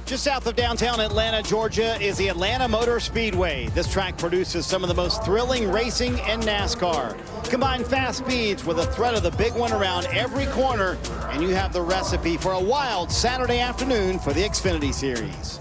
Just south of downtown Atlanta, Georgia, is the Atlanta Motor Speedway. This track produces some of the most thrilling racing in NASCAR. Combine fast speeds with a threat of the big one around every corner, and you have the recipe for a wild Saturday afternoon for the Xfinity Series.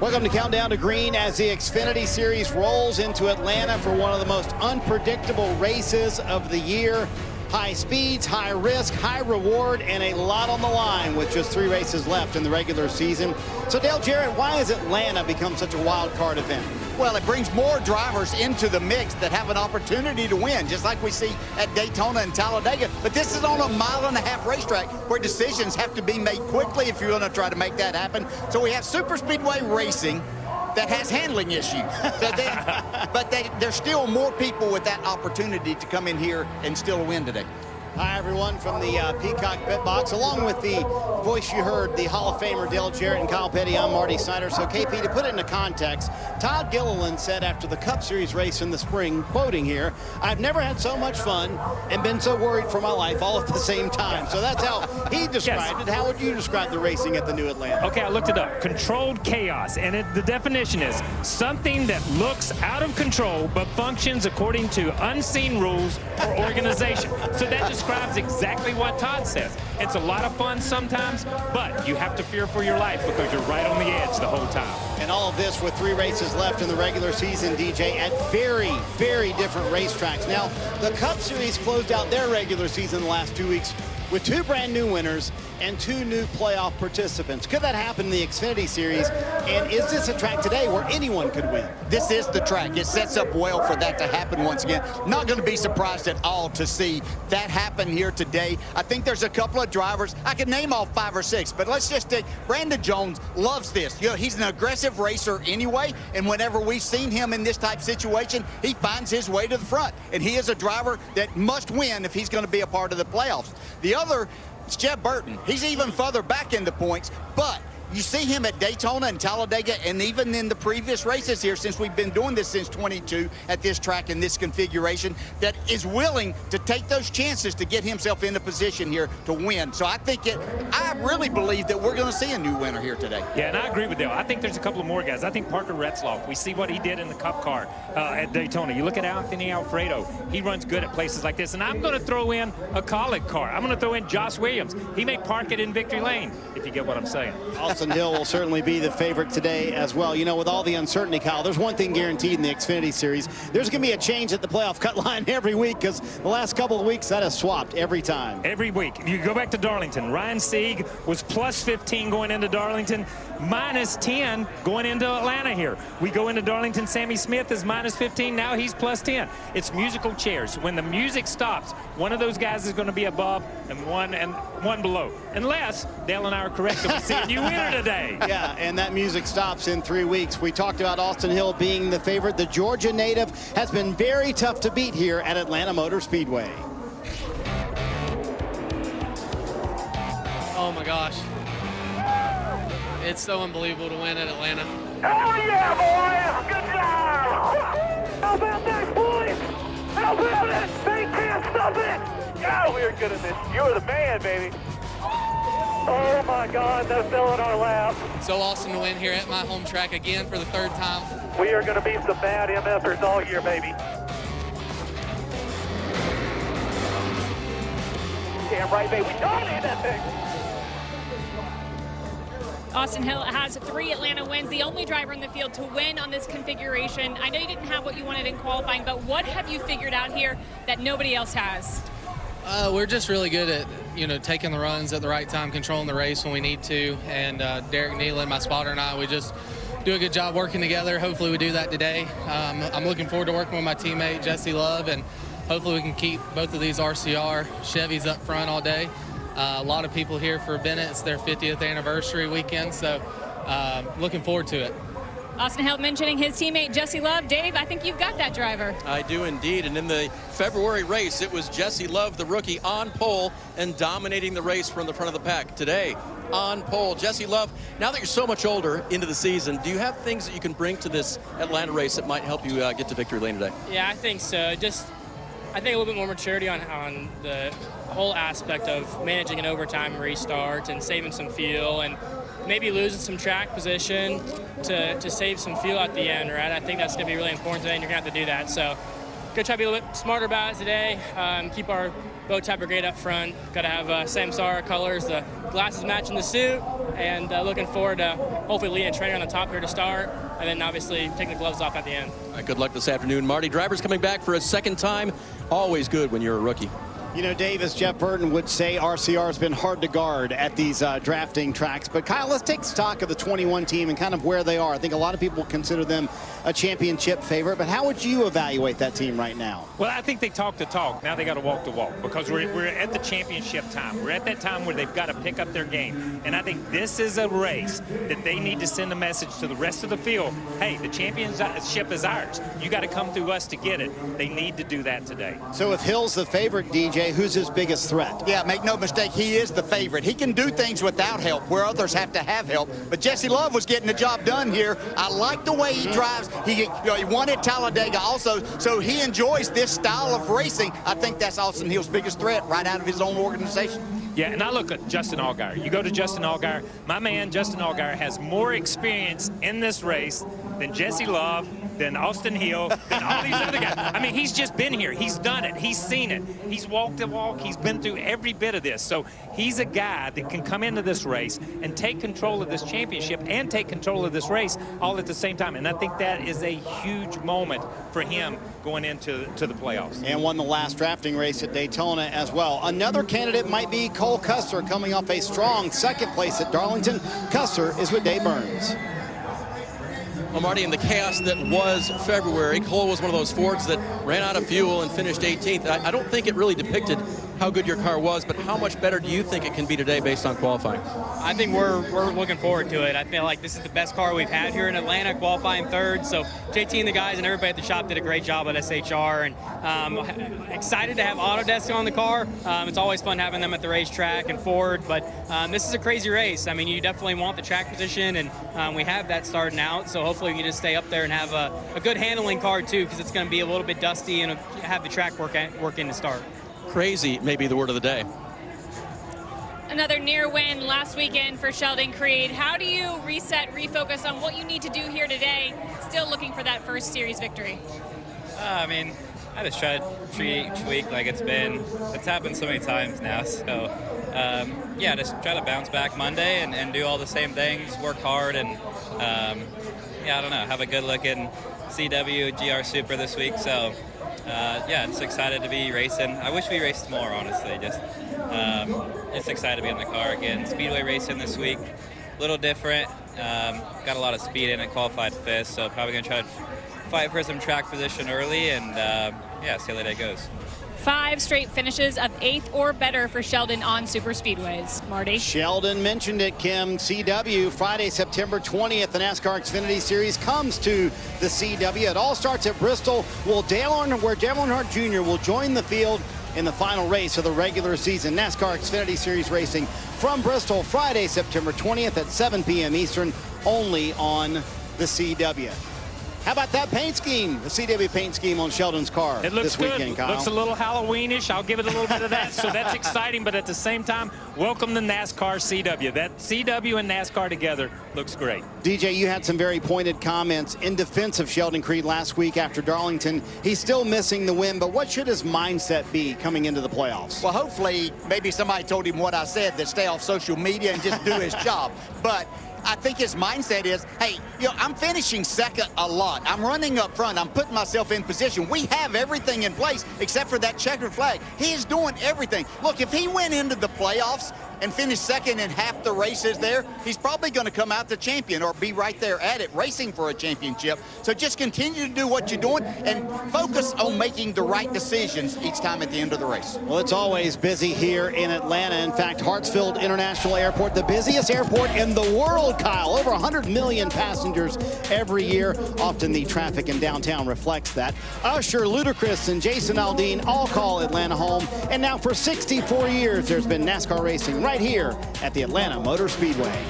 Welcome to Countdown to Green as the Xfinity Series rolls into Atlanta for one of the most unpredictable races of the year. High speeds, high risk, high reward, and a lot on the line with just 3 races left in the regular season. So Dale Jarrett, why has Atlanta become such a wild card event? Well, it brings more drivers into the mix that have an opportunity to win, just like we see at Daytona and Talladega. But this is on a 1.5-mile racetrack where decisions have to be made quickly if you're going to try to make that happen. So we have super speedway racing that has handling issues. But there's still more people with that opportunity to come in here and still win today. Hi, everyone, from the Peacock Pit Box. Along with the voice you heard, the Hall of Famer Dale Jarrett and Kyle Petty, I'm Marty Snyder. So, KP, to put it into context, Todd Gilliland said after the Cup Series race in the spring, quoting here, "I've never had so much fun and been so worried for my life all at the same time." So that's how he described it. How would you describe the racing at the New Atlanta? Okay, I looked it up. Controlled chaos. And the definition is something that looks out of control but functions according to unseen rules or organization. So that describes exactly what Todd says. It's a lot of fun sometimes, but you have to fear for your life because you're right on the edge the whole time. And all of this with 3 races left in the regular season, DJ, at very, very different racetracks. Now, the Cup Series closed out their regular season the last 2 weeks with 2 brand new winners and 2 new playoff participants. Could that happen in the Xfinity Series? And is this a track today where anyone could win? This is the track. It sets up well for that to happen once again. Not going to be surprised at all to see that happen here today. I think there's a couple of drivers. I could name all 5 or 6, but let's just take Brandon Jones loves this. You know, he's an aggressive racer anyway, and whenever we've seen him in this type situation, he finds his way to the front. And he is a driver that must win if he's going to be a part of the playoffs. The other is Jeb Burton. He's even further back in the points, but you see him at Daytona and Talladega, and even in the previous races here, since we've been doing this since 22 at this track in this configuration, that is willing to take those chances to get himself in a position here to win. So I really believe that we're going to see a new winner here today. Yeah, and I agree with Dale. I think there's a couple of more guys. I think Parker Retzloff, we see what he did in the Cup car at Daytona. You look at Anthony Alfredo. He runs good at places like this. And I'm going to throw in a Colleague car. I'm going to throw in Josh Williams. He may park it in victory lane, if you get what I'm saying. Austin Hill will certainly be the favorite today as well. You know, with all the uncertainty, Kyle, there's one thing guaranteed in the Xfinity Series. There's going to be a change at the playoff cut line every week because the last couple of weeks that has swapped every time. Every week. You go back to Darlington. Ryan Sieg was plus 15 going into Darlington, minus 10 going into Atlanta here. We go into Darlington, Sammy Smith is minus 15. Now he's plus 10. It's musical chairs. When the music stops, one of those guys is going to be above and one below. Unless Dale and I are correct and we see a new winner today. Yeah, and that music stops in 3 weeks. We talked about Austin Hill being the favorite. The Georgia native has been very tough to beat here at Atlanta Motor Speedway. Oh my gosh. It's so unbelievable to win at Atlanta. Oh yeah, boys! Good job! How about that, boys? How about it? They can't stop it! Yeah, we are good at this. You're the man, baby. Oh my God, they fell in our lap. So awesome to win here at my home track again for the 3rd time. We are going to be some bad MFers all year, baby. Damn right, baby. We dominated that thing. Austin Hill has 3 Atlanta wins, the only driver in the field to win on this configuration. I know you didn't have what you wanted in qualifying, but what have you figured out here that nobody else has? We're just really good at, taking the runs at the right time, controlling the race when we need to. And Derek Nealon, my spotter, and I, we just do a good job working together. Hopefully we do that today. I'm looking forward to working with my teammate, Jesse Love, and hopefully we can keep both of these RCR Chevys up front all day. A lot of people here for Bennett. It's their 50th anniversary weekend, so looking forward to it. Austin Hill mentioning his teammate Jesse Love. Dave, I think you've got that driver. I do indeed, and in the February race, it was Jesse Love, the rookie, on pole and dominating the race from the front of the pack. Today, on pole, Jesse Love, now that you're so much older into the season, do you have things that you can bring to this Atlanta race that might help you get to victory lane today? Yeah, I think so. Just I think a little bit more maturity on the whole aspect of managing an overtime restart and saving some fuel and maybe losing some track position to save some fuel at the end, right? I think that's going to be really important today, and you're going to have to do that. So, going to try to be a little bit smarter about it today. Keep our bow tie brigade up front. Got to have Samsara colors, the glasses matching the suit, and looking forward to hopefully leading a trainer on the top here to start, and then obviously taking the gloves off at the end. All right, good luck this afternoon, Marty. Drivers coming back for a second time. Always good when you're a rookie. You know, Dave, as Jeff Burton would say, RCR has been hard to guard at these drafting tracks. But, Kyle, let's take stock of the 21 team and kind of where they are. I think a lot of people consider them a championship favorite. But how would you evaluate that team right now? Well, I think they talk the talk. Now they got to walk the walk, because we're at the championship time. We're at that time where they've got to pick up their game. And I think this is a race that they need to send a message to the rest of the field. Hey, the championship is ours. You got to come through us to get it. They need to do that today. So if Hill's the favorite, DJ, who's his biggest threat? Yeah, make no mistake, he is the favorite. He can do things without help where others have to have help. But Jesse Love was getting the job done here. I like the way he drives. He won at Talladega also, so he enjoys this style of racing. I think that's Austin Hill's biggest threat right out of his own organization. Yeah, and I look at Justin Allgaier. You go to Justin Allgaier, my man Justin Allgaier has more experience in this race than Jesse Love, than Austin Hill, than all these other guys. I mean, he's just been here. He's done it. He's seen it. He's walked the walk. He's been through every bit of this. So he's a guy that can come into this race and take control of this championship and take control of this race all at the same time. And I think that is a huge moment for him going into the playoffs. And won the last drafting race at Daytona as well. Another candidate might be Cole Custer, coming off a strong second place at Darlington. Custer is with Dave Burns. Well, Marty, in the chaos that was February, Cole was one of those Fords that ran out of fuel and finished 18th. I don't think it really depicted how good your car was, but how much better do you think it can be today based on qualifying? I think we're looking forward to it. I feel like this is the best car we've had here in Atlanta, qualifying third. So JT and the guys and everybody at the shop did a great job at SHR, and excited to have Autodesk on the car. It's always fun having them at the racetrack and Ford, but this is a crazy race. I mean, you definitely want the track position, and we have that starting out, so hopefully we can just stay up there and have a good handling car too, because it's going to be a little bit dusty and have the track work in to start. Crazy may be the word of the day. Another near win last weekend for Sheldon Creed. How do you reset, refocus on what you need to do here today, still looking for that first series victory? I mean, I just try to treat each week like it's happened so many times now. So, yeah, just try to bounce back Monday and do all the same things, work hard, and, yeah, I don't know, have a good looking CW GR Super this week. So, yeah, just excited to be racing. I wish we raced more, honestly. Just excited to be in the car again. Speedway racing this week, a little different. Got a lot of speed in it, qualified fifth, so probably going to try to fight for some track position early and, yeah, see how the day goes. 5 straight finishes of 8th or better for Sheldon on super speedways. Marty? Sheldon mentioned it, Kim. CW, Friday, September 20th, the NASCAR Xfinity Series comes to the CW. It all starts at Bristol, where Dale Earnhardt Jr. will join the field in the final race of the regular season. NASCAR Xfinity Series racing from Bristol, Friday, September 20th at 7 p.m. Eastern, only on the CW. How about that paint scheme, the CW paint scheme on Sheldon's car It looks this weekend, good. Kyle? Looks a little Halloweenish. I'll give it a little bit of that. So that's exciting, but at the same time, welcome to NASCAR CW. That CW and NASCAR together looks great. DJ, you had some very pointed comments in defense of Sheldon Creed last week after Darlington. He's still missing the win, but what should his mindset be coming into the playoffs? Well, hopefully, maybe somebody told him what I said, that stay off social media and just do his job. But I think his mindset is, hey, I'm finishing second a lot. I'm running up front. I'm putting myself in position. We have everything in place except for that checkered flag. He is doing everything. Look, if he went into the playoffs and finished second in half the races there, he's probably going to come out the champion or be right there at it, racing for a championship. So just continue to do what you're doing and focus on making the right decisions each time at the end of the race. Well, it's always busy here in Atlanta. In fact, Hartsfield International Airport, the busiest airport in the world, Kyle. Over 100 million passengers every year. Often the traffic in downtown reflects that. Usher, Ludacris, and Jason Aldean all call Atlanta home. And now for 64 years, there's been NASCAR racing right here at the Atlanta Motor Speedway.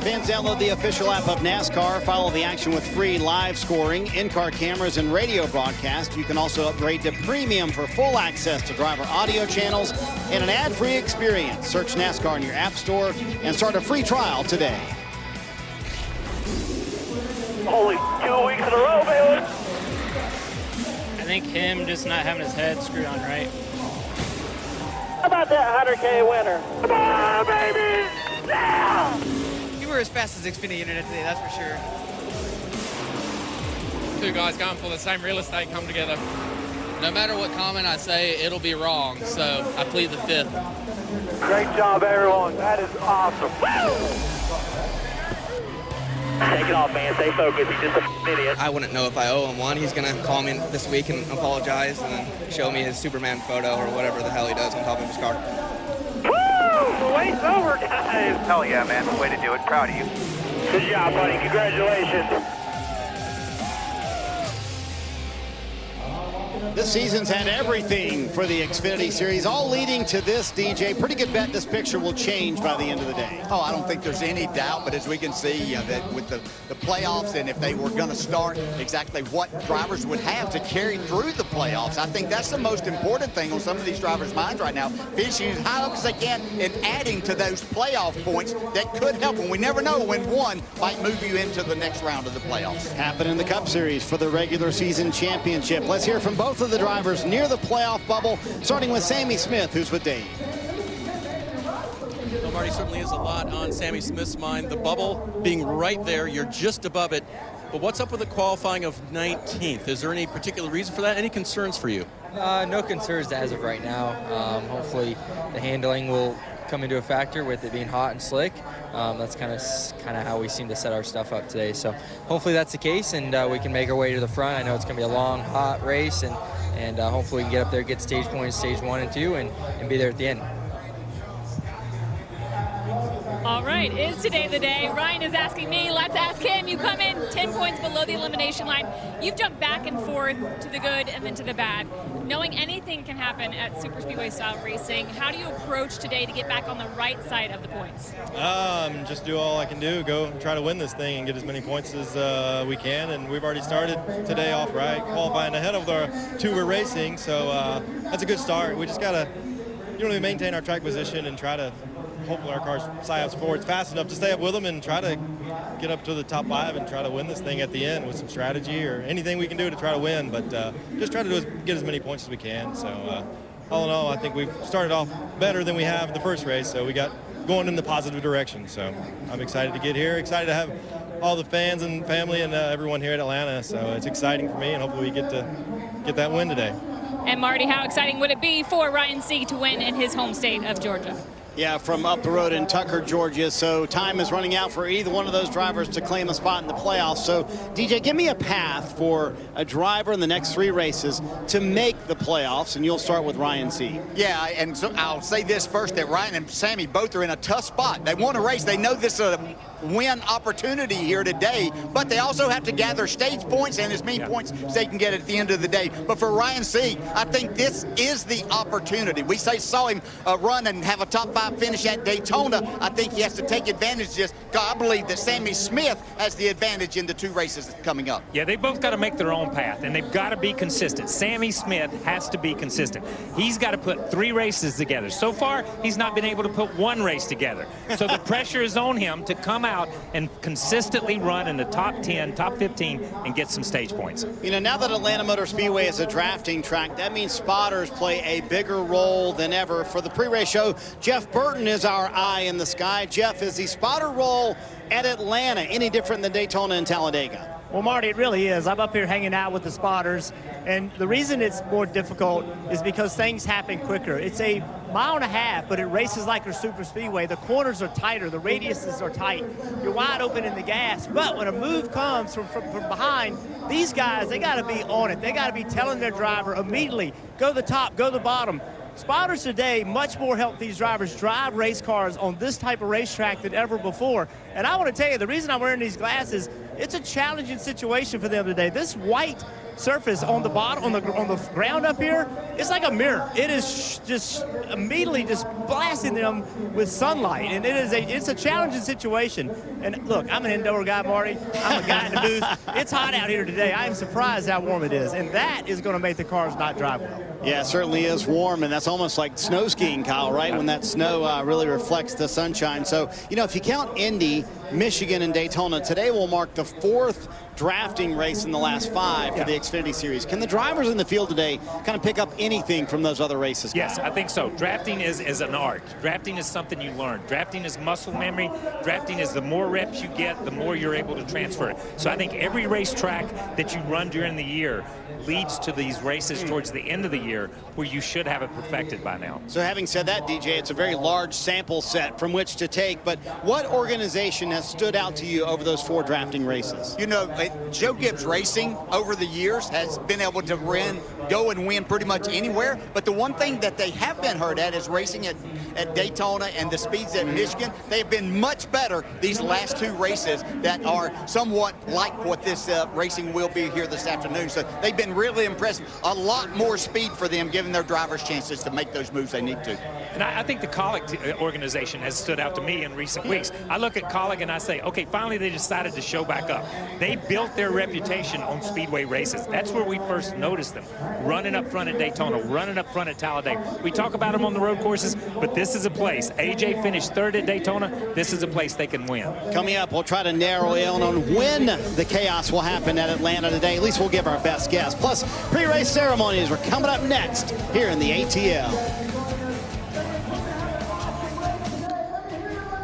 Fans, download the official app of NASCAR. Follow the action with free live scoring, in-car cameras, and radio broadcast. You can also upgrade to premium for full access to driver audio channels and an ad-free experience. Search NASCAR in your app store and start a free trial today. Holy 2 weeks in a row, Baylor. I think him just not having his head screwed on right. How about that 100K winner? Come on, baby! Yeah! You were as fast as Xfinity Internet today, that's for sure. Two guys going for the same real estate come together. No matter what comment I say, it'll be wrong, so I plead the fifth. Great job, everyone. That is awesome. Woo! Take it off, man. Stay focused. He's just a idiot. I wouldn't know if I owe him one. He's going to call me this week and apologize and then show me his Superman photo or whatever the hell he does on top of his car. Woo! Race over, guys. Hell yeah, man. Way to do it. Proud of you. Good job, buddy. Congratulations. This season's had everything for the Xfinity Series, all leading to this, DJ. Pretty good bet this picture will change by the end of the day. Oh, I don't think there's any doubt, but as we can see, that with the playoffs, and if they were going to start, exactly what drivers would have to carry through the playoffs. I think that's the most important thing on some of these drivers' minds right now, finishing as high up as they can and adding to those playoff points that could help them. We never know when one might move you into the next round of the playoffs. Happened in the Cup Series for the regular season championship. Let's hear from both of the drivers near the playoff bubble, starting with Sammy Smith, who's with Dave. Well, Marty, certainly is a lot on Sammy Smith's mind. The bubble being right there, you're just above it. But what's up with the qualifying of 19th? Is there any particular reason for that? Any concerns for you? No concerns as of right now. Hopefully the handling will come into a factor with it being hot and slick. That's kind of how we seem to set our stuff up today. So hopefully that's the case, and we can make our way to the front. I know it's going to be a long, hot race, and hopefully we can get up there, get stage points, stage 1 and 2, and be there at the end. All right, is today the day? Ryan is asking me, let's ask him. You come in 10 points below the elimination line. You've jumped back and forth to the good and then to the bad. Knowing anything can happen at super speedway style racing, how do you approach today to get back on the right side of the points? Just do all I can do, go try to win this thing and get as many points as we can. And we've already started today off right, qualifying ahead of the 2 we're racing. So that's a good start. We just got to maintain our track position and try to hopefully our car's psyops forward fast enough to stay up with them and try to get up to the top 5 and try to win this thing at the end with some strategy or anything we can do to try to win. But just try to get as many points as we can. So all in all, I think we've started off better than we have the first race. So we got going in the positive direction. So I'm excited to get here, excited to have all the fans and family and everyone here at Atlanta. So it's exciting for me, and hopefully we get to get that win today. And Marty, how exciting would it be for Ryan Sieg to win in his home state of Georgia? Yeah, from up the road in Tucker, Georgia. So time is running out for either one of those drivers to claim a spot in the playoffs. So, DJ, give me a path for a driver in the next 3 races to make the playoffs, and you'll start with Ryan Sieg. Yeah, and so I'll say this first, that Ryan and Sammy both are in a tough spot. They want to race. They know this is a win opportunity here today, but they also have to gather stage points and as many points as they can get at the end of the day. But for Ryan Sieg, I think this is the opportunity. We saw him run and have a top 5 finish at Daytona. I think he has to take advantage of this. I believe that Sammy Smith has the advantage in the 2 races coming up. Yeah, they both got to make their own path, and they've got to be consistent. Sammy Smith has to be consistent. He's got to put 3 races together. So far, he's not been able to put 1 race together. So the pressure is on him to come out and consistently run in the top 10, top 15, and get some stage points. You know, now that Atlanta Motor Speedway is a drafting track, that means spotters play a bigger role than ever. For the pre-race show, Jeff Burton is our eye in the sky. Jeff, is the spotter role at Atlanta any different than Daytona and Talladega? Well, Marty, it really is. I'm up here hanging out with the spotters, and the reason it's more difficult is because things happen quicker. It's a 1.5 miles, but it races like a super speedway. The corners are tighter, the radiuses are tight. You're wide open in the gas, but when a move comes from behind, these guys, they got to be on it. They got to be telling their driver immediately, go to the top, go to the bottom. Spotters today much more help these drivers drive race cars on this type of racetrack than ever before. And I want to tell you, the reason I'm wearing these glasses, it's a challenging situation for them today. This white surface on the bottom, on the ground up here, it's like a mirror. It is just immediately just blasting them with sunlight, and it's a challenging situation. And look, I'm an indoor guy, Marty. I'm a guy in the booth. It's hot out here today. I am surprised how warm it is, and that is going to make the cars not drive well. Yeah, it certainly is warm, and that's almost like snow skiing, Kyle, right? When that snow really reflects the sunshine. So, you know, if you count Indy, Michigan, and Daytona, today will mark the 4th drafting race in the last 5 for the Xfinity Series. Can the drivers in the field today kind of pick up anything from those other races? Yes, I think so. Drafting is an art. Drafting is something you learn. Drafting is muscle memory. Drafting is the more reps you get, the more you're able to transfer it. So I think every racetrack that you run during the year leads to these races towards the end of the year where you should have it perfected by now. So having said that, DJ, it's a very large sample set from which to take, but what organization has stood out to you over those 4 drafting races? You know, Joe Gibbs Racing over the years has been able to go and win pretty much anywhere, but the one thing that they have been hurt at is racing at Daytona and the speeds at Michigan. They have been much better these last 2 races that are somewhat like what this racing will be here this afternoon. So they've been really impressive. A lot more speed for them, giving their drivers chances to make those moves they need to. And I think the Kaulig organization has stood out to me in recent weeks. I look at Kaulig and I say, okay, finally they decided to show back up. They built their reputation on speedway races. That's where we first noticed them. Running up front at Daytona, running up front at Talladega. We talk about them on the road courses, but this is a place. AJ finished 3rd at Daytona. This is a place they can win. Coming up, we'll try to narrow in on when the chaos will happen at Atlanta today. At least we'll give our best guess. Plus, pre-race ceremonies are coming up next here in the ATL.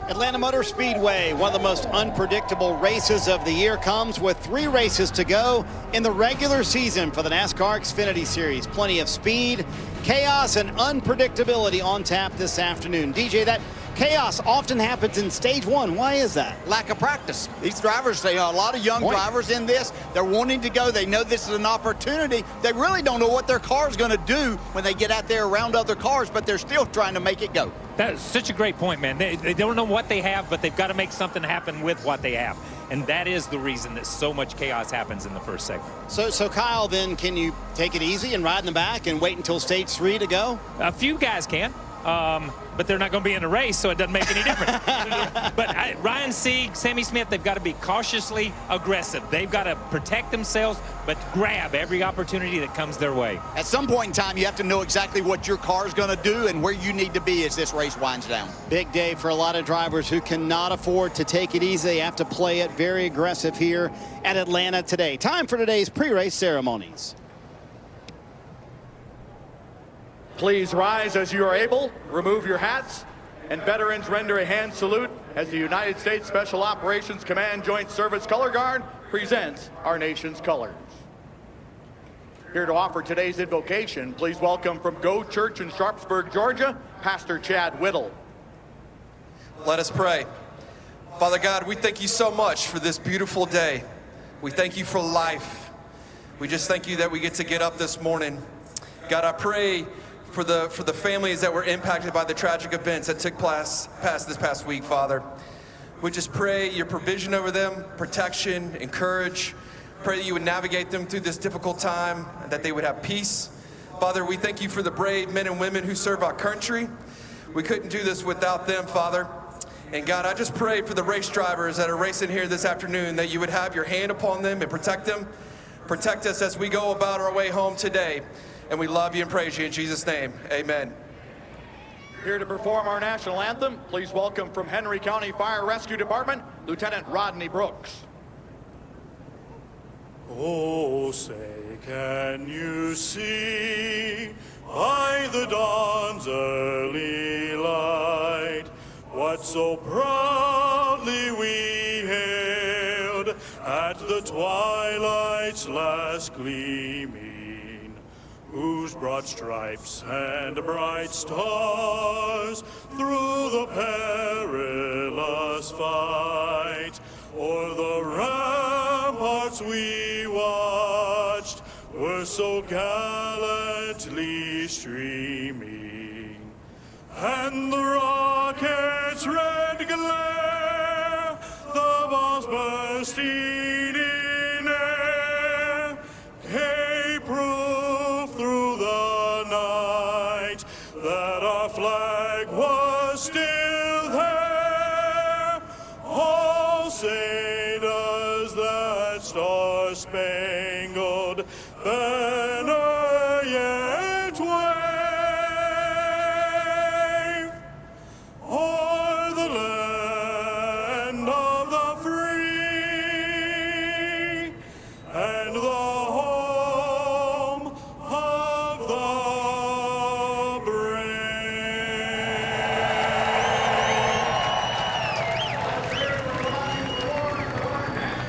Atlanta Motor Speedway, one of the most unpredictable races of the year, comes with 3 races to go in the regular season for the NASCAR Xfinity Series. Plenty of speed, chaos, and unpredictability on tap this afternoon. DJ, that chaos often happens in stage 1. Why is that? Lack of practice. These drivers, a lot of young drivers in this. They're wanting to go. They know this is an opportunity. They really don't know what their car is going to do when they get out there around other cars, but they're still trying to make it go. That's such a great point, man. They don't know what they have, but they've got to make something happen with what they have. And that is the reason that so much chaos happens in the first segment. So Kyle, then, can you take it easy and ride in the back and wait until stage 3 to go? A few guys can. But they're not going to be in the race, so it doesn't make any difference. But Ryan Sieg, Sammy Smith, they've got to be cautiously aggressive. They've got to protect themselves, but grab every opportunity that comes their way. At some point in time, you have to know exactly what your car is going to do and where you need to be as this race winds down. Big day for a lot of drivers who cannot afford to take it easy. They have to play it very aggressive here at Atlanta today. Time for today's pre-race ceremonies. Please rise as you are able, remove your hats, and veterans render a hand salute as the United States Special Operations Command Joint Service Color Guard presents our nation's colors. Here to offer today's invocation, please welcome from Go Church in Sharpsburg, Georgia, Pastor Chad Whittle. Let us pray. Father God, we thank you so much for this beautiful day. We thank you for life. We just thank you that we get to get up this morning. God, I pray for the families that were impacted by the tragic events that took place this past week, Father. We just pray your provision over them, protection, encourage. Pray that you would navigate them through this difficult time, and that they would have peace. Father, we thank you for the brave men and women who serve our country. We couldn't do this without them, Father. And God, I just pray for the race drivers that are racing here this afternoon, that you would have your hand upon them and protect them. Protect us as we go about our way home today. And we love you and praise you in Jesus' name. Amen. Here to perform our national anthem, please welcome from Henry County Fire Rescue Department, Lieutenant Rodney Brooks. Oh, say, can you see by the dawn's early light what so proudly we hailed at the twilight's last gleaming, whose broad stripes and bright stars through the perilous fight o'er the ramparts we watched were so gallantly streaming, and the rocket's red glare, the bombs bursting in air, still there. Oh, say does that star-spangled banner yet wave o'er the land of the free and the home of the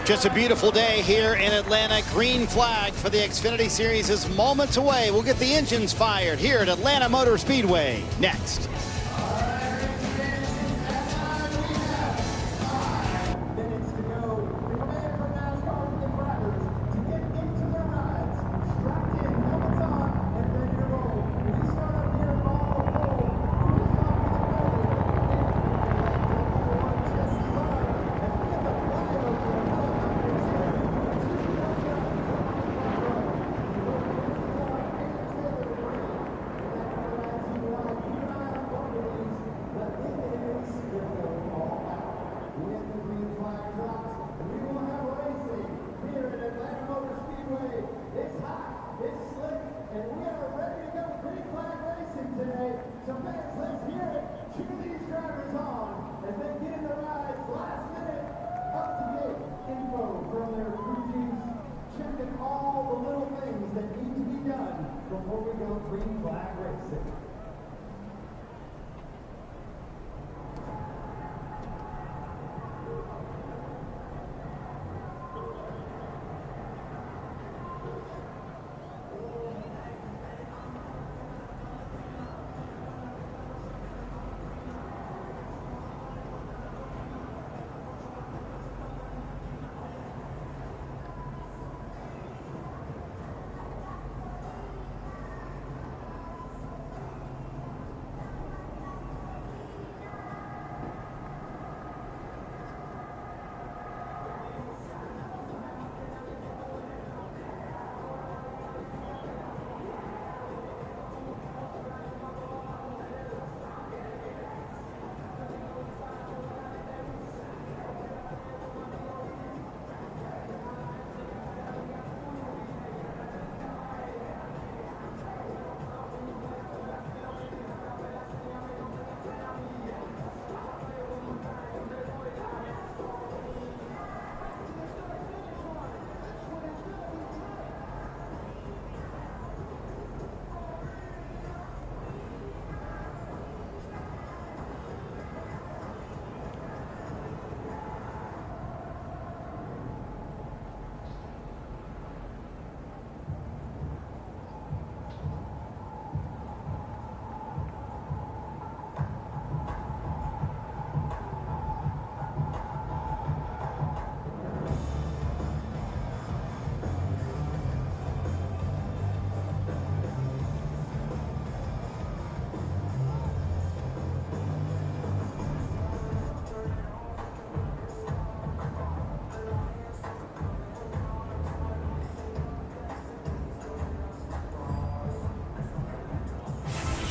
Just a beautiful day here in Atlanta. Green flag for the Xfinity Series is moments away. We'll get the engines fired here at Atlanta Motor Speedway next.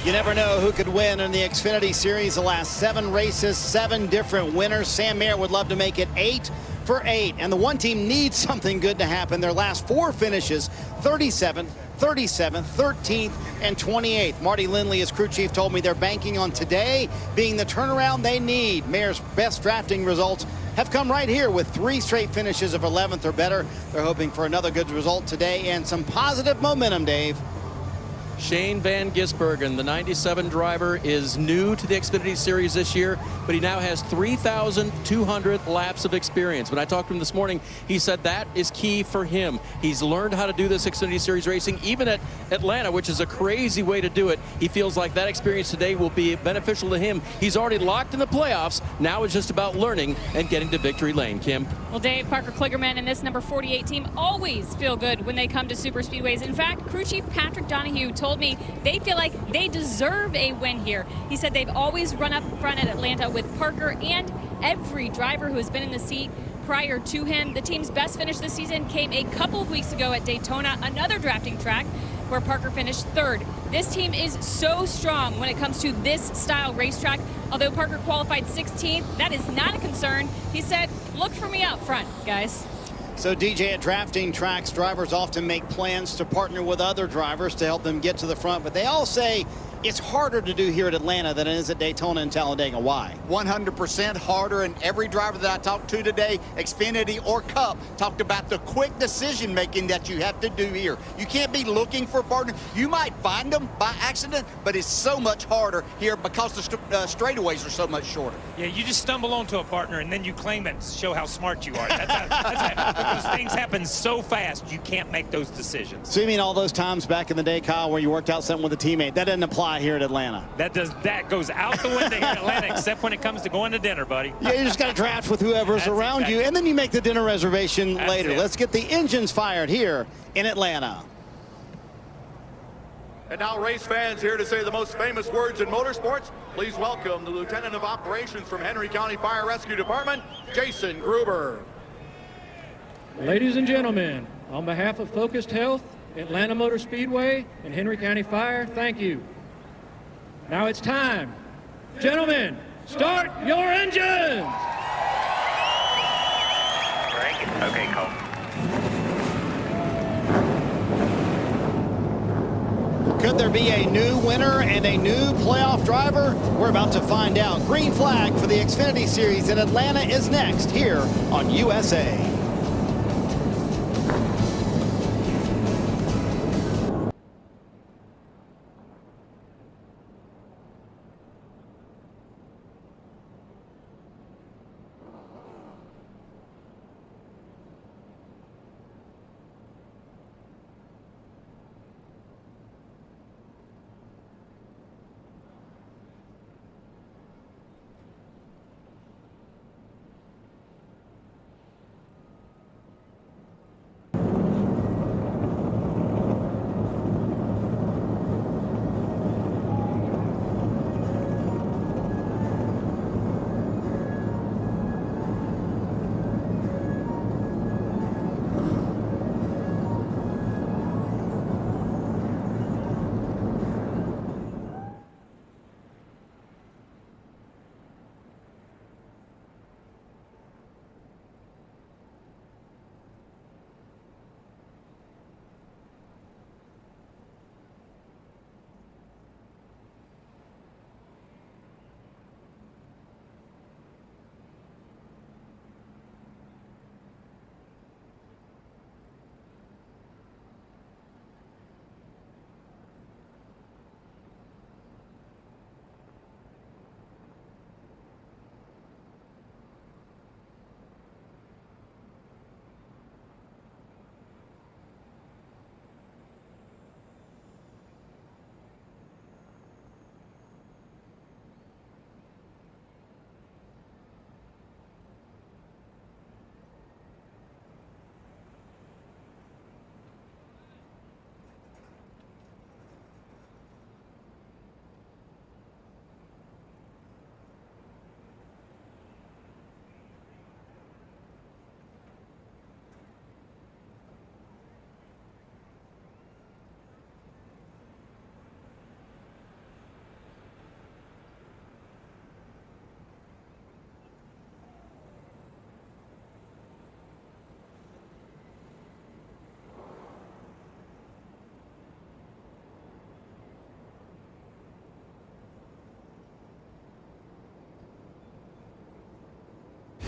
You never know who could win in the Xfinity Series. The last 7 races, 7 different winners. Sam Mayer would love to make it 8 for 8. And the one team needs something good to happen. Their last 4 finishes, 37th, 37th, 13th, and 28th. Marty Lindley, as crew chief, told me they're banking on today being the turnaround they need. Mayer's best drafting results have come right here with 3 straight finishes of 11th or better. They're hoping for another good result today and some positive momentum, Dave. Shane Van Gisbergen, the 97 driver, is new to the Xfinity Series this year, but he now has 3,200 laps of experience. When I talked to him this morning, he said that is key for him. He's learned how to do this Xfinity Series racing, even at Atlanta, which is a crazy way to do it. He feels like that experience today will be beneficial to him. He's already locked in the playoffs. Now it's just about learning and getting to victory lane. Kim? Well, Dave, Parker Kligerman and this number 48 team always feel good when they come to super speedways. In fact, crew chief Patrick Donahue told me they feel like they deserve a win here. He said they've always run up front at Atlanta with Parker and every driver who has been in the seat prior to him. The team's best finish this season came a couple of weeks ago at Daytona, another drafting track where Parker finished third. This team is so strong when it comes to this style racetrack. Although Parker qualified 16th, that is not a concern. He said, look for me out front, guys. So, DJ, at drafting tracks, drivers often make plans to partner with other drivers to help them get to the front, but they all say it's harder to do here at Atlanta than it is at Daytona and Talladega. Why? 100% harder, and every driver that I talked to today, Xfinity or Cup, talked about the quick decision making that you have to do here. You can't be looking for partners. You might find them by accident, but it's so much harder here because the straightaways are so much shorter. Yeah, you just stumble onto a partner and then you claim it and show how smart you are. Because things happen so fast, you can't make those decisions. So you mean all those times back in the day, Kyle, where you worked out something with a teammate, that doesn't apply here at Atlanta? That goes out the window here at Atlanta, except when it comes to going to dinner, buddy. Yeah, you just got to draft with whoever's around you, and then you make the dinner reservation later. Let's get the engines fired here in Atlanta. And now race fans here to say the most famous words in motorsports. Please welcome the Lieutenant of Operations from Henry County Fire Rescue Department, Jason Gruber. Ladies and gentlemen, on behalf of Focused Health, Atlanta Motor Speedway, and Henry County Fire, thank you. Now it's time. Gentlemen, start your engines! Crank. Okay, Cole. Could there be a new winner and a new playoff driver? We're about to find out. Green flag for the Xfinity Series in Atlanta is next here on USA.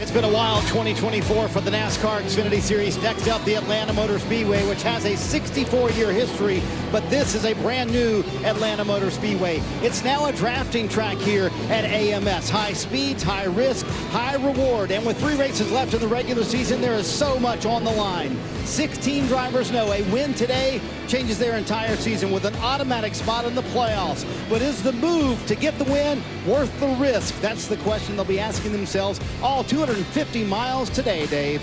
It's been a wild 2024 for the NASCAR Xfinity Series. Next up, the Atlanta Motor Speedway, which has a 64-year history, but this is a brand new Atlanta Motor Speedway. It's now a drafting track here at AMS. High speeds, high risk, high reward, and with 3 races left in the regular season, there is so much on the line. 16 drivers know a win today changes their entire season with an automatic spot in the playoffs. But is the move to get the win worth the risk? That's the question they'll be asking themselves all 250 miles today, Dave.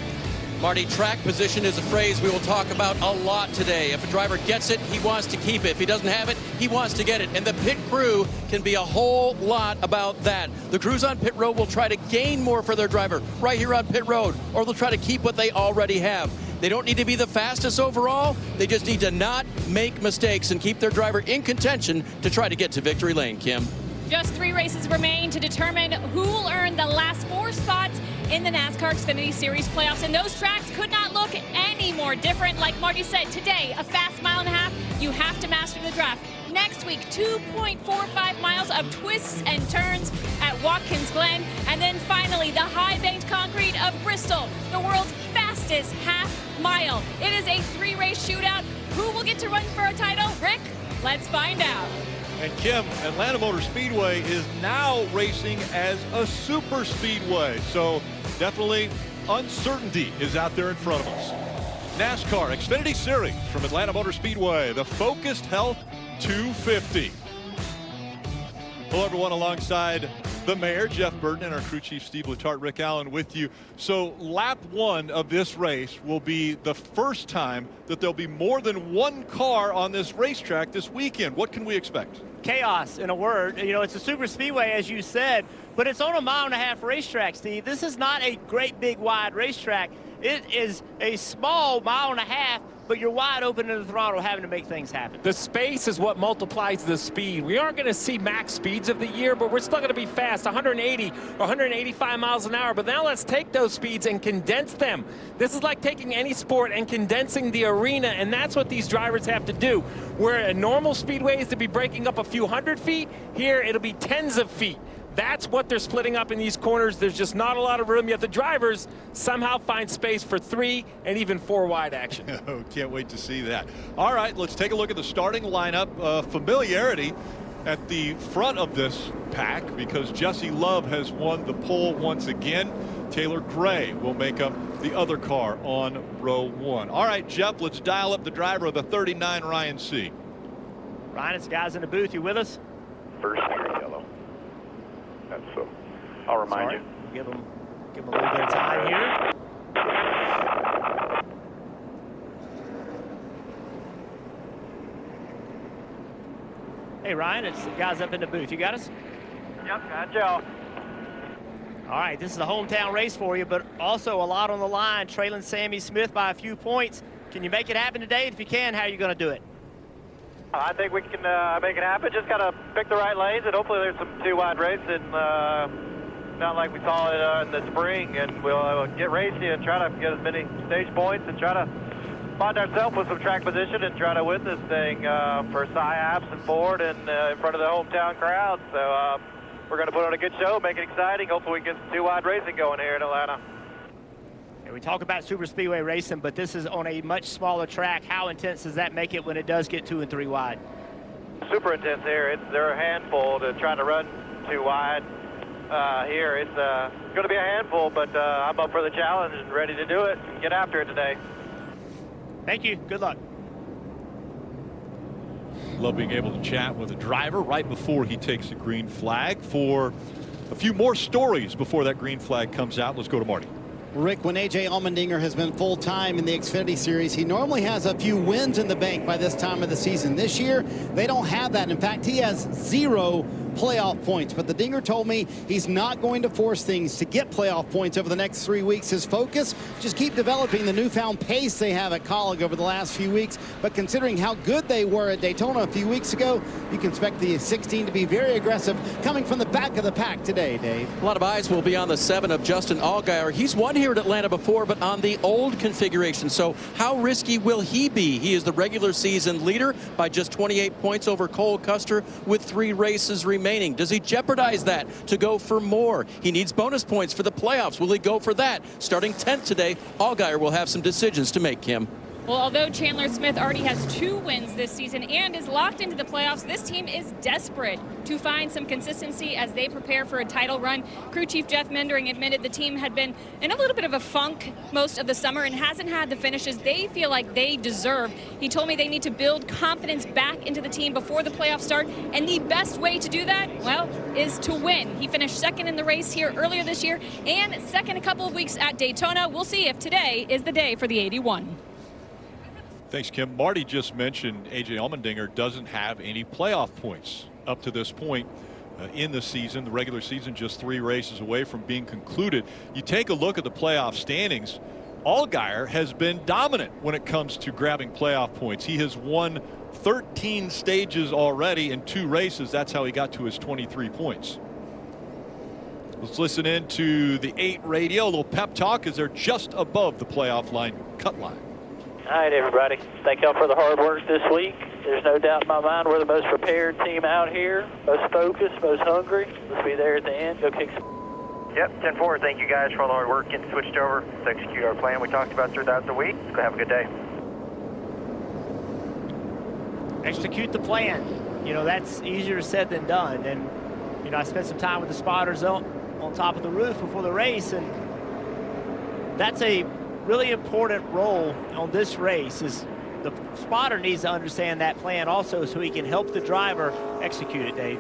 Marty, track position is a phrase we will talk about a lot today. If a driver gets it, he wants to keep it. If he doesn't have it, he wants to get it. And the pit crew can be a whole lot about that. The crews on pit road will try to gain more for their driver right here on pit road, or they'll try to keep what they already have. They don't need to be the fastest overall. They just need to not make mistakes and keep their driver in contention to try to get to victory lane, Kim. Just 3 races remain to determine who will earn the last 4 spots in the NASCAR Xfinity Series playoffs. And those tracks could not look any more different. Like Marty said, today, a fast mile and a half, you have to master the draft. Next week, 2.45 miles of twists and turns at Watkins Glen. And then finally, the high-banked concrete of Bristol, the world's fastest half mile. It is a 3-race shootout. Who will get to run for a title? Rick, let's find out. And Kim, Atlanta Motor Speedway is now racing as a super speedway. So definitely uncertainty is out there in front of us. NASCAR Xfinity Series from Atlanta Motor Speedway, the Focused Health 250. Hello, everyone, alongside the mayor, Jeff Burton, and our crew chief, Steve Letarte, Rick Allen with you. So lap 1 of this race will be the first time that there'll be more than one car on this racetrack this weekend. What can we expect? Chaos, in a word. You know, it's a super speedway, as you said, but it's on a 1.5 mile racetrack, Steve. This is not a great big wide racetrack. It is a small 1.5 miles, but you're wide open in the throttle, having to make things happen. The space is what multiplies the speed. We aren't going to see max speeds of the year, but we're still going to be fast, 180 or 185 miles an hour. But now let's take those speeds and condense them. This is like taking any sport and condensing the arena, and that's what these drivers have to do. Where a normal speedway is to be breaking up a few hundred feet, here it'll be tens of feet. That's what they're splitting up in these corners. There's just not a lot of room, yet the drivers somehow find space for 3 and even 4 wide action. Oh, can't wait to see that. All right, let's take a look at the starting lineup. Familiarity at the front of this pack because Jesse Love has won the pole once again. Taylor Gray will make up the other car on row 1. All right, Jeff, let's dial up the driver of the 39, Ryan Sieg. Ryan, it's guys in the booth. You with us? First steer yellow. That's so. I'll remind you. Give them a little bit of time here. Hey, Ryan, it's the guys up in the booth. You got us? Yep, got y'all. All right, this is a hometown race for you, but also a lot on the line, trailing Sammy Smith by a few points. Can you make it happen today? If you can, how are you going to do it? I think we can make it happen. Just got to pick the right lanes, and hopefully there's some 2 wide racing, not like we saw it in the spring. And we'll get racing and try to get as many stage points and try to find ourselves with some track position and try to win this thing for SciAps and Ford and in front of the hometown crowd. So we're going to put on a good show, make it exciting. Hopefully we can get some 2 wide racing going here in Atlanta. And we talk about super speedway racing, but this is on a much smaller track. How intense does that make it when it does get 2 and 3 wide? Super intense here. They're a handful to try to run 2 wide here. It's going to be a handful, but I'm up for the challenge and ready to do it and get after it today. Thank you. Good luck. Love being able to chat with a driver right before he takes the green flag. For a few more stories before that green flag comes out, let's go to Marty. Rick, when A.J. Allmendinger has been full-time in the Xfinity Series, he normally has a few wins in the bank by this time of the season. This year, they don't have that. In fact, he has 0 playoff points. But the Dinger told me he's not going to force things to get playoff points over the next 3 weeks. His focus, just keep developing the newfound pace they have at Colleague over the last few weeks. But considering how good they were at Daytona a few weeks ago, you can expect the 16 to be very aggressive coming from the back of the pack today, Dave. A lot of eyes will be on the 7 of Justin Allgaier. He's won here at Atlanta before, but on the old configuration. So how risky will he be? He is the regular season leader by just 28 points over Cole Custer with 3 races remaining. Does he jeopardize that to go for more? He needs bonus points for the playoffs. Will he go for that? Starting 10th today, Allgaier will have some decisions to make, Kim. Well, although Chandler Smith already has 2 wins this season and is locked into the playoffs, this team is desperate to find some consistency as they prepare for a title run. Crew Chief Jeff Mendering admitted the team had been in a little bit of a funk most of the summer and hasn't had the finishes they feel like they deserve. He told me they need to build confidence back into the team before the playoffs start, and the best way to do that, well, is to win. He finished second in the race here earlier this year and second a couple of weeks at Daytona. We'll see if today is the day for the 81. Thanks, Kim. Marty just mentioned A.J. Allmendinger doesn't have any playoff points up to this point in the season. The regular season just 3 races away from being concluded. You take a look at the playoff standings. Allgaier has been dominant when it comes to grabbing playoff points. He has won 13 stages already in 2 races. That's how he got to his 23 points. Let's listen in to the 8 radio. A little pep talk as they're just above the playoff line, cut line. All right, everybody. Thank y'all for the hard work this week. There's no doubt in my mind we're the most prepared team out here, most focused, most hungry. Let's be there at the end. Go kick some. Yep, 10-4. Thank you guys for all the hard work getting switched over to execute our plan we talked about throughout the week. Go have a good day. Execute the plan. You know, that's easier said than done. And, you know, I spent some time with the spotters on top of the roof before the race, and that's a really important role on this race. Is the spotter needs to understand that plan also so he can help the driver execute it, Dave.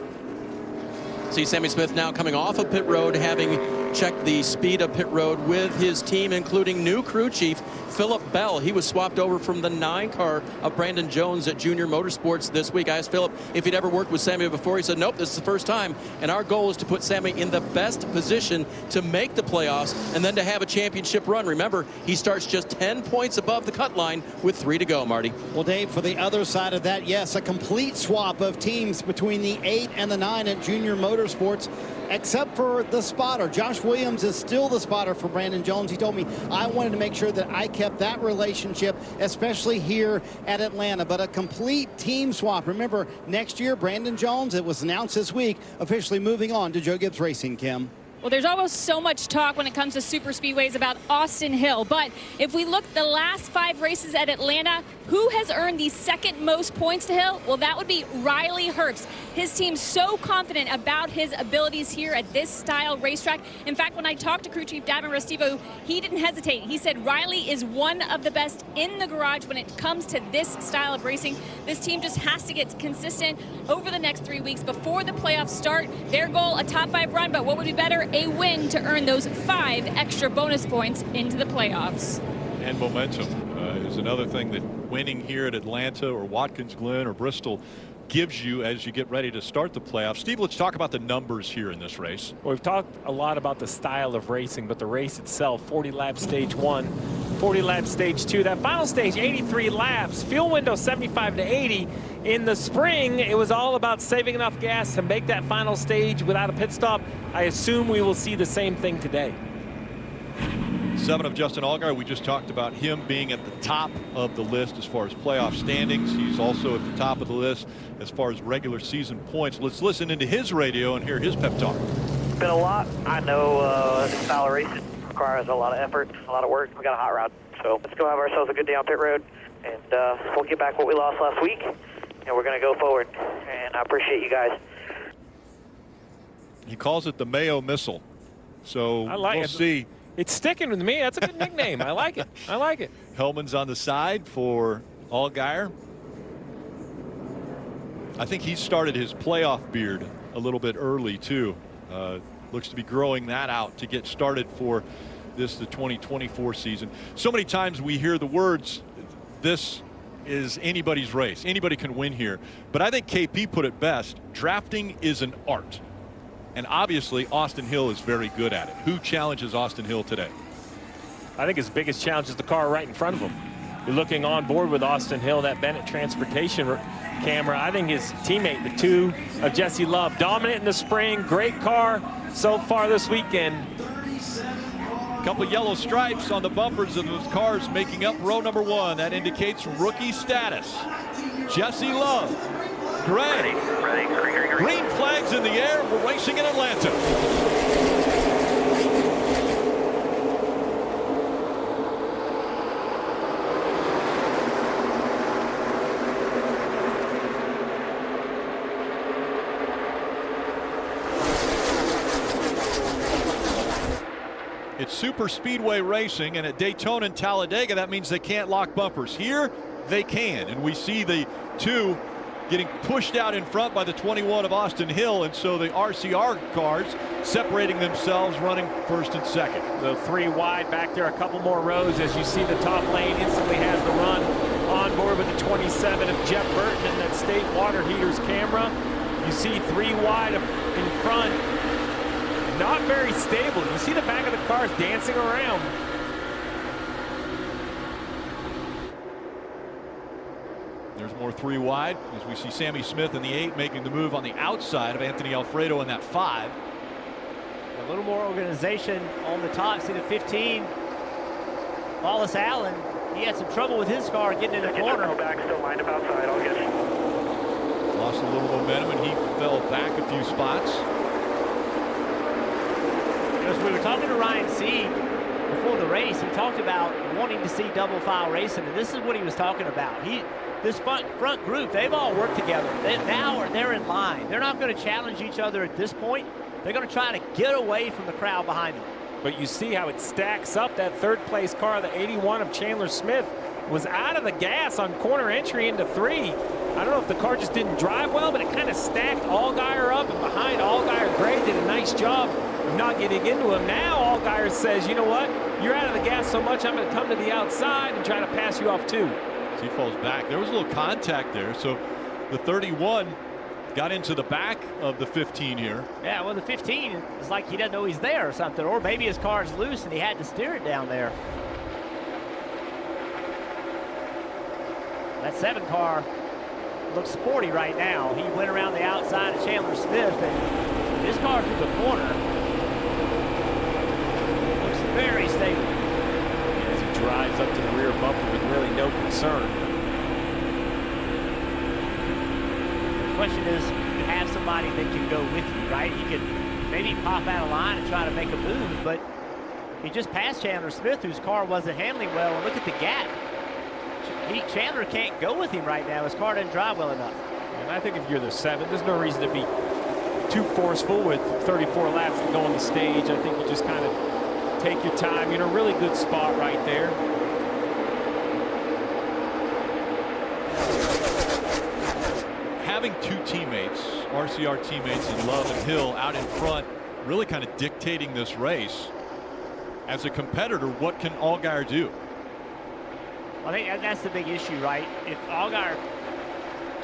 See Sammy Smith now coming off of pit road, having checked the speed of pit road with his team, including new crew chief Philip Bell. He was swapped over from the 9 car of Brandon Jones at Junior Motorsports this week. I asked Philip if he'd ever worked with Sammy before. He said, nope, this is the first time. And our goal is to put Sammy in the best position to make the playoffs and then to have a championship run. Remember, he starts just 10 points above the cut line with 3 to go, Marty. Well, Dave, for the other side of that, yes, a complete swap of teams between the 8 and the 9 at Junior Motorsports, except for the spotter. Josh Williams is still the spotter for Brandon Jones. He told me I wanted to make sure that I kept that relationship, especially here at Atlanta. But a complete team swap. Remember, next year, Brandon Jones, it was announced this week, officially moving on to Joe Gibbs Racing, Kim. Well, there's always so much talk when it comes to super speedways about Austin Hill. But if we look the last 5 races at Atlanta, who has earned the second most points to Hill? Well, that would be Riley Herbst. His team's so confident about his abilities here at this style racetrack. In fact, when I talked to crew chief Davin Restivo, he didn't hesitate. He said Riley is one of the best in the garage when it comes to this style of racing. This team just has to get consistent over the next 3 weeks before the playoffs start. Their goal, a top 5 run, but what would be better? A win to earn those 5 extra bonus points into the playoffs. And momentum is another thing that winning here at Atlanta or Watkins Glen or Bristol gives you as you get ready to start the playoffs. Steve, let's talk about the numbers here in this race. Well, we've talked a lot about the style of racing, but the race itself, 40 lap stage 1, 40 lap stage 2. That final stage, 83 laps, fuel window 75 to 80. In the spring, it was all about saving enough gas to make that final stage without a pit stop. I assume we will see the same thing today. 7 of Justin Allgaier. We just talked about him being at the top of the list as far as playoff standings. He's also at the top of the list as far as regular season points. Let's listen into his radio and hear his pep talk. It's been a lot. I know this style of racing requires a lot of effort, a lot of work. We got a hot rod, so let's go have ourselves a good day on pit road, and we'll get back what we lost last week, and we're going to go forward. And I appreciate you guys. He calls it the Mayo Missile, so we'll see. It's sticking with me. That's a good nickname. I like it. I like it. Hellman's on the side for Allgaier. I think he started his playoff beard a little bit early, too. Looks to be growing that out to get started for the 2024 season. So many times we hear the words, this is anybody's race. Anybody can win here. But I think KP put it best. Drafting is an art. And obviously, Austin Hill is very good at it. Who challenges Austin Hill today? I think his biggest challenge is the car right in front of him. You're looking on board with Austin Hill, that Bennett transportation camera. I think his teammate, the 2 of Jesse Love, dominant in the spring. Great car so far this weekend. A couple yellow stripes on the bumpers of those cars making up row number 1. That indicates rookie status. Jesse Love. Gray. Ready. Green flags in the air. We're racing in Atlanta. It's super speedway racing, and at Daytona and Talladega, that means they can't lock bumpers. Here, they can, and we see the 2 getting pushed out in front by the 21 of Austin Hill, and so the RCR cars separating themselves, running first and second. The 3 wide back there, a couple more rows as you see the top lane instantly has the run on board with the 27 of Jeff Burton and that State Water Heaters camera. You see 3 wide in front, not very stable. You see the back of the cars dancing around. There's more 3 wide as we see Sammy Smith in the 8 making the move on the outside of Anthony Alfredo in that 5. A little more organization on the top. See the 15, Wallace Allen. He had some trouble with his car getting in the corner. Back, still lined up outside. All good. Lost a little momentum and he fell back a few spots. As we were talking to Ryan Sieg before the race, he talked about wanting to see double file racing, and this is what he was talking about. This front group, they've all worked together. They're in line. They're not going to challenge each other at this point. They're going to try to get away from the crowd behind them. But you see how it stacks up. That 3rd place car, the 81 of Chandler Smith, was out of the gas on corner entry into 3. I don't know if the car just didn't drive well, but it kind of stacked Allgaier up, and behind Allgaier, Gray did a nice job of not getting into him. Now Allgaier says, you know what, you're out of the gas so much, I'm going to come to the outside and try to pass you off too. He falls back. There was a little contact there, so the 31 got into the back of the 15 here. Yeah, well, the 15 is like he doesn't know he's there or something, or maybe his car's loose and he had to steer it down there. That 7 car looks sporty right now. He went around the outside of Chandler Smith, and his car through the corner looks very stable. As he drives up to the rear bumper with really no concern. The question is, you have somebody that can go with you, right? He could maybe pop out of line and try to make a move, but he just passed Chandler Smith, whose car wasn't handling well, and look at the gap. Chandler can't go with him right now. His car doesn't drive well enough. And I think if you're the 7, there's no reason to be too forceful with 34 laps to go on the stage. I think you just kind of take your time. You're in a really good spot right there. Having 2 teammates, RCR teammates in Love and Hill out in front, really kind of dictating this race. As a competitor, what can Allgaier do? I think that's the big issue, right? If Allgaier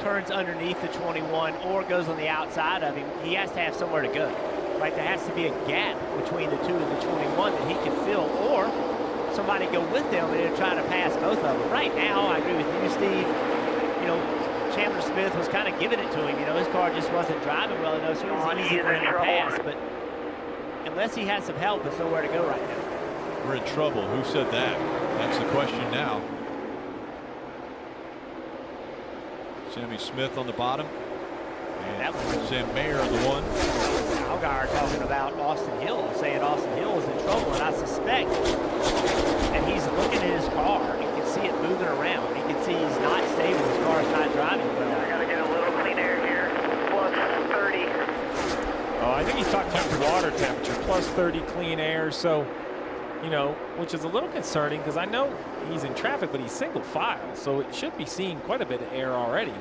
turns underneath the 21 or goes on the outside of him, he has to have somewhere to go, right? There has to be a gap between the 2 and the 21 that he can fill, or somebody go with him and try to pass both of them. Right now, I agree with you, Steve. You know, Chandler Smith was kind of giving it to him. You know, his car just wasn't driving well enough, so it was easy for him to pass. But unless he has some help, there's nowhere to go right now. We're in trouble. Who said that? That's the question now. Sammy Smith on the bottom. And Sam Mayer on the 1. Allgaier talking about Austin Hill, saying Austin Hill is in trouble, and I suspect that he's looking at his car. He can see it moving around. He can see he's not stable. His car is not driving well. I got to get a little clean air here. Plus 30. Oh, I think he's talking about water temperature, plus 30 clean air. So, you know, which is a little concerning because I know he's in traffic, but he's single file, so it should be seeing quite a bit of air already.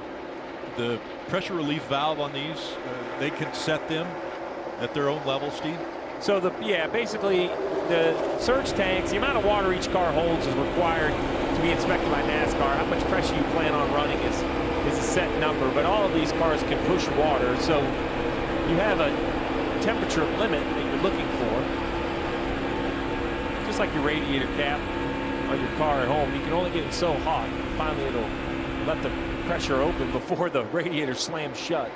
The pressure relief valve on these, they can set them at their own level, Steve? So basically the surge tanks, the amount of water each car holds is required to be inspected by NASCAR. How much pressure you plan on running is a set number, but all of these cars can push water, so you have a temperature limit that you're looking for. Just like your radiator cap on your car at home, you can only get it so hot. Finally, it'll let the pressure open before the radiator slams shut.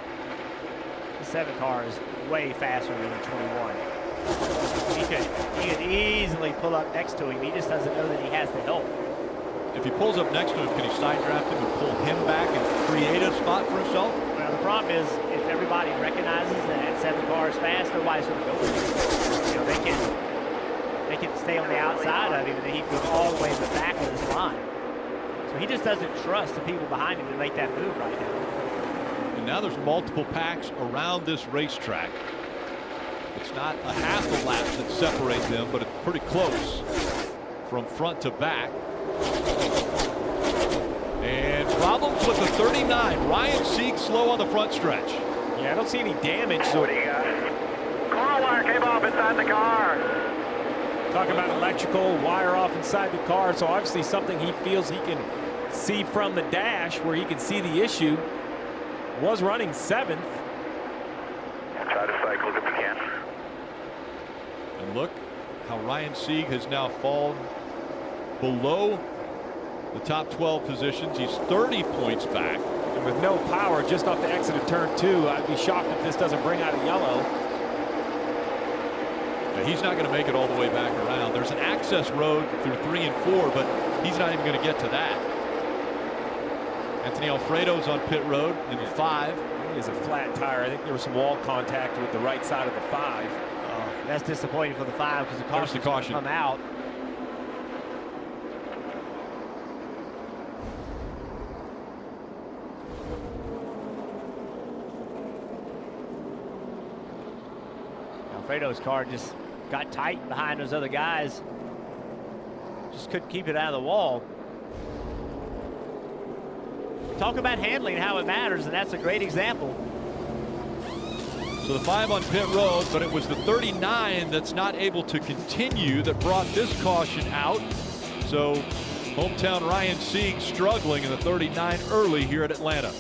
The 7 car is way faster than the 21. He could easily pull up next to him. He just doesn't know that he has the help. If he pulls up next to him, can he side draft him and pull him back and create a spot for himself? Well, the problem is if everybody recognizes that 7 car is fast, nobody's going to go with him. You know, they can stay on the outside of him, and then he can go all the way in the back of this line. So he just doesn't trust the people behind him to make that move right now. And now there's multiple packs around this racetrack. It's not a half a lap that separates them, but it's pretty close from front to back. And problems with the 39. Ryan Sieg slow on the front stretch. Yeah, I don't see any damage. What do you got? Car wire came off inside the car. Talking about electrical wire off inside the car, so obviously something he feels he can see from the dash where he can see the issue. Was running 7th. Try to cycle if you can. And look how Ryan Sieg has now fallen below the top 12 positions. He's 30 points back. And with no power just off the exit of turn 2, I'd be shocked if this doesn't bring out a yellow. He's not going to make it all the way back around. There's an access road through 3 and 4, but he's not even going to get to that. Anthony Alfredo's on pit road in 5. He has a flat tire. I think there was some wall contact with the right side of the 5. That's disappointing for the 5 because the caution come out. Alfredo's car just got tight behind those other guys. Just couldn't keep it out of the wall. Talk about handling, how it matters, and that's a great example. So the 5 on pit road, but it was the 39 that's not able to continue that brought this caution out. So hometown Ryan Sieg struggling in the 39 early here at Atlanta.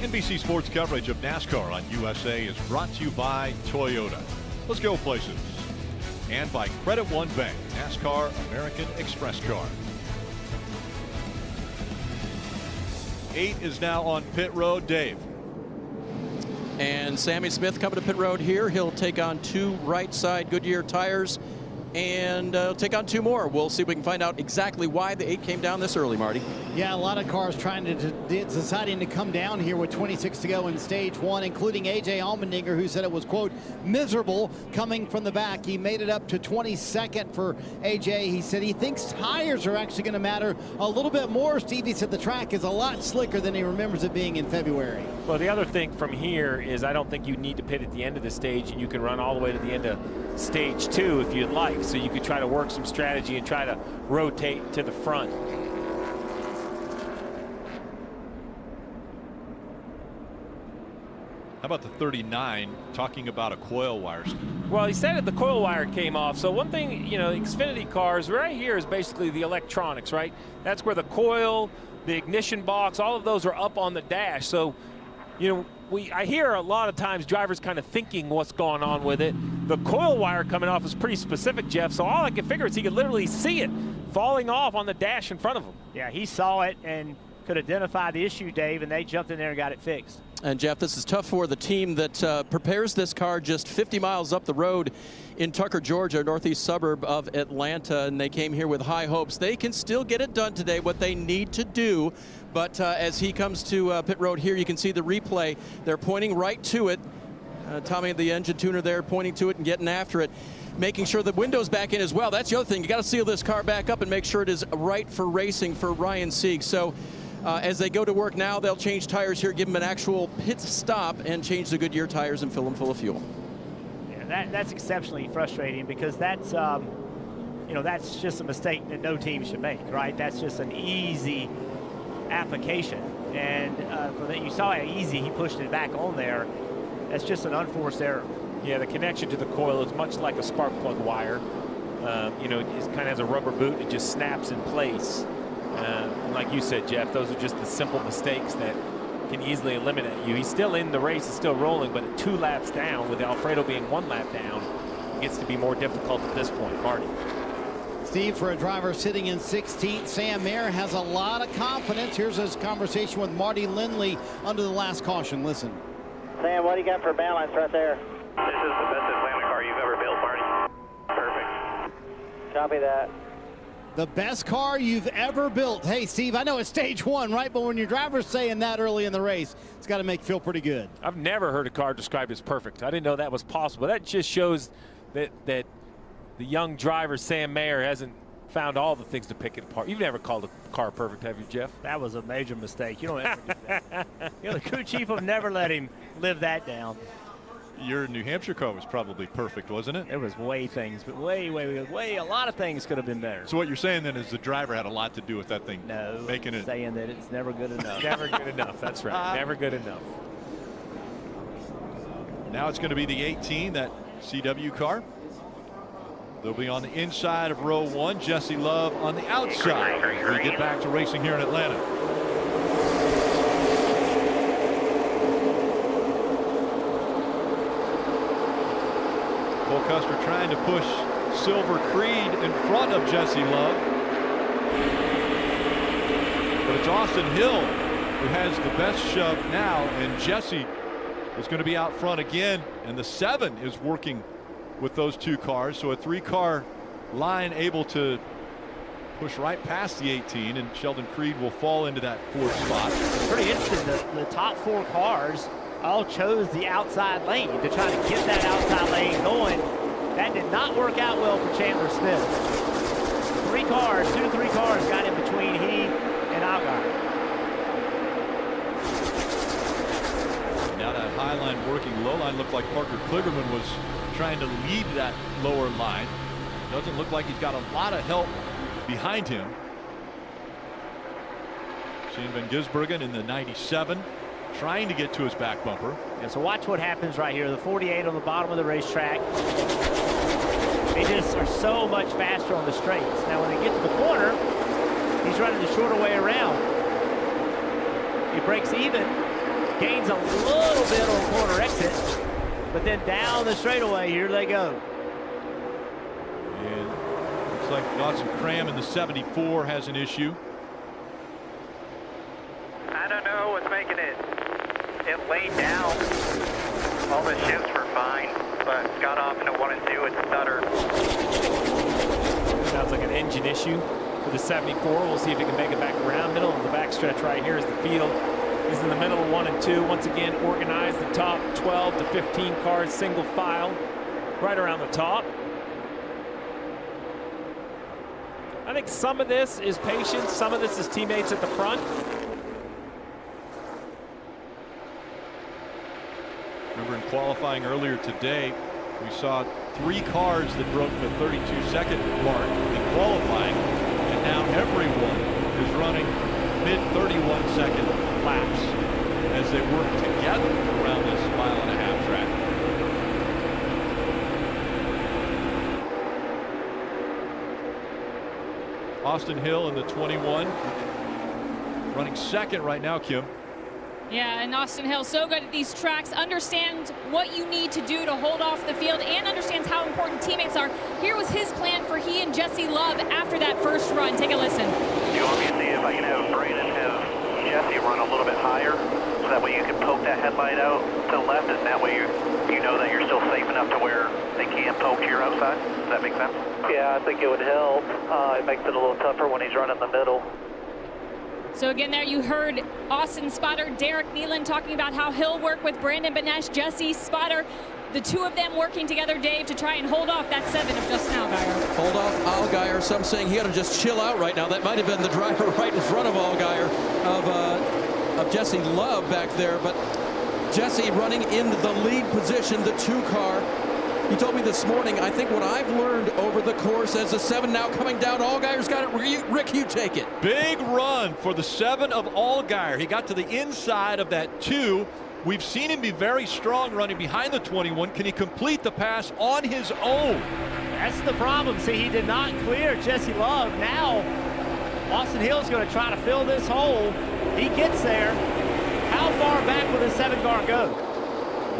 NBC Sports coverage of NASCAR on USA is brought to you by Toyota. Let's go places. And by Credit One Bank, NASCAR American Express Card. 8 is now on pit road. Dave. And Sammy Smith coming to pit road here. He'll take on 2 right side Goodyear tires and take on 2 more. We'll see if we can find out exactly why the 8 came down this early, Marty. Yeah, a lot of cars deciding to come down here with 26 to go in stage 1, including A.J. Allmendinger, who said it was, quote, miserable coming from the back. He made it up to 22nd for A.J. He said he thinks tires are actually going to matter a little bit more. Stevie said the track is a lot slicker than he remembers it being in February. Well, the other thing from here is I don't think you need to pit at the end of the stage, and you can run all the way to the end of stage 2 if you'd like. So you could try to work some strategy and try to rotate to the front. How about the 39 talking about a coil wire? Well, he said that the coil wire came off. So one thing, you know, Xfinity cars right here is basically the electronics, right? That's where the coil, the ignition box, all of those are up on the dash. So, you know, I hear a lot of times drivers kind of thinking what's going on with it. The coil wire coming off is pretty specific, Jeff. So all I can figure is he could literally see it falling off on the dash in front of him. Yeah, he saw it and could identify the issue, Dave, and they jumped in there and got it fixed. And Jeff, this is tough for the team that prepares this car just 50 miles up the road in Tucker, Georgia, a northeast suburb of Atlanta, and they came here with high hopes. They can still get it done today, what they need to do. But as he comes to pit road here, you can see the replay. They're pointing right to it. Tommy, the engine tuner there, pointing to it and getting after it, making sure the window's back in as well. That's the other thing. You got to seal this car back up and make sure it is right for racing for Ryan Sieg. So as they go to work now, they'll change tires here, give them an actual pit stop, and change the Goodyear tires and fill them full of fuel. Yeah, that's exceptionally frustrating because that's, you know, that's just a mistake that no team should make, right? That's just an easy application. And for that, you saw how easy he pushed it back on there. That's just an unforced error. Yeah, the connection to the coil is much like a spark plug wire. You know, it kind of has a rubber boot. It just snaps in place. Like you said, Jeff, those are just the simple mistakes that can easily eliminate you. He's still in the race, is still rolling, but 2 laps down, with Alfredo being 1 lap down, it gets to be more difficult at this point. Marty. Steve, for a driver sitting in 16th, Sam Mayer has a lot of confidence. Here's his conversation with Marty Lindley under the last caution. Listen. Sam, what do you got for balance right there? This is the best Atlanta car you've ever built, Marty. Perfect. Copy that. The best car you've ever built. Hey, Steve, I know it's stage 1, right? But when your driver's saying that early in the race, it's got to make you feel pretty good. I've never heard a car described as perfect. I didn't know that was possible. That just shows that the young driver, Sam Mayer, hasn't found all the things to pick it apart. You've never called a car perfect, have you, Jeff? That was a major mistake. You don't ever do that. You know, the crew chief will never let him live that down. Your New Hampshire car was probably perfect, wasn't it? It was way a lot of things could have been better. So what you're saying then is the driver had a lot to do with that thing. No, making it. Saying that it's never good enough. Never good enough. That's right. Never good enough. Now it's going to be the 18, that CW car. They'll be on the inside of row 1. Jesse Love on the outside. As we get back to racing here in Atlanta. Cole Custer trying to push Silver Creed in front of Jesse Love. But it's Austin Hill who has the best shove now, and Jesse is going to be out front again, and the 7 is working with those 2 cars. So a 3-car line able to push right past the 18, and Sheldon Creed will fall into that 4th spot. Pretty interesting. The top 4 cars all chose the outside lane to try to get that outside lane going. That did not work out well for Chandler Smith. 2 to 3 cars got in between he and Allgaier. Now that high line working, low line looked like Parker Kligerman was trying to lead that lower line. Doesn't look like he's got a lot of help behind him. Shane Van Gisbergen in the 97, trying to get to his back bumper. Yeah, so watch what happens right here. The 48 on the bottom of the racetrack. They just are so much faster on the straights. Now when they get to the corner, he's running the shorter way around. He breaks even, gains a little bit on corner exit, but then down the straightaway, here they go. And looks like Dawson Cram in the 74 has an issue. I don't know what's making it laid down. All the shifts were fine, but got off into 1 and 2 at stutter. Sounds like an engine issue for the 74. We'll see if he can make it back around. Middle of the backstretch right here is the field. He's in the middle of 1 and 2. Once again, organized the top 12 to 15 cars, single file, right around the top. I think some of this is patience, some of this is teammates at the front. Remember in qualifying earlier today, we saw 3 cars that broke the 32-second mark in qualifying, and now everyone is running mid-31-second laps as they work together around this mile-and-a-half track. Austin Hill in the 21, running second right now, Kim. Yeah, and Austin Hill, so good at these tracks, understands what you need to do to hold off the field and understands how important teammates are. Here was his plan for he and Jesse Love after that first run. Take a listen. Do you want me to see if I can have Brandon have Jesse run a little bit higher so that way you can poke that headlight out to the left, and that way you know that you're still safe enough to where they can't poke to your outside? Does that make sense? Yeah, I think it would help. It makes it a little tougher when he's running the middle. So again, there you heard Austin spotter Derek Nealon talking about how he'll work with Brandon Benesh, Jesse spotter, the two of them working together, Dave, to try and hold off that 7 of Justin Allgaier. Hold off Allgaier. Some saying he ought to just chill out right now. That might have been the driver right in front of Allgaier of Jesse Love back there. But Jesse running in the lead position, the 2 car. He told me this morning, I think what I've learned over the course as the 7 now coming down, Allgaier's got it. Rick, you take it. Big run for the 7 of Allgaier. He got to the inside of that 2. We've seen him be very strong running behind the 21. Can he complete the pass on his own? That's the problem. See, he did not clear Jesse Love. Now, Austin Hill's going to try to fill this hole. He gets there. How far back will the 7 car go?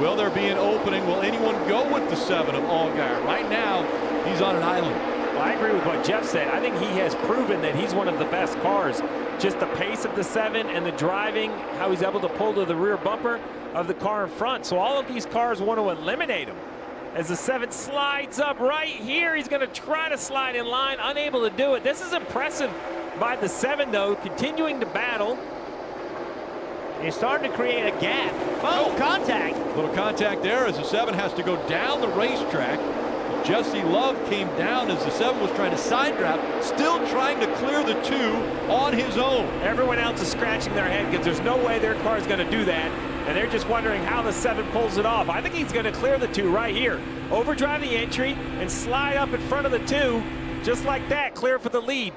Will there be an opening? Will anyone go with the 7 of Allgaier? Right now, he's on an island. Well, I agree with what Jeff said. I think he has proven that he's one of the best cars. Just the pace of the 7 and the driving, how he's able to pull to the rear bumper of the car in front. So all of these cars want to eliminate him. As the 7 slides up right here, he's going to try to slide in line, unable to do it. This is impressive by the 7, though, continuing to battle. He's starting to create a gap. Oh, contact. Little contact there as the 7 has to go down the racetrack. Jesse Love came down as the 7 was trying to side draft, still trying to clear the 2 on his own. Everyone else is scratching their head because there's no way their car is going to do that. And they're just wondering how the 7 pulls it off. I think he's going to clear the 2 right here. Overdrive the entry and slide up in front of the 2. Just like that, clear for the lead.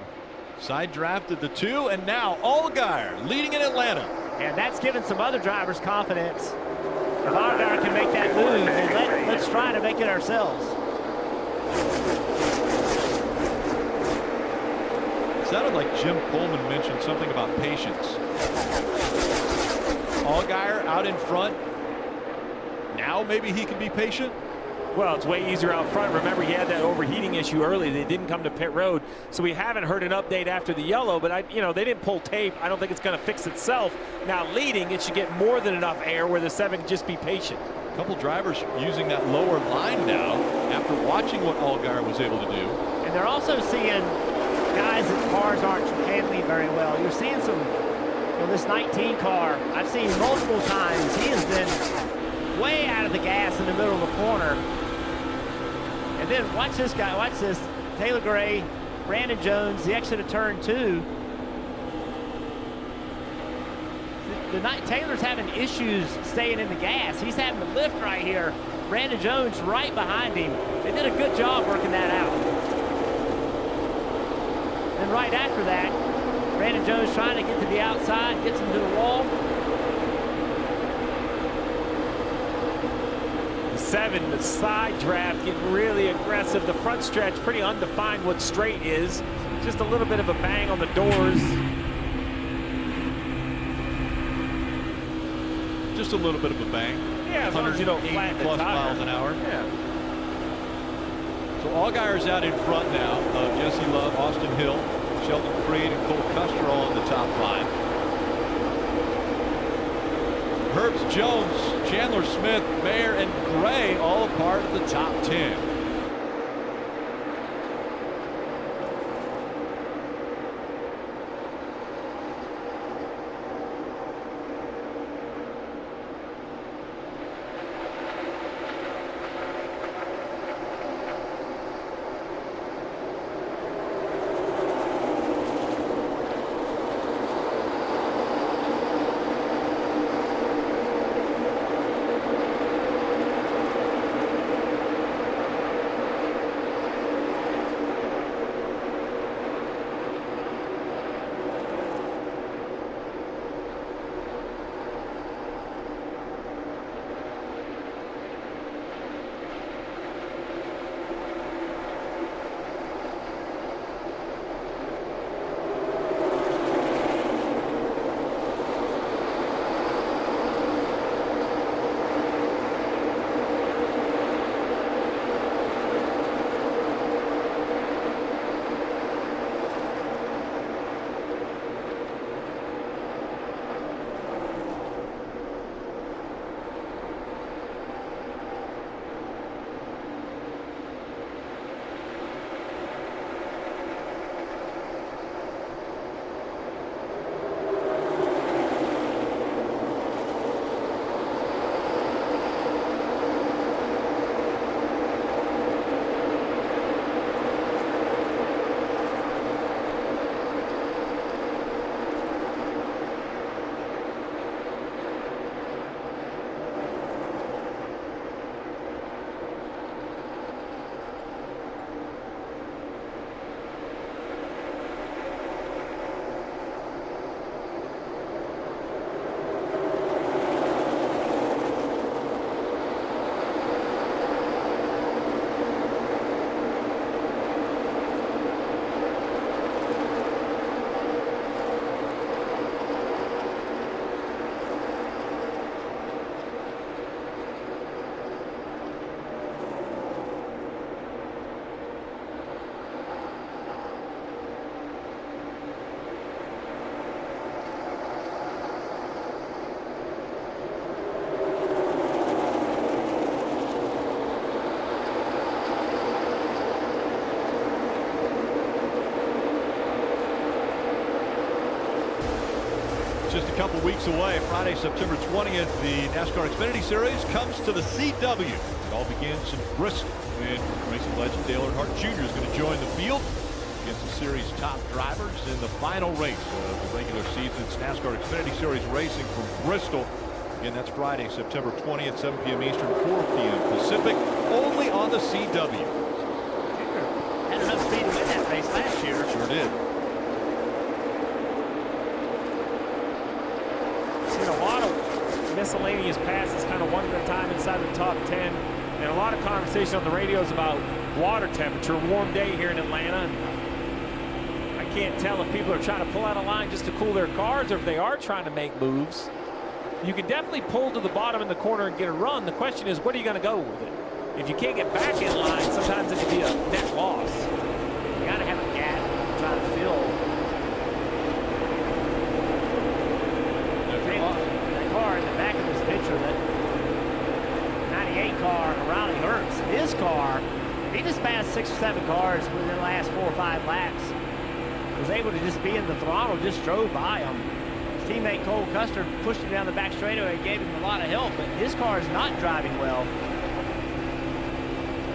Side drafted the 2, and now Allgaier leading in Atlanta. And that's given some other drivers confidence. If Allgaier can make that move, then let's try to make it ourselves. It sounded like Jim Pullman mentioned something about patience. Allgaier out in front. Now maybe he can be patient. Well, it's way easier out front. Remember, he had that overheating issue early. They didn't come to pit road, so we haven't heard an update after the yellow. But they didn't pull tape. I don't think it's going to fix itself. Now leading, it should get more than enough air where the 7 can just be patient. A couple drivers using that lower line now after watching what Allgaier was able to do. And they're also seeing guys that cars aren't handling very well. You're seeing some, this 19 car, I've seen multiple times. He has been way out of the gas in the middle of the corner. And then watch this guy, watch this. Taylor Gray, Brandon Jones, the exit of turn 2. Taylor's having issues staying in the gas. He's having to lift right here. Brandon Jones right behind him. They did a good job working that out. Then right after that, Brandon Jones trying to get to the outside, gets him to the wall. The 7, the side draft getting really aggressive. The front stretch pretty undefined what straight is. Just a little bit of a bang on the doors. Just a little bit of a bang. Yeah, as long as you don't flatten the plus tire. miles an hour. Yeah. So Allgaier's out in front now of Jesse Love, Austin Hill, Sheldon Creed, and Cole Custer all in the top 5. Herbs Jones, Chandler Smith, Mayer, and Gray all a part of the top 10. just a couple weeks away. Friday, September 20th, the NASCAR Xfinity Series comes to the CW. It all begins in Bristol when racing legend Dale Earnhardt Jr. is going to join the field against the series' top drivers in the final race of the regular season's NASCAR Xfinity Series racing from Bristol. Again, that's Friday, September 20th, 7 p.m. Eastern, 4 p.m. Pacific, only on the CW. Had enough speed to win that race last year. Sure did. Seen a lot of miscellaneous passes kind of one at a time inside the top 10, and a lot of conversation on the radios about water temperature. Warm day here in Atlanta. I can't tell if people are trying to pull out a line just to cool their cars or if they are trying to make moves. You can definitely pull to the bottom in the corner and get a run. The question is, what are you going to go with it? If you can't get back in line, sometimes it can be a net loss. You got to have a gap trying to fill. That car in the back of this picture, that 98 car, Riley Herbst, his car, he just passed 6 or 7 cars within the last 4 or 5 laps. Was able to just be in the throttle, just drove by him. His teammate Cole Custer pushed him down the back straightaway, gave him a lot of help, but his car is not driving well.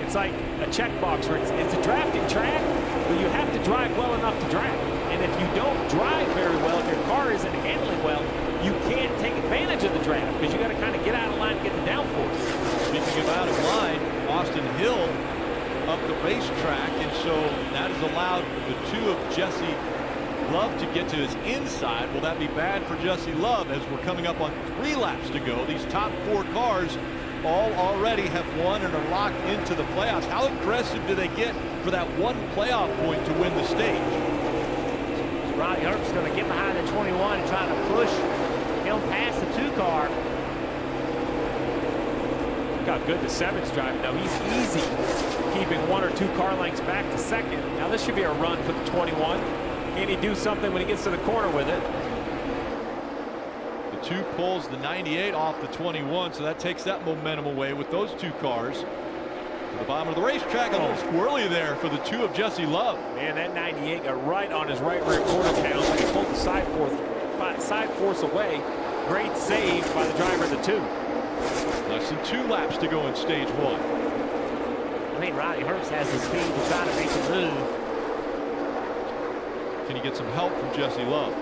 It's like a checkbox where it's a drafting track, but you have to drive well enough to draft. And if you don't drive very well, if your car isn't handling well, you can't take advantage of the draft because you got to kind of get out of line and get the downforce. Speaking of out of line, Austin Hill up the racetrack, and so that has allowed the two of Jesse Love to get to his inside. Will that be bad for Jesse Love as we're coming up on 3 laps to go? These top 4 cars all already have won and are locked into the playoffs. How aggressive do they get for that one playoff point to win the stage? Riley Herbst's going to get behind the 21 and try to push him past the 2 car. Look how good the 7's driving now. He's easy keeping 1 or 2 car lengths back to second. Now this should be a run for the 21. Can he do something when he gets to the corner with it? The 2 pulls the 98 off the 21, so that takes that momentum away with those 2 cars. To the bottom of the racetrack, a little squirrely there for the 2 of Jesse Love. Man, that 98 got right on his right rear quarter panel. He pulled the side force away. Great save by the driver of the 2. Less than 2 laps to go in stage 1. I think Riley Herbst has the speed to try to make the move. Can he get some help from Jesse Love?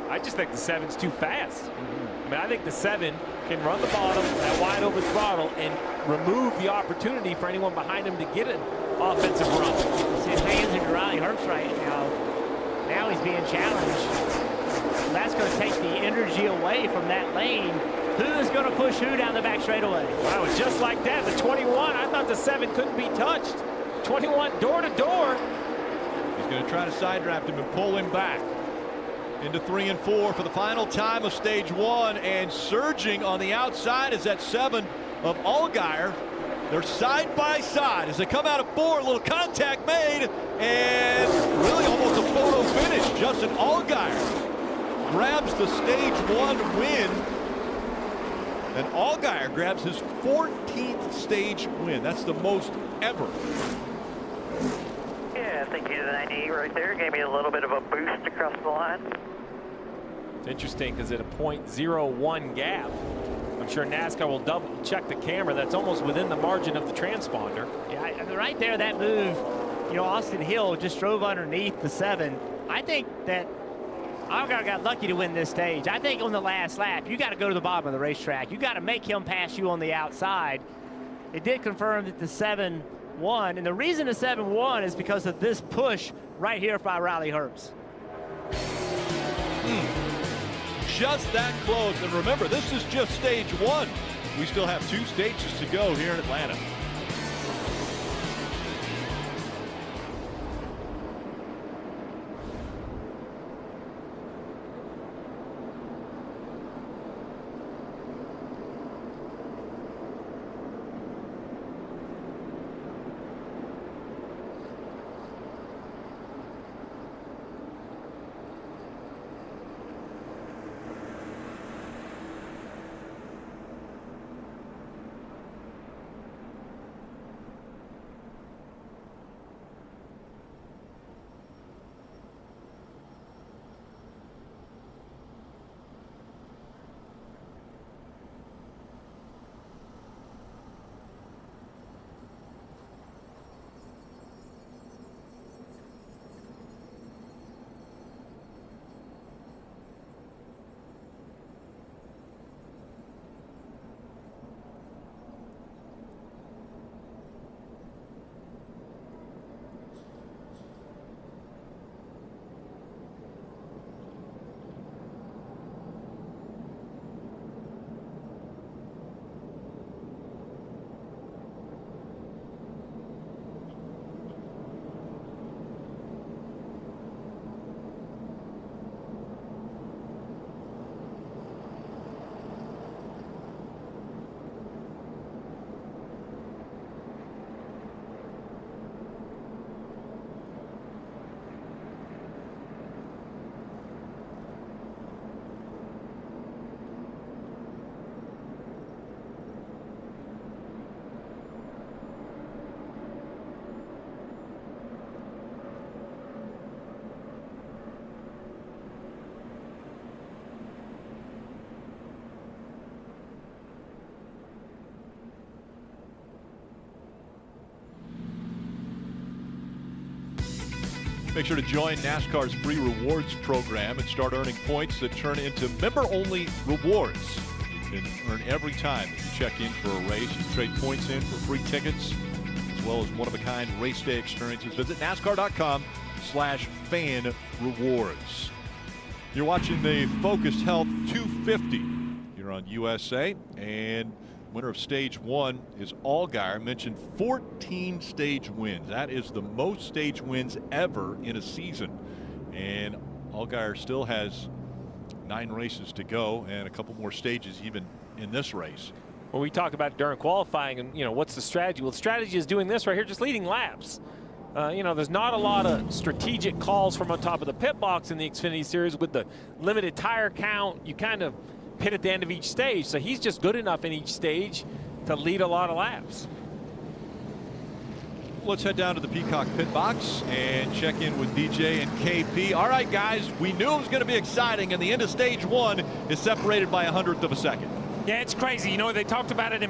I just think the 7's too fast. I mean, I think the 7 can run the bottom, that wide open throttle, and remove the opportunity for anyone behind him to get an offensive run. It's his hands into Riley Herbst right now. Now he's being challenged. That's going to take the energy away from that lane. Who is going to push who down the back straightaway? Wow, just like that, the 21, I thought the 7 couldn't be touched. 21 door to door. He's going to try to side draft him and pull him back into 3 and 4 for the final time of stage 1, and surging on the outside is that 7 of Allgaier. They're side by side as they come out of 4. A little contact made, and really almost a photo finish. Justin Allgaier grabs the stage 1 win, and Allgaier grabs his 14th stage win. That's the most ever. Yeah, thank you to the 98 right there. Gave me a little bit of a boost across the line. It's interesting because at a .01 gap, I'm sure NASCAR will double check the camera. That's almost within the margin of the transponder. Yeah, right there, that move, you know, Austin Hill just drove underneath the 7. I think that Allgaier got lucky to win this stage. I think on the last lap, you got to go to the bottom of the racetrack. You got to make him pass you on the outside. It did confirm that the 7 won, and the reason the 7 won is because of this push right here by Riley Herbst. Just that close, and remember, this is just stage 1. We still have 2 stages to go here in Atlanta. Make sure to join NASCAR's free rewards program and start earning points that turn into member-only rewards. You can earn every time that you check in for a race. You can trade points in for free tickets, as well as one-of-a-kind race day experiences. Visit NASCAR.com/fan rewards. You're watching the Focused Health 250 here on USA, and winner of stage 1 is Allgaier. Mentioned 14 stage wins. That is the most stage wins ever in a season. And Allgaier still has 9 races to go and a couple more stages even in this race. Well, we talk about during qualifying and, what's the strategy? Well, the strategy is doing this right here, just leading laps. There's not a lot of strategic calls from on top of the pit box in the Xfinity Series with the limited tire count. You kind of pit at the end of each stage. So he's just good enough in each stage to lead a lot of laps. Let's head down to the Peacock pit box and check in with DJ and KP. All right, guys, we knew it was going to be exciting, and the end of stage 1 is separated by 100th of a second. Yeah, it's crazy. They talked about it in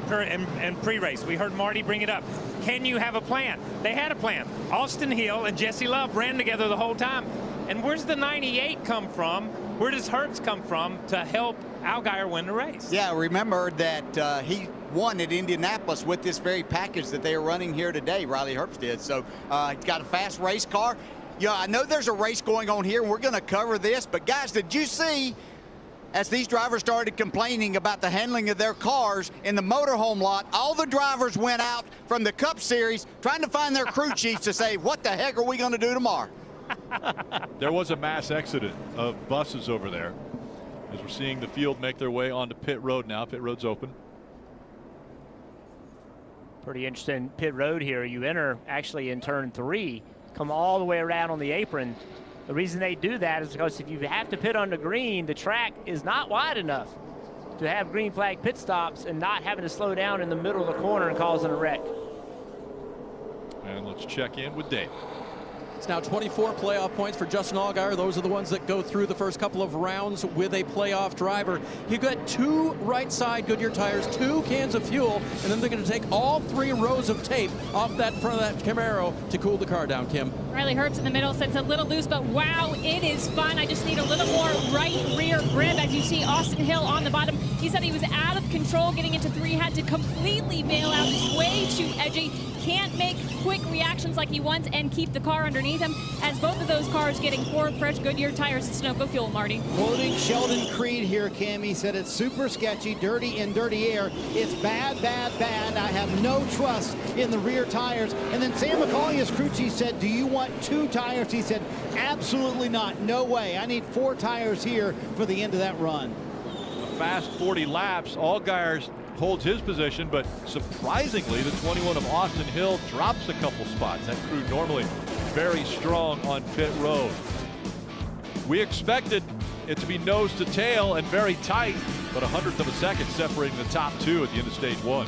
pre-race. We heard Marty bring it up. Can you have a plan? They had a plan. Austin Hill and Jesse Love ran together the whole time. And where's the 98 come from? Where does Herbst come from to help Allgaier win the race? Yeah, remember that he won at Indianapolis with this very package that they are running here today. Riley Herbst did. So he's got a fast race car. I know there's a race going on here, and we're going to cover this. But, guys, did you see, as these drivers started complaining about the handling of their cars in the motorhome lot, all the drivers went out from the Cup Series trying to find their crew chiefs to say, what the heck are we going to do tomorrow? There was a mass exodus of buses over there as we're seeing the field make their way onto pit road now. Pit road's open. Pretty interesting pit road here. You enter actually in turn 3, come all the way around on the apron. The reason they do that is because if you have to pit under green, the track is not wide enough to have green flag pit stops and not having to slow down in the middle of the corner and causing a wreck. And let's check in with Dave. It's now 24 playoff points for Justin Allgaier. Those are the ones that go through the first couple of rounds with a playoff driver. He got 2 right side Goodyear tires, 2 cans of fuel, and then they're going to take all 3 rows of tape off that front of that Camaro to cool the car down, Kim. Riley Herbst in the middle said it's a little loose, but wow, it is fun. I just need a little more right rear grip. As you see Austin Hill on the bottom, he said he was out of control getting into 3, had to completely bail out. It's way too edgy. Can't make quick reactions like he wants and keep the car underneath him, as both of those cars getting 4 fresh Goodyear tires and Sunoco fuel, Marty. Quoting Sheldon Creed here, Cam, he said it's super sketchy, dirty in dirty air. It's bad, bad, bad. I have no trust in the rear tires. And then Sam McCauley, his crew chief, said, do you want 2 tires? He said, absolutely not. No way. I need 4 tires here for the end of that run. A fast 40 laps. Allgaier holds his position, but surprisingly, the 21 of Austin Hill drops a couple spots. That crew normally very strong on pit road. We expected it to be nose to tail and very tight, but 100th of a second separating the top 2 at the end of stage 1.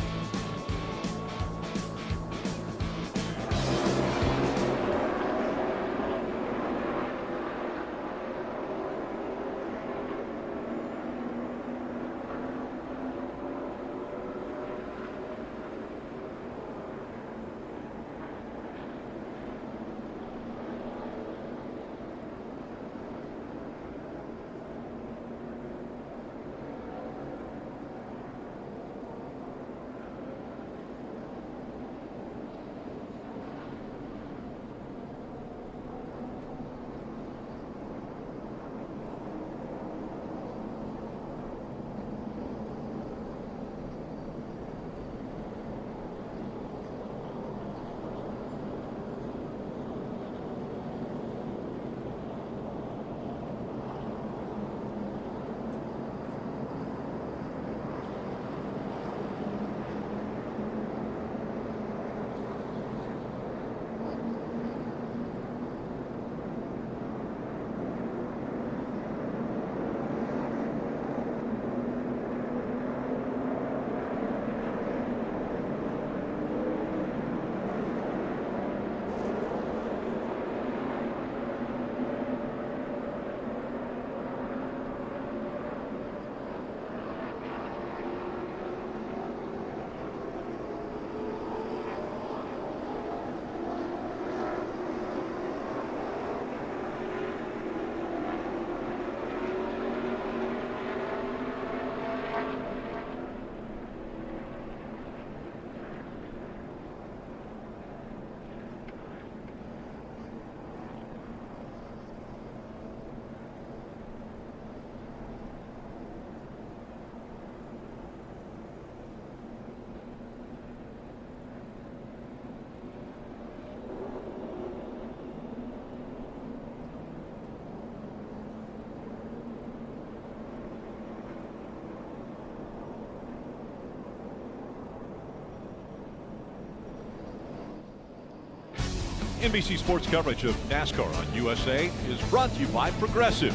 NBC Sports coverage of NASCAR on USA is brought to you by Progressive.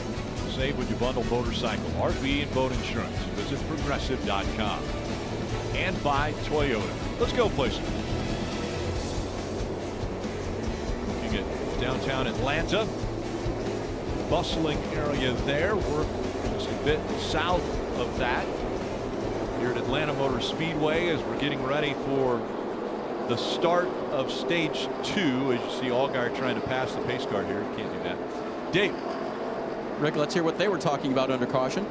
Save when you bundle motorcycle, RV, and boat insurance. Visit Progressive.com. And by Toyota. Let's go places. Looking at downtown Atlanta. Bustling area there. We're just a bit south of that. Here at Atlanta Motor Speedway as we're getting ready for the start of stage 2. As you see Allgaier trying to pass the pace car here. Can't do that. Dave. Rick, let's hear what they were talking about under caution.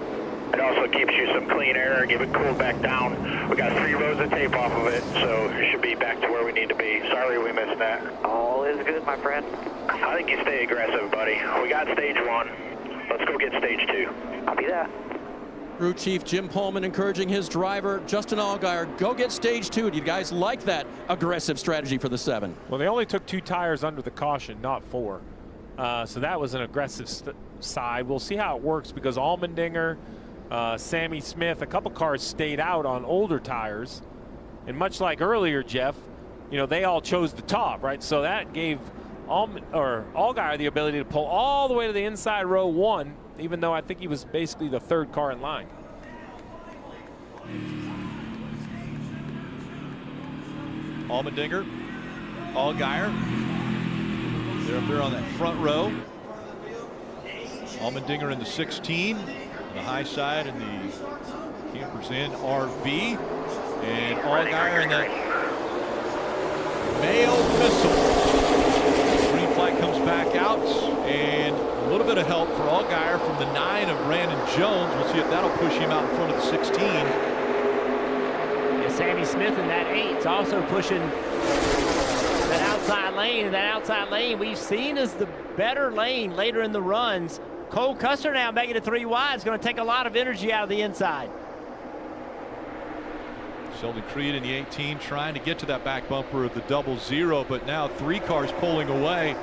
It also keeps you some clean air, give it cooled back down. We got 3 rows of tape off of it, so it should be back to where we need to be. Sorry we missed that. All is good, my friend. I think you stay aggressive, buddy. We got stage 1. Let's go get stage 2. Copy that. Crew Chief Jim Pullman encouraging his driver, Justin Allgaier, go get stage 2. Do you guys like that aggressive strategy for the 7? Well, they only took 2 tires under the caution, not 4. So that was an aggressive side. We'll see how it works because Allmendinger, Sammy Smith, a couple cars stayed out on older tires. And much like earlier, Jeff, you know, they all chose the top, right? So that gave Allgaier the ability to pull all the way to the inside row 1, even though I think he was basically the 3rd car in line. Allmendinger, Allgaier. They're up there on that front row. Allmendinger in the 16, on the high side, and the campers in RV. And Allgaier in that Mayo missile. Green flag comes back out, and a little bit of help for Allgaier from the 9 of Brandon Jones. We'll see if that'll push him out in front of the 16. Yeah, Sammy Smith in that 8's also pushing that outside lane. And that outside lane we've seen is the better lane later in the runs. Cole Custer now making it 3 wide. It's going to take a lot of energy out of the inside. Sheldon Creed in the 18 trying to get to that back bumper of the 00, but now 3 cars pulling away.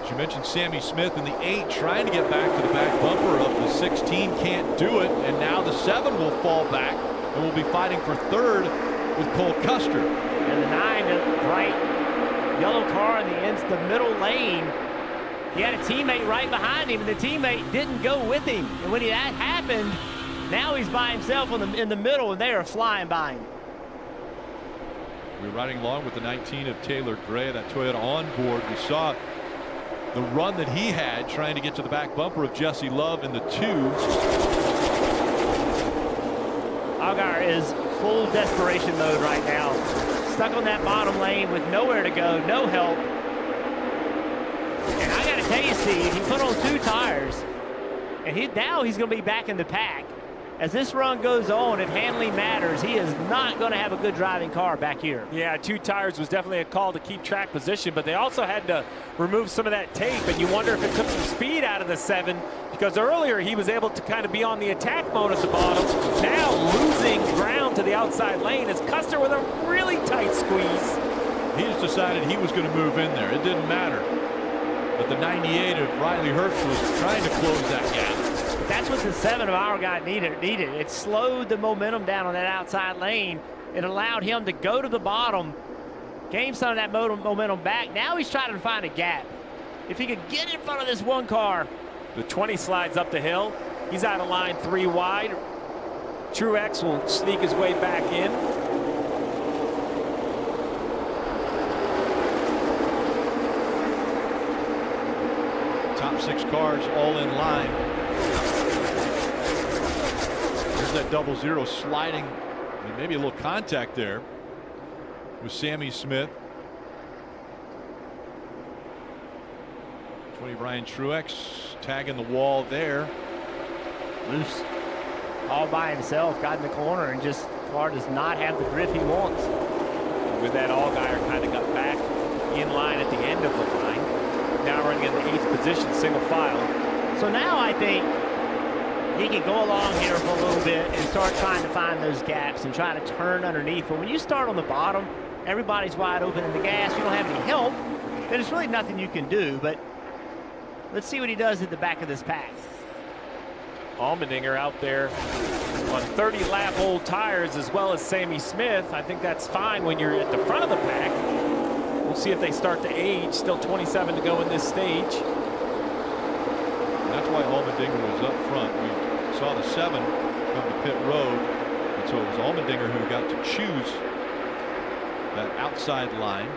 As you mentioned, Sammy Smith in the 8 trying to get back to the back bumper of the 16, can't do it, and now the 7 will fall back and will be fighting for 3rd with Cole Custer. And the 9, the bright yellow car in the middle lane. He had a teammate right behind him, and the teammate didn't go with him. And when that happened, now he's by himself in the middle, and they are flying by him. We're riding along with the 19 of Taylor Gray, that Toyota on board. We saw the run that he had trying to get to the back bumper of Jesse Love in the 2. Allgaier is full desperation mode right now. Stuck on that bottom lane with nowhere to go, no help. And I got to tell you, Steve, he put on 2 tires, and now he's going to be back in the pack. As this run goes on, if handling matters, he is not going to have a good driving car back here. Yeah, 2 tires was definitely a call to keep track position, but they also had to remove some of that tape, and you wonder if it took some speed out of the 7, because earlier he was able to kind of be on the attack mode at the bottom. Now losing ground to the outside lane is Custer with a really tight squeeze. He just decided he was going to move in there. It didn't matter. But the 98 of Riley Herbst was trying to close that gap. That's what the 7 of our guy needed. It slowed the momentum down on that outside lane. It allowed him to go to the bottom, gain some of that momentum back. Now he's trying to find a gap. If he could get in front of this 1 car. The 20 slides up the hill. He's out of line 3 wide. Truex will sneak his way back in. Top 6 cars all in line. There's that 00 sliding, and maybe a little contact there with Sammy Smith. 20 Ryan Truex tagging the wall there. Loose. All by himself, got in the corner, and just car does not have the grip he wants. With that, Allgaier kind of got back in line at the end of the line. Now running in the 8th position, single file. So now I think he can go along here for a little bit and start trying to find those gaps and try to turn underneath. But when you start on the bottom, everybody's wide open in the gas. You don't have any help. Then there's really nothing you can do. But let's see what he does at the back of this pack. Allmendinger out there on 30-lap old tires as well as Sammy Smith. I think that's fine when you're at the front of the pack. We'll We'll see if they start to age. Still 27 to go in this stage. That's why Allmendinger was up front. We saw the 7 come to pit road, and so it was Allmendinger who got to choose that outside line.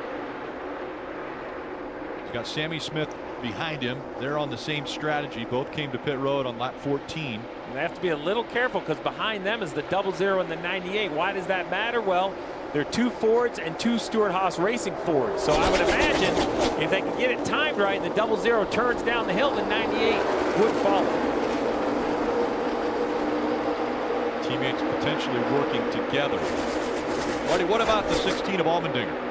He's got Sammy Smith behind him. They're on the same strategy. Both came to pit road on lap 14. And they have to be a little careful because behind them is the 00 and the 98. Why does that matter? Well, they're 2 Fords and 2 Stewart-Haas Racing Fords. So I would imagine if they can get it timed right and the 00 turns down the hill, the 98 would follow. Teammates potentially working together. Marty, what about the 16 of Allmendinger?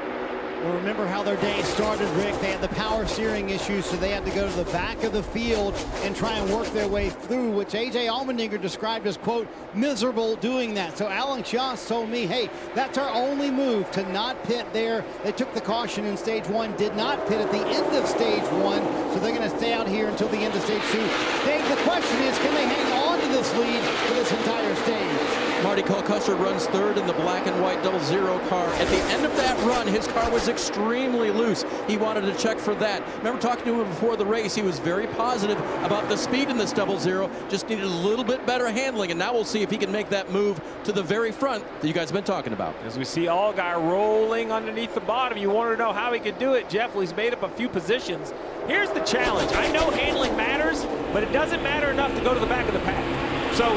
Well, remember how their day started, Rick. They had the power steering issues, so they had to go to the back of the field and try and work their way through, which A.J. Allmendinger described as, quote, miserable doing that. So Alan Schaas told me, hey, that's our only move, to not pit there. They took the caution in stage 1, did not pit at the end of stage 1, so they're going to stay out here until the end of stage 2. Dave, the question is, can they hang on to this lead for this entire stage? Marty Culcusser runs third in the black and white 00 car. At the end of that run, his car was extremely loose. He wanted to check for that. Remember talking to him before the race, he was very positive about the speed in this 00, just needed a little bit better handling, and now we'll see if he can make that move to the very front that you guys have been talking about. As we see Allgaier rolling underneath the bottom, you want to know how he could do it. Jeff, well, he's made up a few positions. Here's the challenge. I know handling matters, but it doesn't matter enough to go to the back of the pack. So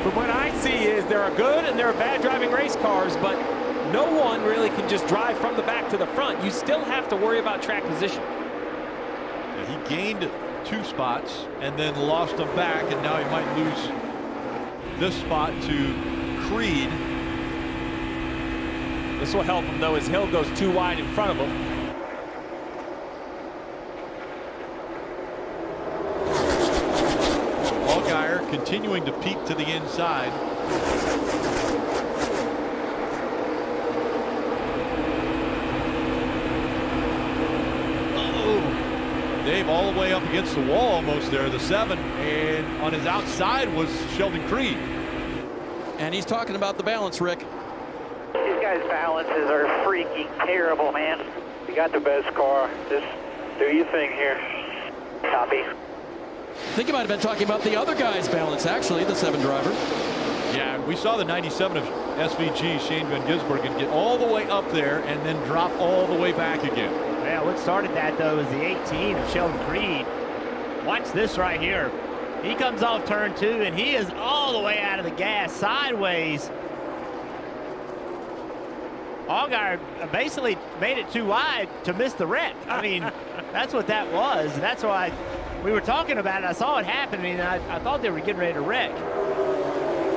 from what I see is there are good and there are bad driving race cars, but no one really can just drive from the back to the front. You still have to worry about track position. Yeah, he gained 2 spots and then lost them back, and now he might lose this spot to Creed. This will help him, though, as Hill goes too wide in front of him. Allgaier continuing to peek to the inside. Dave all the way up against the wall almost there, the 7, and on his outside was Sheldon Creed. And he's talking about the balance, Rick. These guys' balances are freaking terrible, man. You got the best car. Just do your thing here. Copy. I think he might have been talking about the other guy's balance, actually, the 7 driver. Yeah, we saw the 97 of SVG, Shane Van Gisbergen, get all the way up there and then drop all the way back again. Yeah, what started that, though, is the 18 of Sheldon Creed. Watch this right here. He comes off turn 2, and he is all the way out of the gas, sideways. Allgaier basically made it too wide to miss the wreck. I mean, that's what that was. That's why we were talking about it. I saw it happening, and I thought they were getting ready to wreck.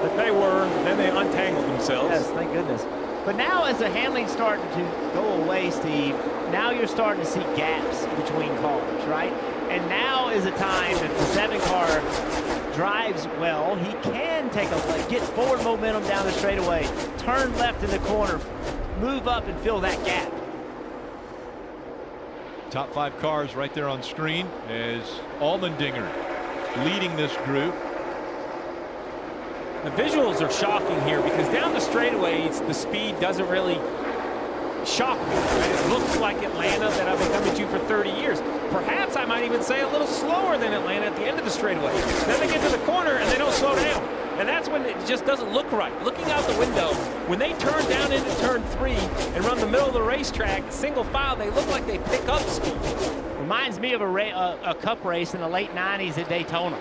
But they were. Then they untangled themselves. Yes, thank goodness. But now as the handling's starting to go away, Steve, now you're starting to see gaps between cars, right? And now is a time that the 7 car drives well. He can take get forward momentum down the straightaway, turn left in the corner, move up and fill that gap. Top 5 cars right there on screen as Allmendinger leading this group. The visuals are shocking here because down the straightaways, the speed doesn't really shock me. Right? It looks like Atlanta that I've been coming to for 30 years. Perhaps I might even say a little slower than Atlanta at the end of the straightaway. Then they get to the corner and they don't slow down. And that's when it just doesn't look right. Looking out the window, when they turn down into turn 3 and run the middle of the racetrack, single file, they look like they pick up speed. Reminds me of a cup race in the late 90s at Daytona.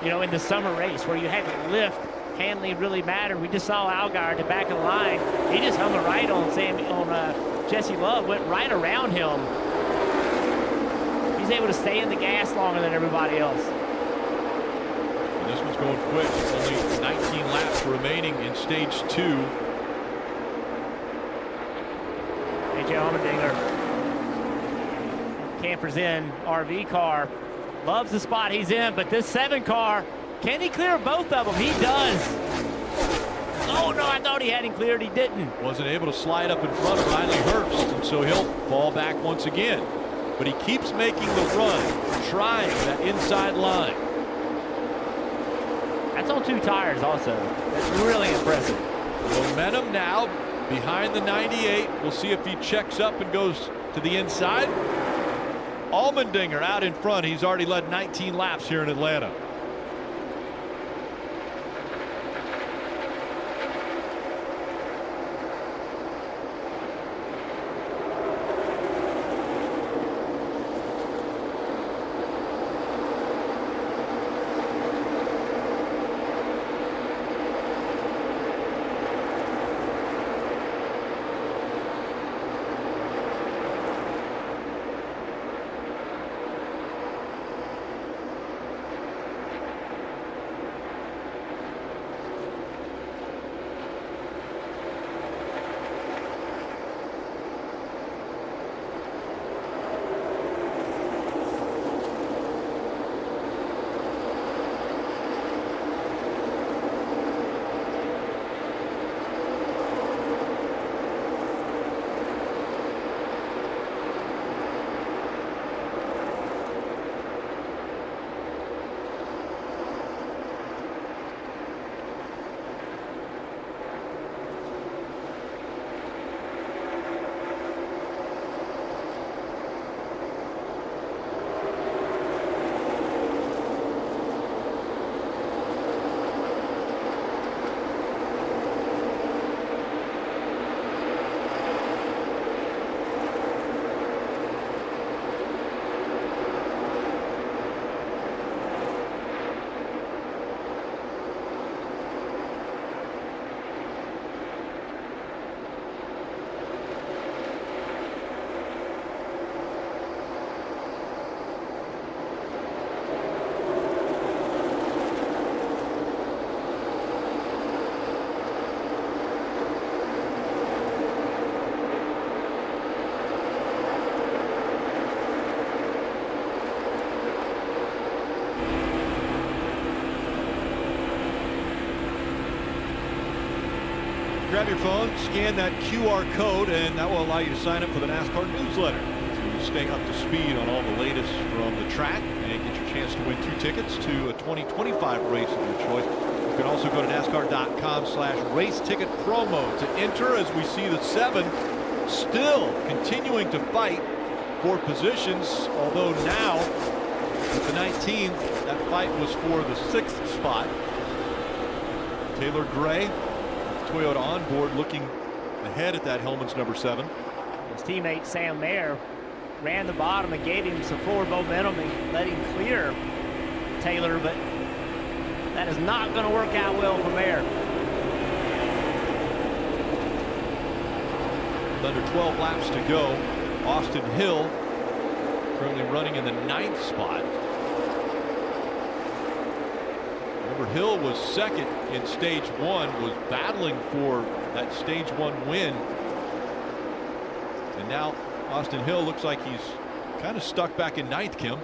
You know, in the summer race where you had to lift. Handling really mattered. We just saw Allgaier at the back of the line. He just hung a right on Jesse Love, went right around him. He's able to stay in the gas longer than everybody else. And this one's going quick. Only 19 laps remaining in stage 2. A.J. Allmendinger campers in RV car. Loves the spot he's in, but this 7 car, can he clear both of them? He does. Oh, no, I thought he had him cleared. He didn't. Wasn't able to slide up in front of Riley Herbst, and so he'll fall back once again. But he keeps making the run, trying that inside line. That's on 2 tires also. That's really impressive. Momentum now behind the 98. We'll see if he checks up and goes to to the inside. Allmendinger out in front. He's already led 19 laps here in Atlanta. Grab your phone, scan that QR code, and that will allow you to sign up for the NASCAR newsletter to stay up to speed on all the latest from the track and get your chance to win 2 tickets to a 2025 race of your choice. You can also go to NASCAR.com/race ticket promo to enter, as we see the 7 still continuing to fight for positions, although now with the 19, that fight was for the 6th spot. Taylor Gray, Toyota on board, looking ahead at that Hellman's number 7. His teammate Sam Mayer ran the bottom and gave him some forward momentum and let him clear Taylor, but that is not going to work out well for Mayer. Under 12 laps to go, Austin Hill currently running in the 9th spot. Hill was second in stage 1, was battling for that stage 1 win, and now Austin Hill looks like he's kind of stuck back in 9th, Kim.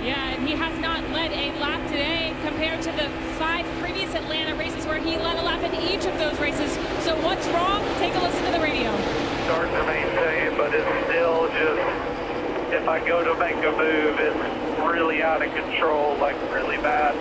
Yeah, and he has not led a lap today compared to the 5 previous Atlanta races where he led a lap in each of those races. So what's wrong? Take a listen to the radio. Starting to maintain, but it's still just, if I go to make a move, it's really out of control, like really bad.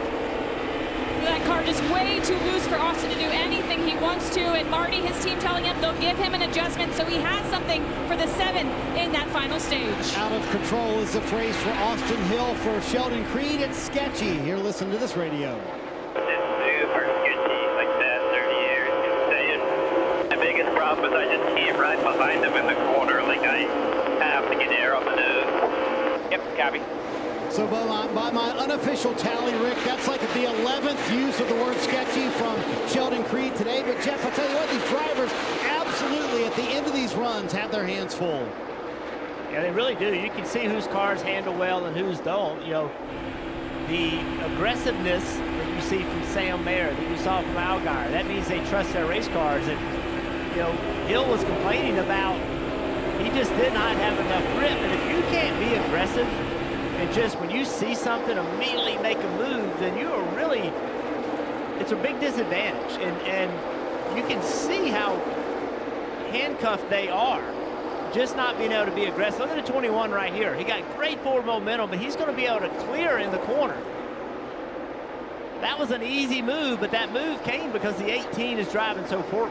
That car just way too loose for Austin to do anything he wants to, and Marty, his team telling him they'll give him an adjustment, so he has something for the 7 in that final stage. Out of control is the phrase for Austin Hill. For Sheldon Creed, it's sketchy. Here, listen to this radio. Super sketchy, like that, 30 years, insane. The biggest problem is I just can't ride behind him in the corner, like I have to get air on the nose. Yep, copy. So by my unofficial tally, Rick, that's like the 11th use of the word sketchy from Sheldon Creed today. But Jeff, I'll tell you what, these drivers absolutely at the end of these runs have their hands full. Yeah, they really do. You can see whose cars handle well and whose don't. You know, the aggressiveness that you see from Sam Mayer, that you saw from Allgaier, that means they trust their race cars. And, you know, Hill was complaining about he just did not have enough grip. And if you can't be aggressive, and just when you see something immediately make a move, then you are really, it's a big disadvantage. And you can see how handcuffed they are, just not being able to be aggressive. Look at the 21 right here. He got great forward momentum, but he's going to be able to clear in the corner. That was an easy move, but that move came because the 18 is driving so poorly.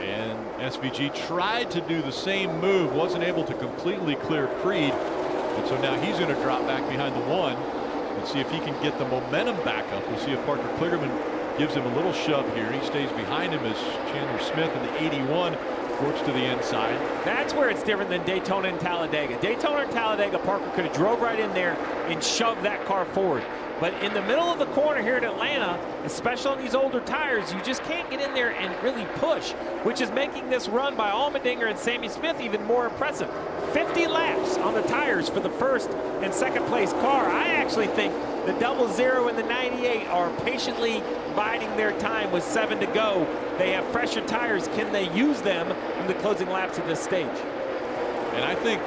And SVG tried to do the same move, wasn't able to completely clear Creed. And so now he's going to drop back behind the 1 and see if he can get the momentum back up. We'll see if Parker Kligerman gives him a little shove here. He stays behind him as Chandler Smith in the 81 works to the inside. That's where it's different than Daytona and Talladega. Daytona and Talladega, Parker could have drove right in there and shoved that car forward. But in the middle of the corner here at Atlanta, especially on these older tires, you just can't get in there and really push, which is making this run by Allmendinger and Sammy Smith even more impressive. 50 laps on the tires for the first and second place car. I actually think the 00 and the 98 are patiently biding their time with 7 to go. They have fresher tires. Can they use them in the closing laps of this stage? And I think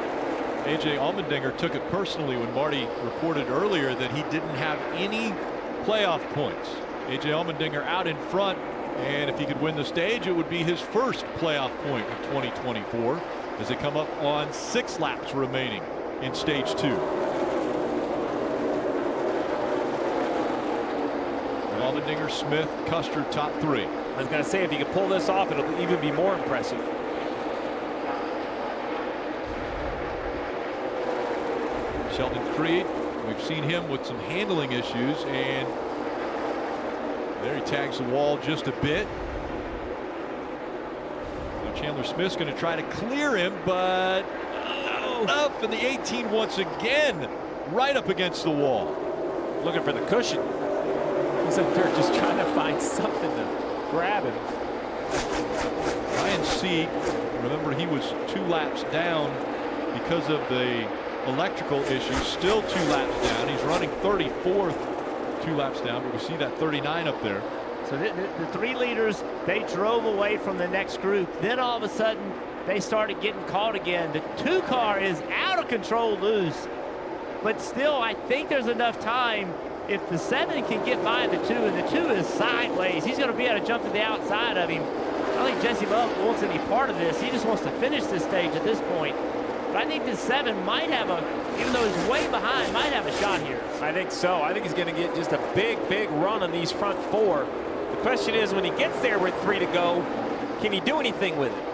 A.J. Allmendinger took it personally when Marty reported earlier that he didn't have any playoff points. A.J. Allmendinger out in front, and if he could win the stage, it would be his first playoff point of 2024 as they come up on 6 laps remaining in stage 2. Allmendinger, Smith, Custer, top 3. I was going to say, if he could pull this off, it'll even be more impressive. Sheldon Creed, we've seen him with some handling issues, and there he tags the wall just a bit. Now Chandler Smith's going to try to clear him, but not enough, and the 18 once again right up against the wall. Looking for the cushion. He's up there just trying to find something to grab him. Ryan Sieg, remember he was 2 laps down because of the electrical issue, still 2 laps down. He's running 34th, 2 laps down, but we see that 39 up there. So the 3 leaders, they drove away from the next group. Then all of a sudden, they started getting caught again. The 2 car is out of control loose, but still, I think there's enough time. If the 7 can get by the 2, and the 2 is sideways, he's going to be able to jump to the outside of him. I don't think Jesse Love wants any part of this. He just wants to finish this stage at this point. But I think this 7 might have even though he's way behind, might have a shot here. I think so. I think he's going to get just a big run on these front 4. The question is, when he gets there with 3 to go, can he do anything with it?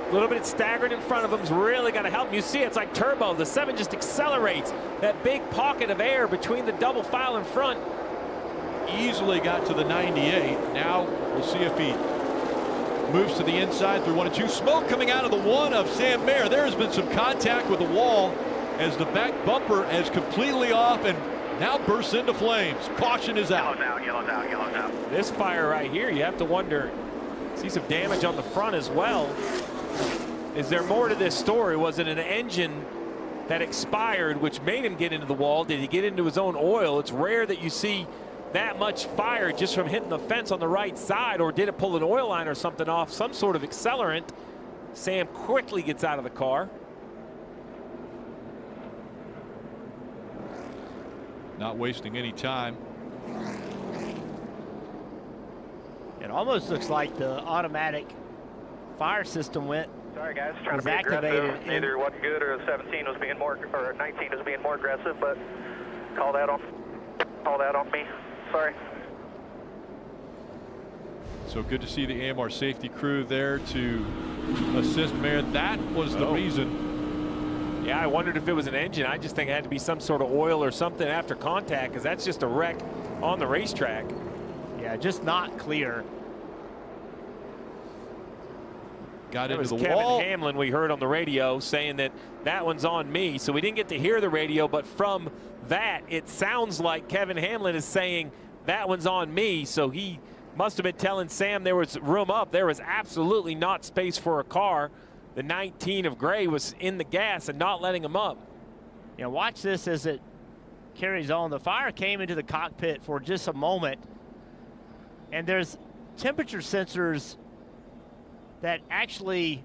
A little bit staggered in front of him is really going to help. You see, it's like turbo. The 7 just accelerates that big pocket of air between the double file in front. Easily got to the 98. Now we'll see if he moves to the inside through 1 and 2. Smoke coming out of the 1 of Sam Mayer. There has been some contact with the wall as the back bumper is completely off and now bursts into flames. Caution is out. Yellow's out. This fire right here, you have to wonder, see some damage on the front as well. Is there more to this story? Was it an engine that expired, which made him get into the wall? Did he get into his own oil? It's rare that you see that much fire just from hitting the fence on the right side, or did it pull an oil line or something off, some sort of accelerant? Sam quickly gets out of the car. Not wasting any time. It almost looks like the automatic fire system went. Sorry guys, trying to be aggressive. Neither wasn't good, or 17 was being more, or 19 was being more aggressive, but call that on me. Sorry. So good to see the AMR safety crew there to assist Mayer. That was the reason. Yeah, I wondered if it was an engine. I just think it had to be some sort of oil or something after contact, because that's just a wreck on the racetrack. Yeah, just not clear. Got into the Kevin wall. Hamlin, we heard on the radio, saying that one's on me. So we didn't get to hear the radio, but from that, it sounds like Kevin Hamlin is saying that one's on me. So he must have been telling Sam there was room up. There was absolutely not space for a car. The 19 of Gray was in the gas and not letting him up. Yeah, watch this as it carries on. The fire came into the cockpit for just a moment, and there's temperature sensors that actually,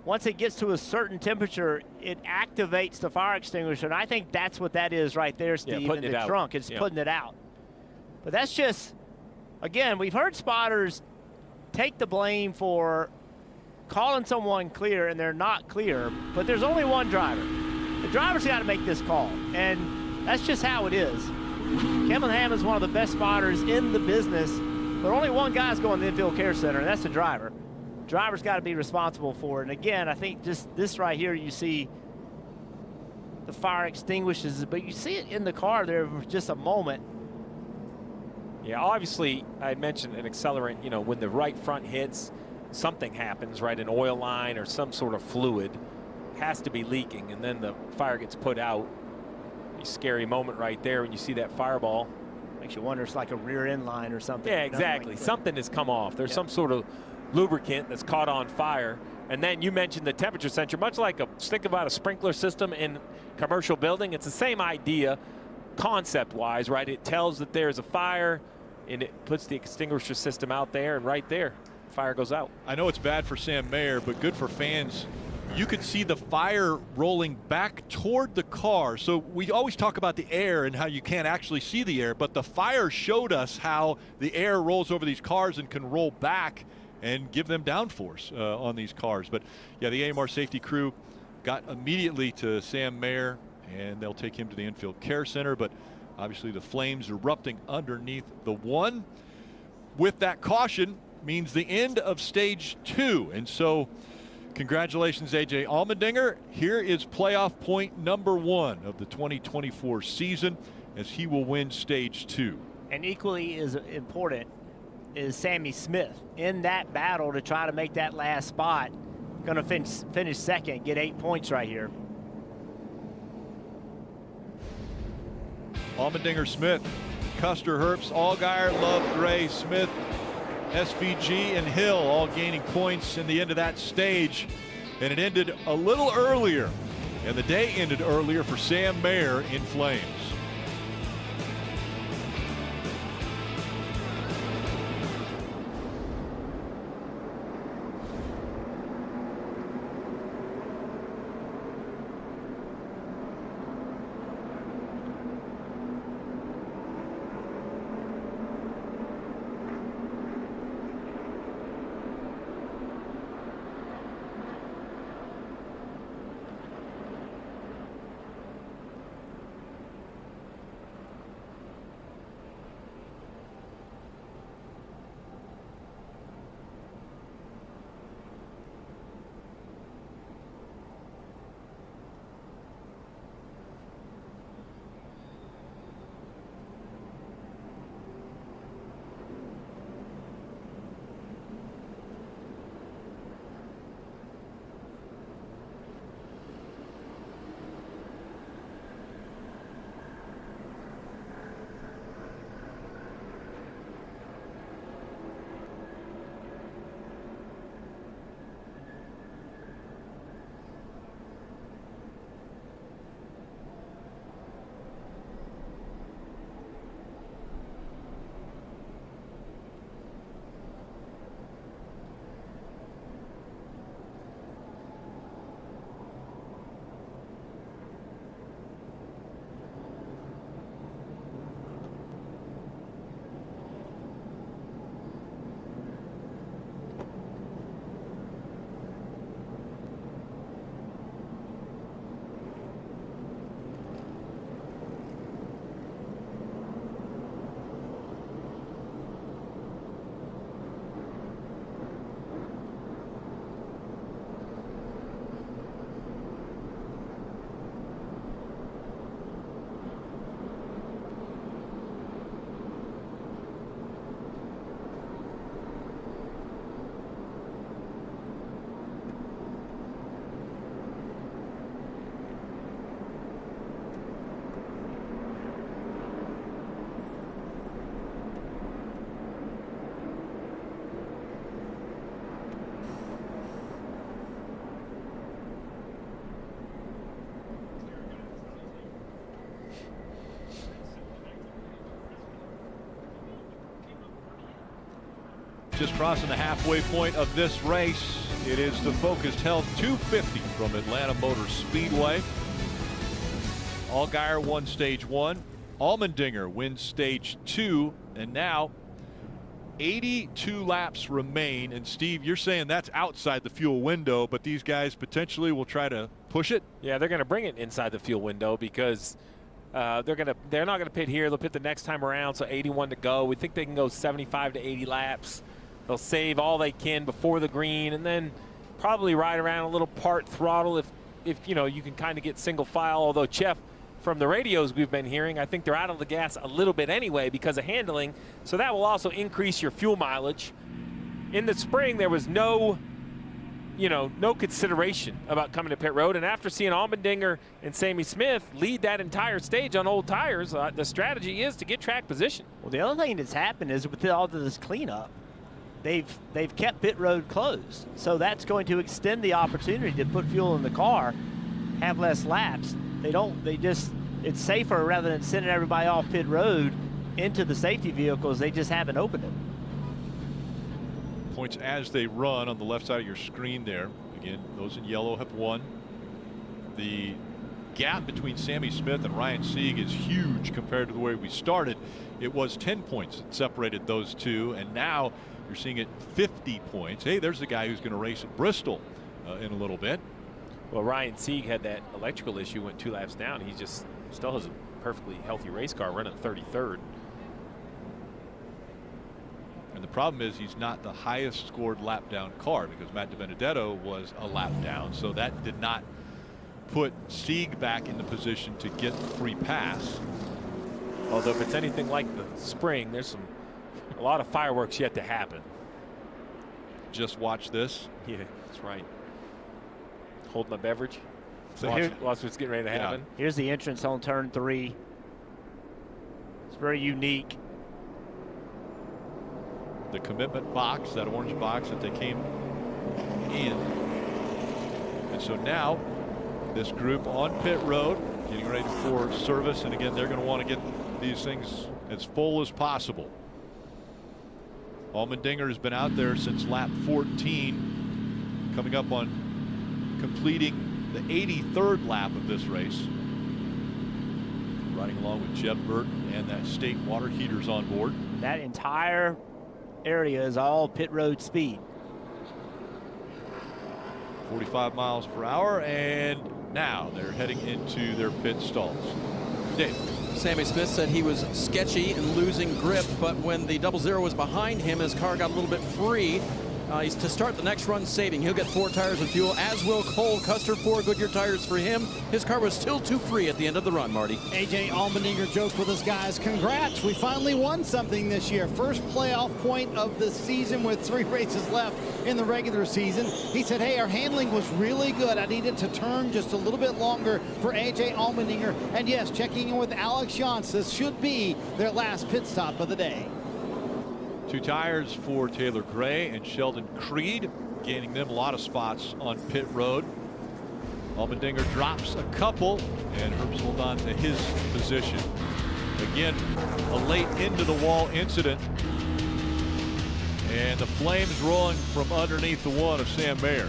once it gets to a certain temperature, it activates the fire extinguisher. And I think that's what that is right there, Steve, in the trunk. It's putting it out. But that's just, again, we've heard spotters take the blame for calling someone clear, and they're not clear. But there's only one driver. The driver's got to make this call, and that's just how it is. Kevin Hamlin's one of the best spotters in the business, but only one guy's going to the infield care center, and that's the driver. driver's got to be responsible for it. And again, I think just this right here, you see the fire extinguishes, but you see it in the car there for just a moment. Yeah, obviously, I mentioned an accelerant, you know, when the right front hits, something happens, right? An oil line or some sort of fluid has to be leaking, and then the fire gets put out. A scary moment right there when you see that fireball. Makes you wonder, it's like a rear end line or something. Yeah, exactly. Something has come off. There's some sort of lubricant that's caught on fire. And then you mentioned the temperature sensor, much like think about a sprinkler system in commercial building. It's the same idea concept-wise, right? It tells that there's a fire, and it puts the extinguisher system out there, and right there, fire goes out. I know it's bad for Sam Mayer, but good for fans. You could see the fire rolling back toward the car. So we always talk about the air and how you can't actually see the air, but the fire showed us how the air rolls over these cars and can roll back and give them downforce on these cars. But yeah, the AMR safety crew got immediately to Sam Mayer, and they'll take him to the infield care center. But obviously the flames erupting underneath the one. With that caution means the end of stage 2. And so congratulations, A.J. Allmendinger. Here is playoff point number 1 of the 2024 season, as he will win stage 2. And equally as important is Sammy Smith in that battle to try to make that last spot. Going to finish second, get 8 points right here. Allmendinger, Smith, Custer, Herbst, Allgaier, Love, Gray, Smith, SVG, and Hill all gaining points in the end of that stage. And it ended a little earlier, and the day ended earlier for Sam Mayer in flames. Just crossing the halfway point of this race. It is the Focused Health 250 from Atlanta Motor Speedway. Allgaier won stage 1. Allmendinger wins stage 2. And now 82 laps remain. And Steve, you're saying that's outside the fuel window, but these guys potentially will try to push it? Yeah, they're going to bring it inside the fuel window because they're not going to pit here. They'll pit the next time around, so 81 to go. We think they can go 75 to 80 laps. they'll save all they can before the green, and then probably ride around a little part throttle if you know, you can kind of get single file. Although Chef, from the radios we've been hearing, I think they're out of the gas a little bit anyway because of handling, so that will also increase your fuel mileage. In the spring, there was no consideration about coming to pit road, and after seeing Allmendinger and Sammy Smith lead that entire stage on old tires, the strategy is to get track position. Well, the other thing that's happened is with all of this cleanup, they've kept pit road closed, so that's going to extend the opportunity to put fuel in the car, have less laps. It's safer rather than sending everybody off pit road into the safety vehicles. They just haven't opened it. Points as they run on the left side of your screen there. Again, those in yellow have won. The gap between Sammy Smith and Ryan Sieg is huge compared to the way we started. It was 10 points that separated those two, and now you're seeing it 50 points. Hey, there's the guy who's going to race at Bristol in a little bit. Well, Ryan Sieg had that electrical issue, went 2 laps down. He just still has a perfectly healthy race car running 33rd. And the problem is he's not the highest scored lap down car because Matt DiBenedetto was a lap down. So that did not put Sieg back in the position to get the free pass. Although if it's anything like the spring, there's a lot of fireworks yet to happen. Just watch this. Yeah, that's right. Holding my beverage. So watch what's getting ready to happen. Here's the entrance on turn 3. It's very unique. The commitment box, that orange box that they came in. And so now this group on pit road getting ready for service, and again they're going to want to get these things as full as possible. Allmendinger has been out there since lap 14, coming up on completing the 83rd lap of this race, riding along with Jeb Burton and that State water heaters on board. That entire area is all pit road speed. 45 miles per hour, and now they're heading into their pit stalls. Dave. Sammy Smith said he was sketchy and losing grip, but when the 00 was behind him, his car got a little bit free. He's to start the next run saving. He'll get 4 tires of fuel, as will Cole Custer. 4 Goodyear tires for him. His car was still too free at the end of the run, Marty. A.J. Allmendinger joked with us, guys, congrats, we finally won something this year. First playoff point of the season with 3 races left in the regular season. He said, hey, our handling was really good. I needed to turn just a little bit longer for A.J. Allmendinger. And yes, checking in with Alex Jans, this should be their last pit stop of the day. 2 tires for Taylor Gray and Sheldon Creed, gaining them a lot of spots on pit road. Allmendinger drops a couple, and Herbst hold on to his position. Again, a late into the wall incident, and the flames rolling from underneath the one of Sam Mayer.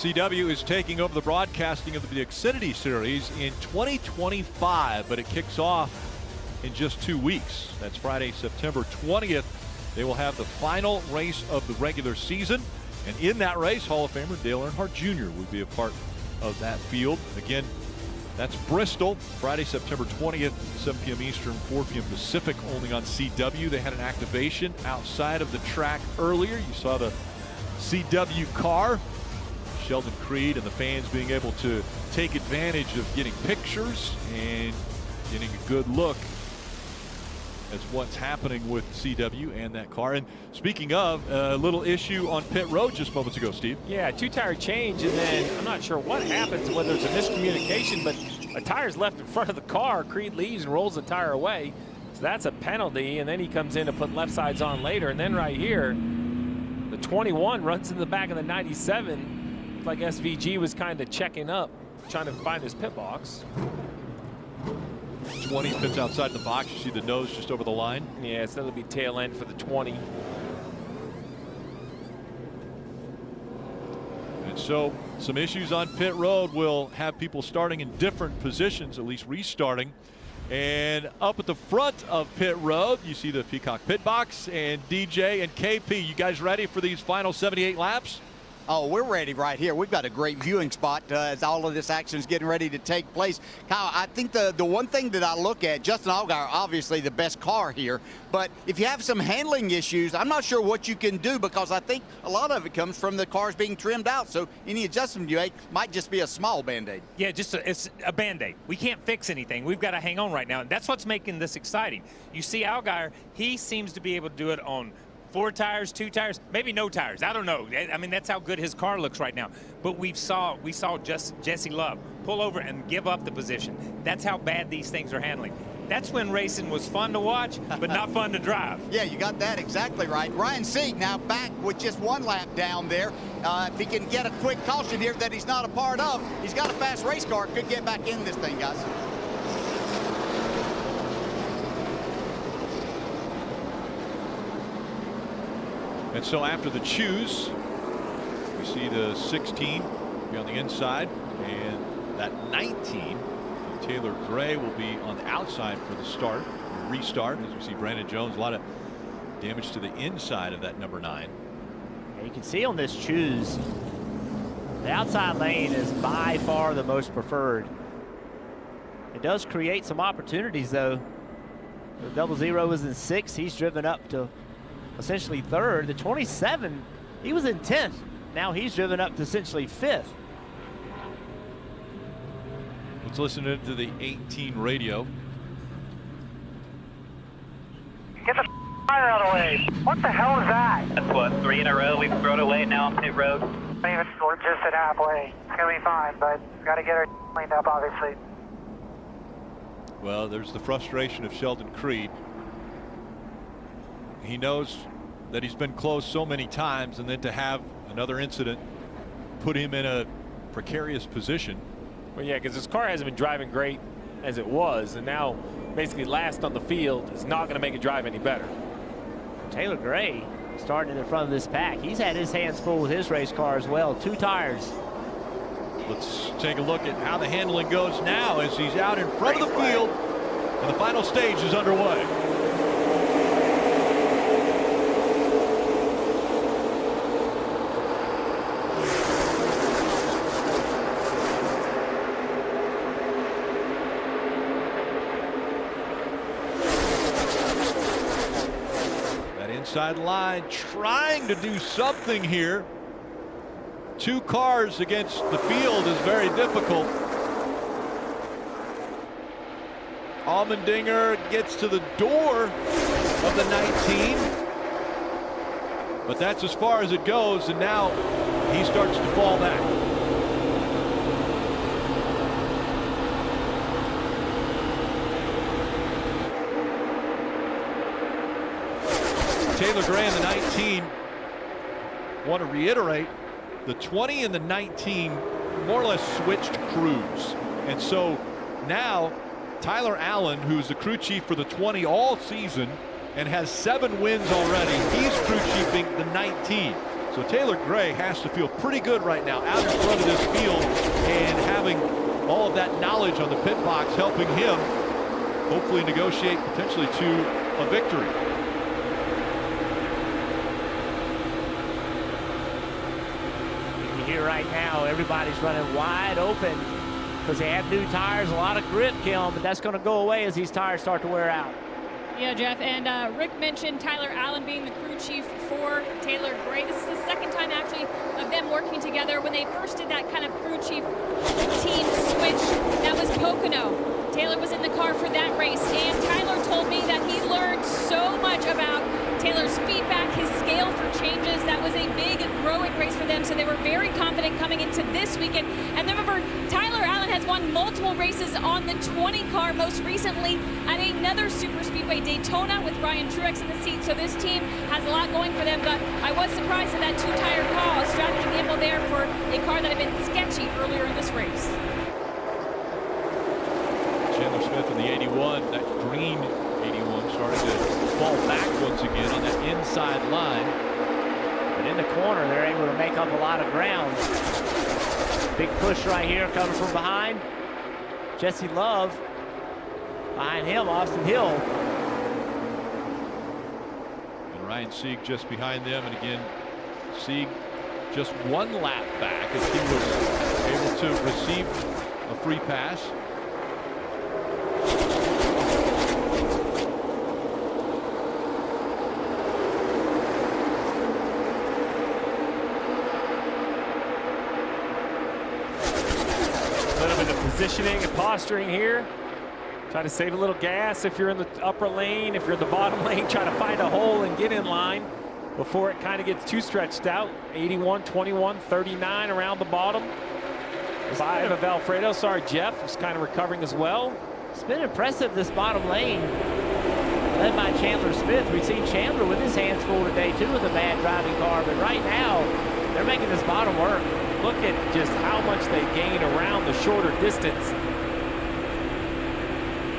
CW is taking over the broadcasting of the Xfinity Series in 2025, but it kicks off in just 2 weeks. That's Friday, September 20th. They will have the final race of the regular season. And in that race, Hall of Famer Dale Earnhardt Jr. will be a part of that field. Again, that's Bristol, Friday, September 20th, 7 p.m. Eastern, 4 p.m. Pacific, only on CW. They had an activation outside of the track earlier. You saw the CW car, Sheldon Creed and the fans being able to take advantage of getting pictures and getting a good look at what's happening with CW and that car. And speaking of, a little issue on pit road just moments ago, Steve. Yeah, 2-tire change, and then I'm not sure what happens, whether it's a miscommunication, but a tire's left in front of the car. Creed leaves and rolls the tire away. So that's a penalty, and then he comes in to put left sides on later. And then right here, the 21 runs in the back of the 97. Like SVG was kind of checking up, trying to find his pit box. 20 pits outside the box. You see the nose just over the line. Yeah, so that'll be tail end for the 20. And so some issues on pit road will have people starting in different positions, at least restarting. And up at the front of pit road, you see the Peacock pit box, and DJ and KP. You guys ready for these final 78 laps? Oh, we're ready right here. We've got a great viewing spot as all of this action is getting ready to take place. Kyle, I think the one thing that I look at, Justin Allgaier, obviously the best car here, but if you have some handling issues, I'm not sure what you can do, because I think a lot of it comes from the cars being trimmed out. So any adjustment you make might just be a small Band-Aid. Yeah, it's a Band-Aid. We can't fix anything. We've got to hang on right now, and that's what's making this exciting. You see Allgaier, he seems to be able to do it on 4 tires, 2 tires, maybe no tires. I don't know. I mean, that's how good his car looks right now. But we saw Jesse Love pull over and give up the position. That's how bad these things are handling. That's when racing was fun to watch, but not fun to drive. Yeah, you got that exactly right. Ryan Sieg now back with just 1 lap down there. If he can get a quick caution here that he's not a part of, he's got a fast race car, could get back in this thing, guys. And so after the choose, we see the 16 be on the inside, and that 19, Taylor Gray, will be on the outside for the start, restart, as we see Brandon Jones. A lot of damage to the inside of that number 9. And you can see on this choose, the outside lane is by far the most preferred. It does create some opportunities, though. The 00 was in 6th. He's driven up to essentially 3rd. The 27, he was in 10th. Now he's driven up to essentially 5th. Let's listen into the 18 radio. Get the fire out of the way. What the hell is that? That's what, 3 in a row. We've thrown away now on pit road. We're just at halfway. It's going to be fine, but we've got to get her cleaned up, obviously. Well, there's the frustration of Sheldon Creed. He knows that he's been close so many times, and then to have another incident put him in a precarious position. Well, yeah, because his car hasn't been driving great as it was, and now basically last on the field is not going to make it drive any better. Taylor Gray starting in front of this pack. He's had his hands full with his race car as well. 2 tires. Let's take a look at how the handling goes now as he's out in front of the field, and the final stage is underway. Inside line, trying to do something here. 2 cars against the field is very difficult. Allmendinger gets to the door of the 19, but that's as far as it goes, and now he starts to fall back. Taylor Gray and the 19. Want to reiterate, the 20 and the 19 more or less switched crews. And so now Tyler Allen, who's the crew chief for the 20 all season and has 7 wins already, he's crew chiefing the 19. So Taylor Gray has to feel pretty good right now out in front of this field, and having all of that knowledge on the pit box helping him hopefully negotiate potentially to a victory. You hear right now, everybody's running wide open because they have new tires, a lot of grip, Kim, but that's going to go away as these tires start to wear out. Yeah, Jeff, and Rick mentioned Tyler Allen being the crew chief for Taylor Gray. This is the second time, actually, of them working together. When they first did that kind of crew chief team switch, that was Pocono. Taylor was in the car for that race, and Tyler told me that he learned so much about Taylor's feedback, his scale for changes. That was a big growing race for them, so they were very confident coming into this weekend. And remember, Tyler Allen has won multiple races on the 20 car, most recently at another super speedway, Daytona, with Brian Truex in the seat. So this team has a lot going for them, but I was surprised at that two-tire call, a strategy gamble there for a car that had been sketchy earlier in this race. Chandler Smith in the 81, that green 81, starting to fall back once again on that inside line. But in the corner, they're able to make up a lot of ground. Big push right here coming from behind. Jesse Love. Behind him, Austin Hill. And Ryan Sieg just behind them. And again, Sieg just one lap back as he was able to receive a free pass. Positioning and posturing here. Try to save a little gas if you're in the upper lane. If you're in the bottom lane, try to find a hole and get in line before it kind of gets too stretched out. 81, 21, 39 around the bottom. 5 of Alfredo. Sorry, Jeff is kind of recovering as well. It's been impressive, this bottom lane, led by Chandler Smith. We've seen Chandler with his hands full today, too, with a bad driving car. But right now, they're making this bottom work. Look at just how much they gain around the shorter distance.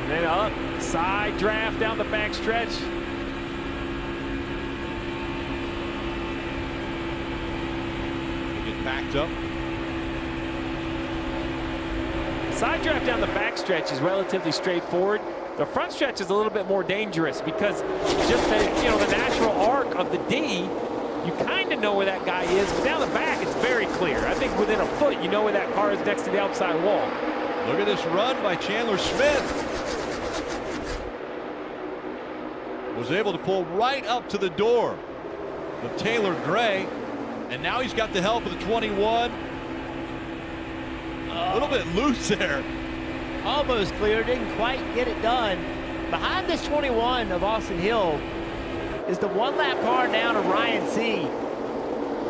And then up, side draft down the back stretch. They get backed up. Side draft down the back stretch is relatively straightforward. The front stretch is a little bit more dangerous because just the natural arc of the D, you kind of know where that guy is, but down the back, it's very clear. I think within a foot, you know where that car is next to the outside wall. Look at this run by Chandler Smith. Was able to pull right up to the door of Taylor Gray, and now he's got the help of the 21. A little bit loose there. Almost clear, didn't quite get it done. Behind this 21 of Austin Hill is the one-lap car down of Ryan Sieg.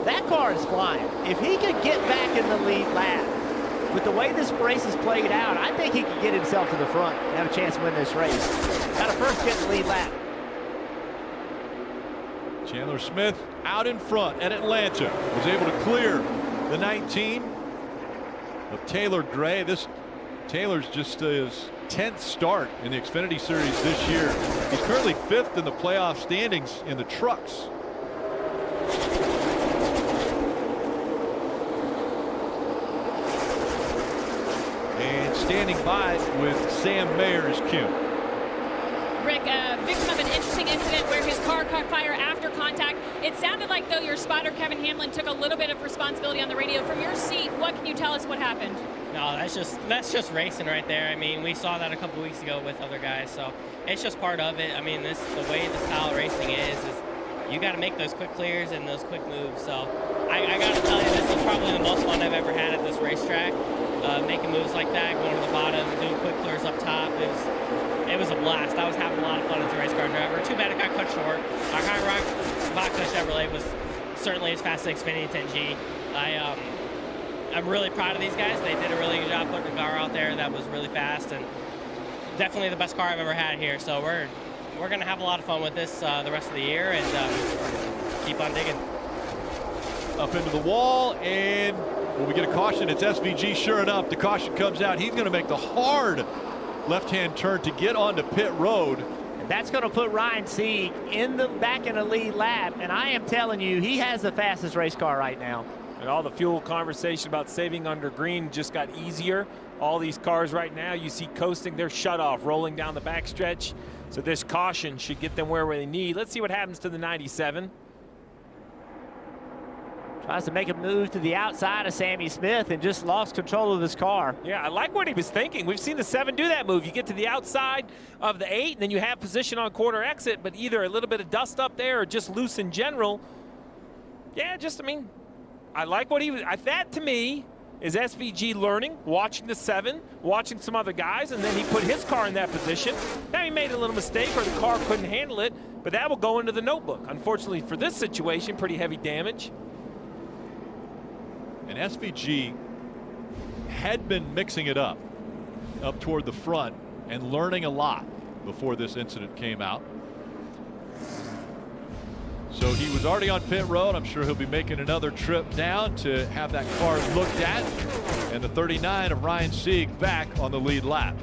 That car is flying. If he could get back in the lead lap, with the way this race is played out, I think he could get himself to the front and have a chance to win this race. Got to first get the lead lap. Chandler Smith out in front at Atlanta. Was able to clear the 19 of Taylor Gray. Taylor's just his 10th start in the Xfinity Series this year. He's currently 5th in the playoff standings in the trucks. And standing by with Sam Mayer is Kim. Rick, victim of an interesting incident where his car caught fire after contact. It sounded like, though, your spotter, Kevin Hamlin, took a little bit of responsibility on the radio. From your seat, what can you tell us what happened? No, that's just racing right there. I mean, we saw that a couple weeks ago with other guys, so it's just part of it. I mean, the way the style of racing is you got to make those quick clears and those quick moves. So I got to tell you, this is probably the most fun I've ever had at this racetrack. Making moves like that, going to the bottom, doing quick clears up top. It was a blast. I was having a lot of fun as a race car driver. Too bad it got cut short. Our High Rock Vodka Chevrolet was certainly as fast as Xfinity 10G. I'm really proud of these guys. They did a really good job putting a car out there that was really fast and definitely the best car I've ever had here. So we're going to have a lot of fun with this the rest of the year and keep on digging. Up into the wall, and when we get a caution, it's SVG. Sure enough, the caution comes out. He's going to make the hard left-hand turn to get onto pit road, That's going to put Ryan Sieg back in the lead lap, and I am telling you, he has the fastest race car right now. And all the fuel conversation about saving under green just got easier. All these cars right now, you see coasting, they're shut off, rolling down the backstretch. So this caution should get them where they need. Let's see what happens to the 97. Tries to make a move to the outside of Sammy Smith and just lost control of his car. Yeah, I like what he was thinking. We've seen the 7 do that move. You get to the outside of the 8, and then you have position on quarter exit, but either a little bit of dust up there or just loose in general. Yeah, I like what he was. That, to me, is SVG learning, watching the 7, watching some other guys, and then he put his car in that position. Now he made a little mistake or the car couldn't handle it, but that will go into the notebook. Unfortunately for this situation, pretty heavy damage. And SVG had been mixing it up toward the front and learning a lot before this incident came out. So he was already on pit road. I'm sure he'll be making another trip down to have that car looked at. And the 39 of Ryan Sieg back on the lead lap.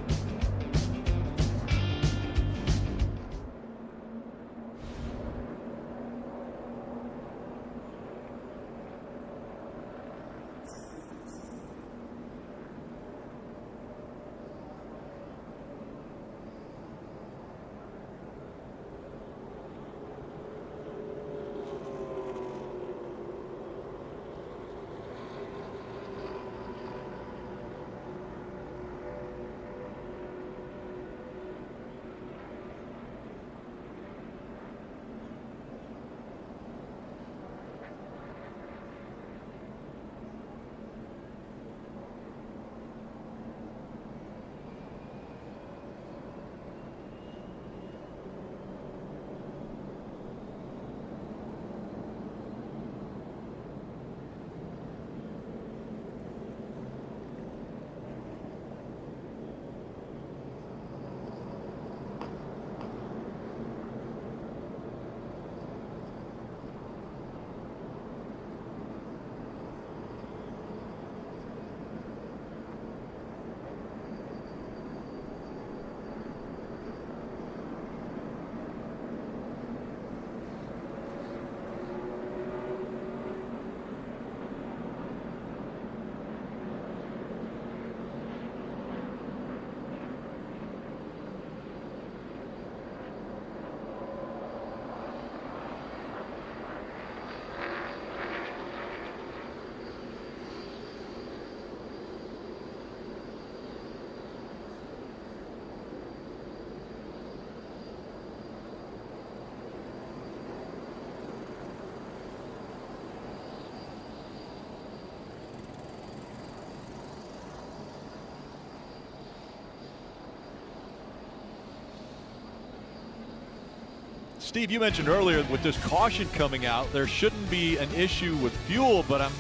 Steve, you mentioned earlier with this caution coming out, there shouldn't be an issue with fuel, but I'm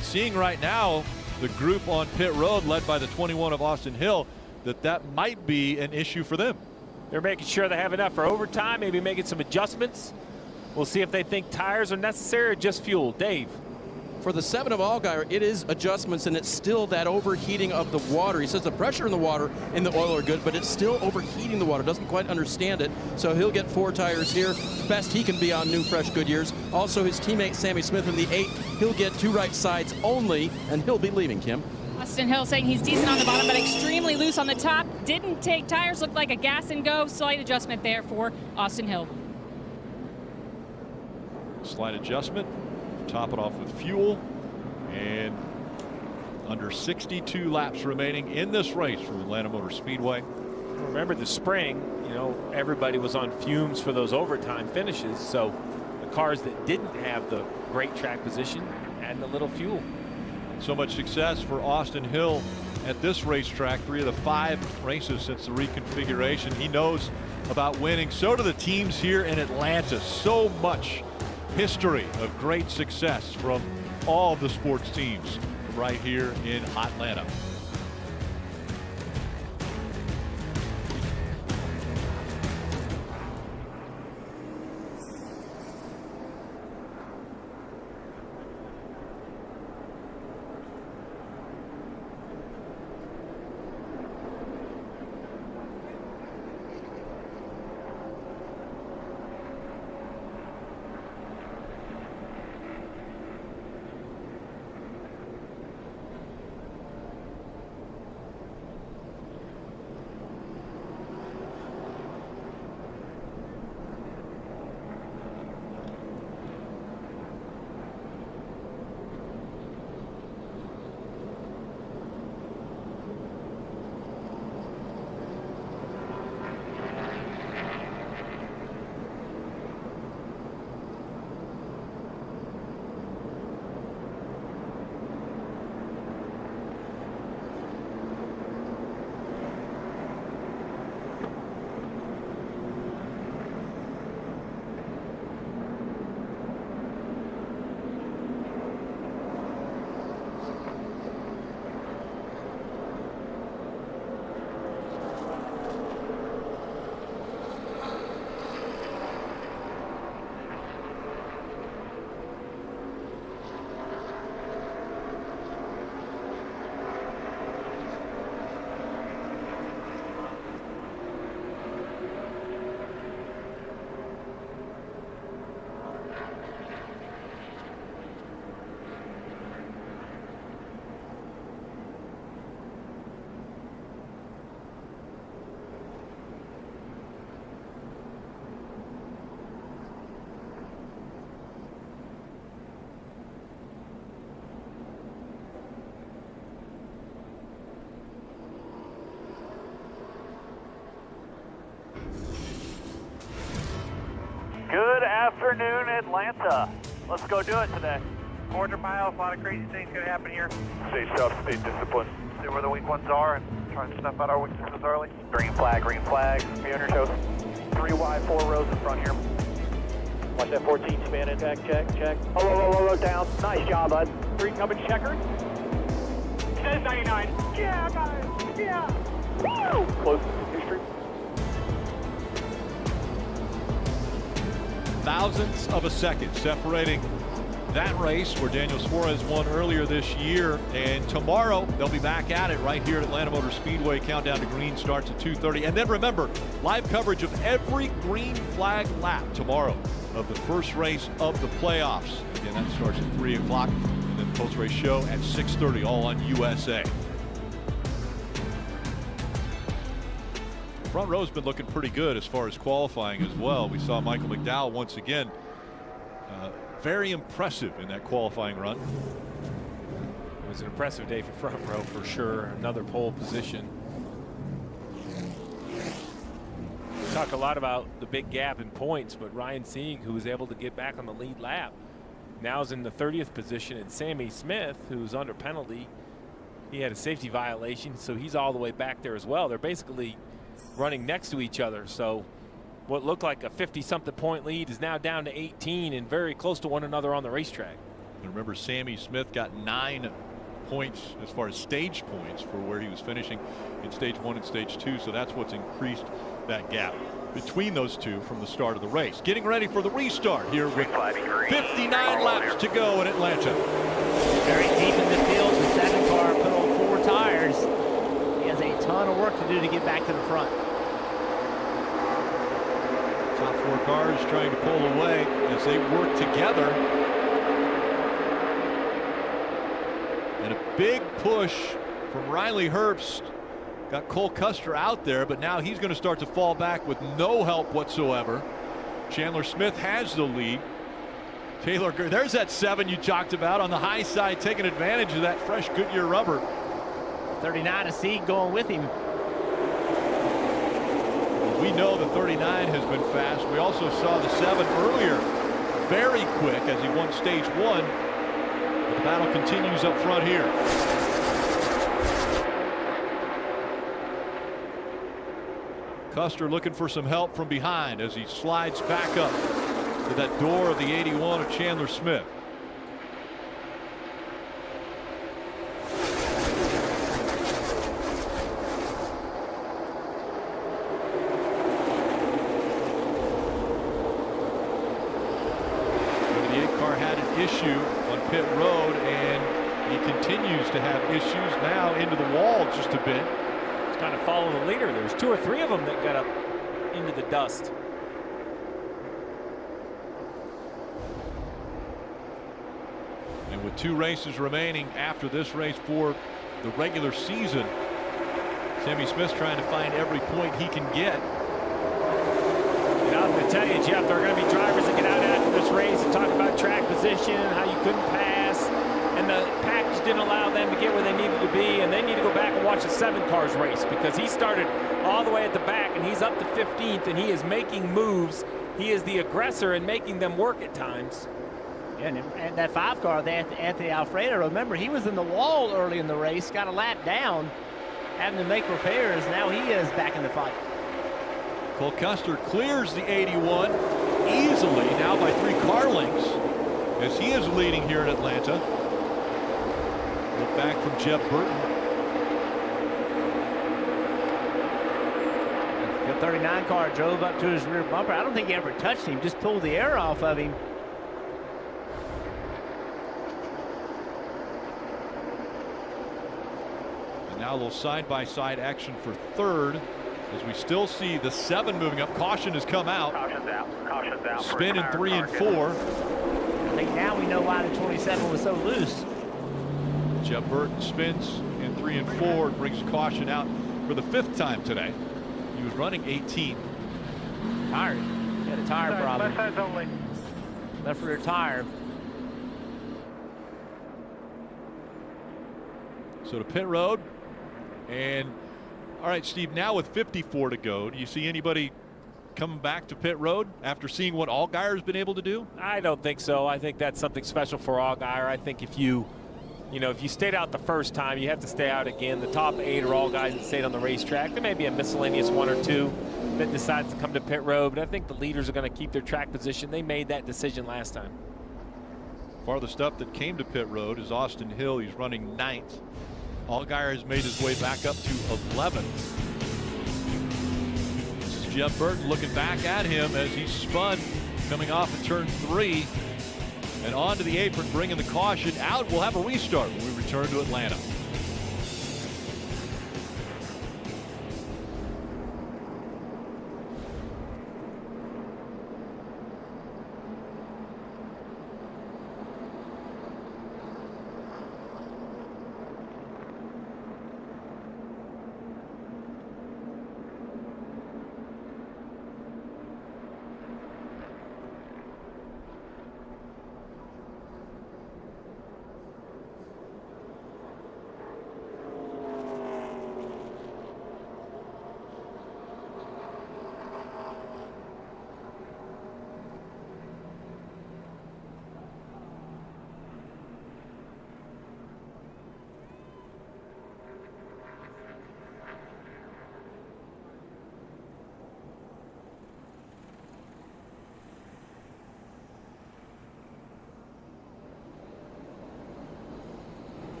seeing right now the group on pit road led by the 21 of Austin Hill, that might be an issue for them. They're making sure they have enough for overtime, maybe making some adjustments. We'll see if they think tires are necessary or just fuel. Dave. For the 7 of Allgaier, it is adjustments, and it's still that overheating of the water. He says the pressure in the water in the oil are good, but it's still overheating the water. Doesn't quite understand it. So he'll get 4 tires here. Best he can be on new, fresh Goodyears. Also, his teammate Sammy Smith in the 8, he'll get 2 right sides only, and he'll be leaving, Kim. Austin Hill saying he's decent on the bottom, but extremely loose on the top. Didn't take tires, looked like a gas and go. Slight adjustment there for Austin Hill. Slight adjustment. Top it off with fuel, and under 62 laps remaining in this race from Atlanta Motor Speedway. Remember the spring, everybody was on fumes for those overtime finishes, so the cars that didn't have the great track position had a little fuel. So much success for Austin Hill at this racetrack, 3 of the 5 races since the reconfiguration. He knows about winning. So do the teams here in Atlanta. So much history of great success from all of the sports teams right here in Atlanta. afternoon, Atlanta. Let's go do it today. 400 miles, a lot of crazy things going to happen here. Stay tough, stay disciplined. See where the weak ones are and try and snuff out our weaknesses early. Green flag, green flag. Be on your toes. 3 wide, 4 rows in front here. Watch that 14 span impact, check. Oh, down. Nice job, bud. 3 coming checkered. Says 99. Yeah, guys, yeah. Woo! Close to history. Thousandths of a second separating that race where Daniel Suarez won earlier this year, and tomorrow they'll be back at it right here at Atlanta Motor Speedway. Countdown to green starts at 2:30, and then remember, live coverage of every green flag lap tomorrow of the first race of the playoffs. Again, that starts at 3 o'clock, and then post-race show at 6:30, all on USA. Front row's been looking pretty good as far as qualifying as well. We saw Michael McDowell once again. Very impressive in that qualifying run. It was an impressive day for front row for sure. Another pole position. We talk a lot about the big gap in points, but Ryan Sieg, who was able to get back on the lead lap, now is in the 30th position, and Sammy Smith, who's under penalty, he had a safety violation, so he's all the way back there as well. They're basically running next to each other, so what looked like a 50-something point lead is now down to 18 and very close to one another on the racetrack. And remember, Sammy Smith got 9 points as far as stage points for where he was finishing in stage 1 and stage 2, so that's what's increased that gap between those two from the start of the race. Getting ready for the restart here with 59 laps to go in Atlanta. Very deep in the field, the 7 car put on 4 tires. He has a ton of work to do to get back to the front. Top 4 cars trying to pull away as they work together. And a big push from Riley Herbst. Got Cole Custer out there, but now he's going to start to fall back with no help whatsoever. Chandler Smith has the lead. Taylor, there's that 7 you talked about on the high side, taking advantage of that fresh Goodyear rubber. 39 a Sieg going with him. We know the 39 has been fast. We also saw the 7 earlier, very quick as he won stage 1. But the battle continues up front here. Custer looking for some help from behind as he slides back up to that door of the 81 of Chandler Smith. Issue on pit road, and he continues to have issues now into the wall just a bit. He's kind of following the leader. There's 2 or 3 of them that got up into the dust. And with 2 races remaining after this race for the regular season, Sammy Smith's trying to find every point he can get. I'm going to tell you, Jeff, there are going to be drivers that get out after this race and talk about track position, how you couldn't pass, and the package didn't allow them to get where they needed to be, and they need to go back and watch the 7 cars race, because he started all the way at the back, and he's up to 15th, and he is making moves. He is the aggressor and making them work at times. Yeah, and that 5 car, Anthony Alfredo, remember, he was in the wall early in the race, got a lap down, having to make repairs. Now he is back in the fight. Cole Custer clears the 81 easily now by 3 car lengths as he is leading here in Atlanta. Look back from Jeff Burton. The 39 car drove up to his rear bumper. I don't think he ever touched him, just pulled the air off of him. And now a little side-by-side action for 3rd. As we still see the 7 moving up. Caution has come out. Caution's out. Caution's out. Spin in 3 and 4. I think now we know why the 27 was so loose. Jeff Burton spins in 3 and 4 and brings caution out for the 5th time today. He was running 18. Tired. He had a tire problem. Left side's only. Left rear tire. So to pit road. And all right, Steve, now with 54 to go, do you see anybody coming back to pit road after seeing what Allgaier's been able to do? I don't think so. I think that's something special for Allgaier. I think if you stayed out the first time, you have to stay out again. The top 8 are all guys that stayed on the racetrack. There may be a miscellaneous 1 or 2 that decides to come to pit road, but I think the leaders are going to keep their track position. They made that decision last time. Farthest up that came to pit road is Austin Hill. He's running 9th. Allgaier has made his way back up to 11th. This is Jeff Burton looking back at him as he spun coming off of turn 3 and onto the apron, bringing the caution out. We'll have a restart when we return to Atlanta.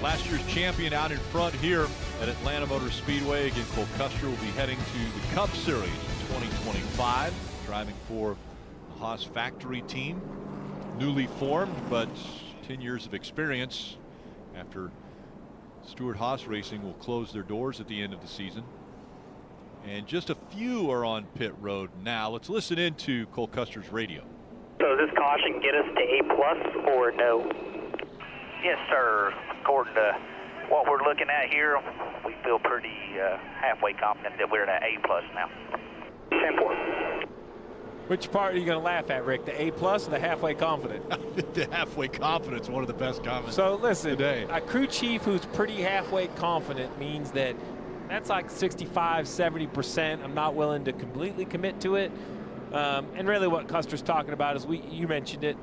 Last year's champion out in front here at Atlanta Motor Speedway. Again, Cole Custer will be heading to the Cup Series in 2025, driving for the Haas factory team, newly formed, but 10 years of experience after Stewart Haas Racing will close their doors at the end of the season. And just a few are on pit road now. Let's listen in to Cole Custer's radio. So does this caution get us to A+ or no? Yes, sir. According to what we're looking at here, we feel pretty halfway confident that we're at A+ now. 10-4. Which part are you going to laugh at, Rick? The A+ or the halfway confident? The halfway confident is one of the best comments. So listen, today. A crew chief who's pretty halfway confident means that that's like 65, 70%. I'm not willing to completely commit to it. And really what Custer's talking about is you mentioned it.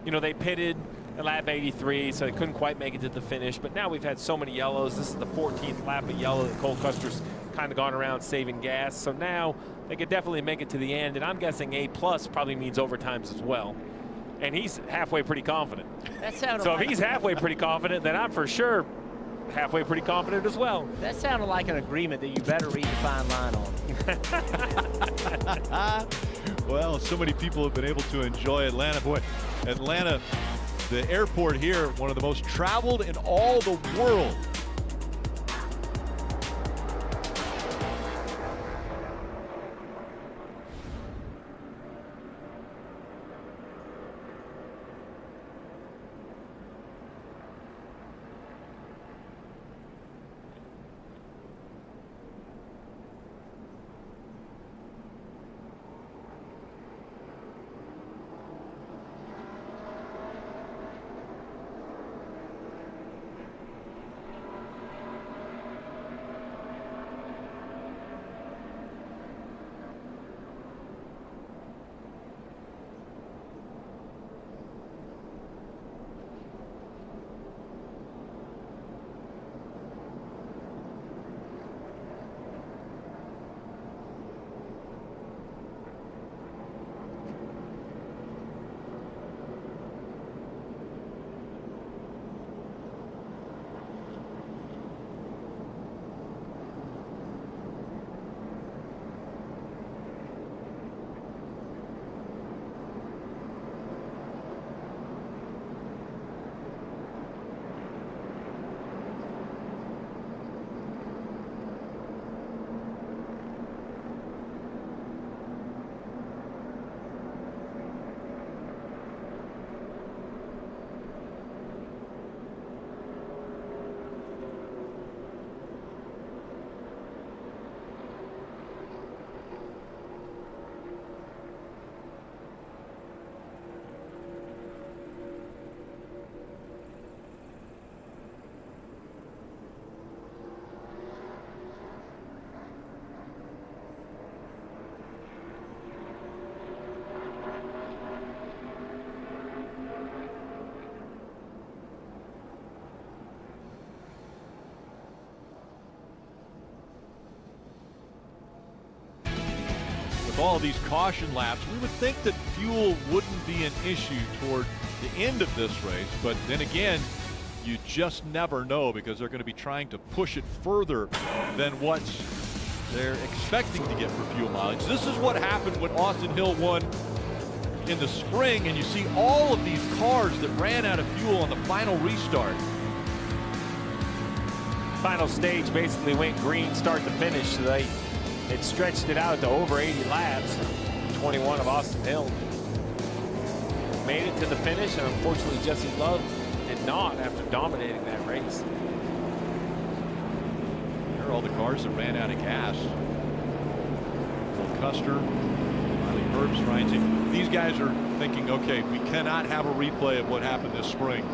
You know, they pitted at lap 83, so they couldn't quite make it to the finish. But now we've had so many yellows. This is the 14th lap of yellow that Cole Custer's kind of gone around saving gas. So now they could definitely make it to the end. And I'm guessing A+ probably means overtimes as well. And he's halfway pretty confident. So if he's halfway pretty confident, then I'm for sure halfway pretty confident as well. That sounded like an agreement that you better read the fine line on. Well, so many people have been able to enjoy Atlanta. Boy, Atlanta, the airport here, one of the most traveled in all the world. with all of these caution laps, we would think that fuel wouldn't be an issue toward the end of this race. But then again, you just never know, because they're going to be trying to push it further than what they're expecting to get for fuel mileage. This is what happened when Austin Hill won in the spring, and you see all of these cars that ran out of fuel on the final restart. Final stage basically went green start to finish, so it stretched it out to over 80 laps. 21 of Austin Hill made it to the finish, and unfortunately Jesse Love did not after dominating that race. Here are all the cars that ran out of gas. Cole Custer, Riley Herbst, Ryan Sieg. These guys are thinking, okay, we cannot have a replay of what happened this spring.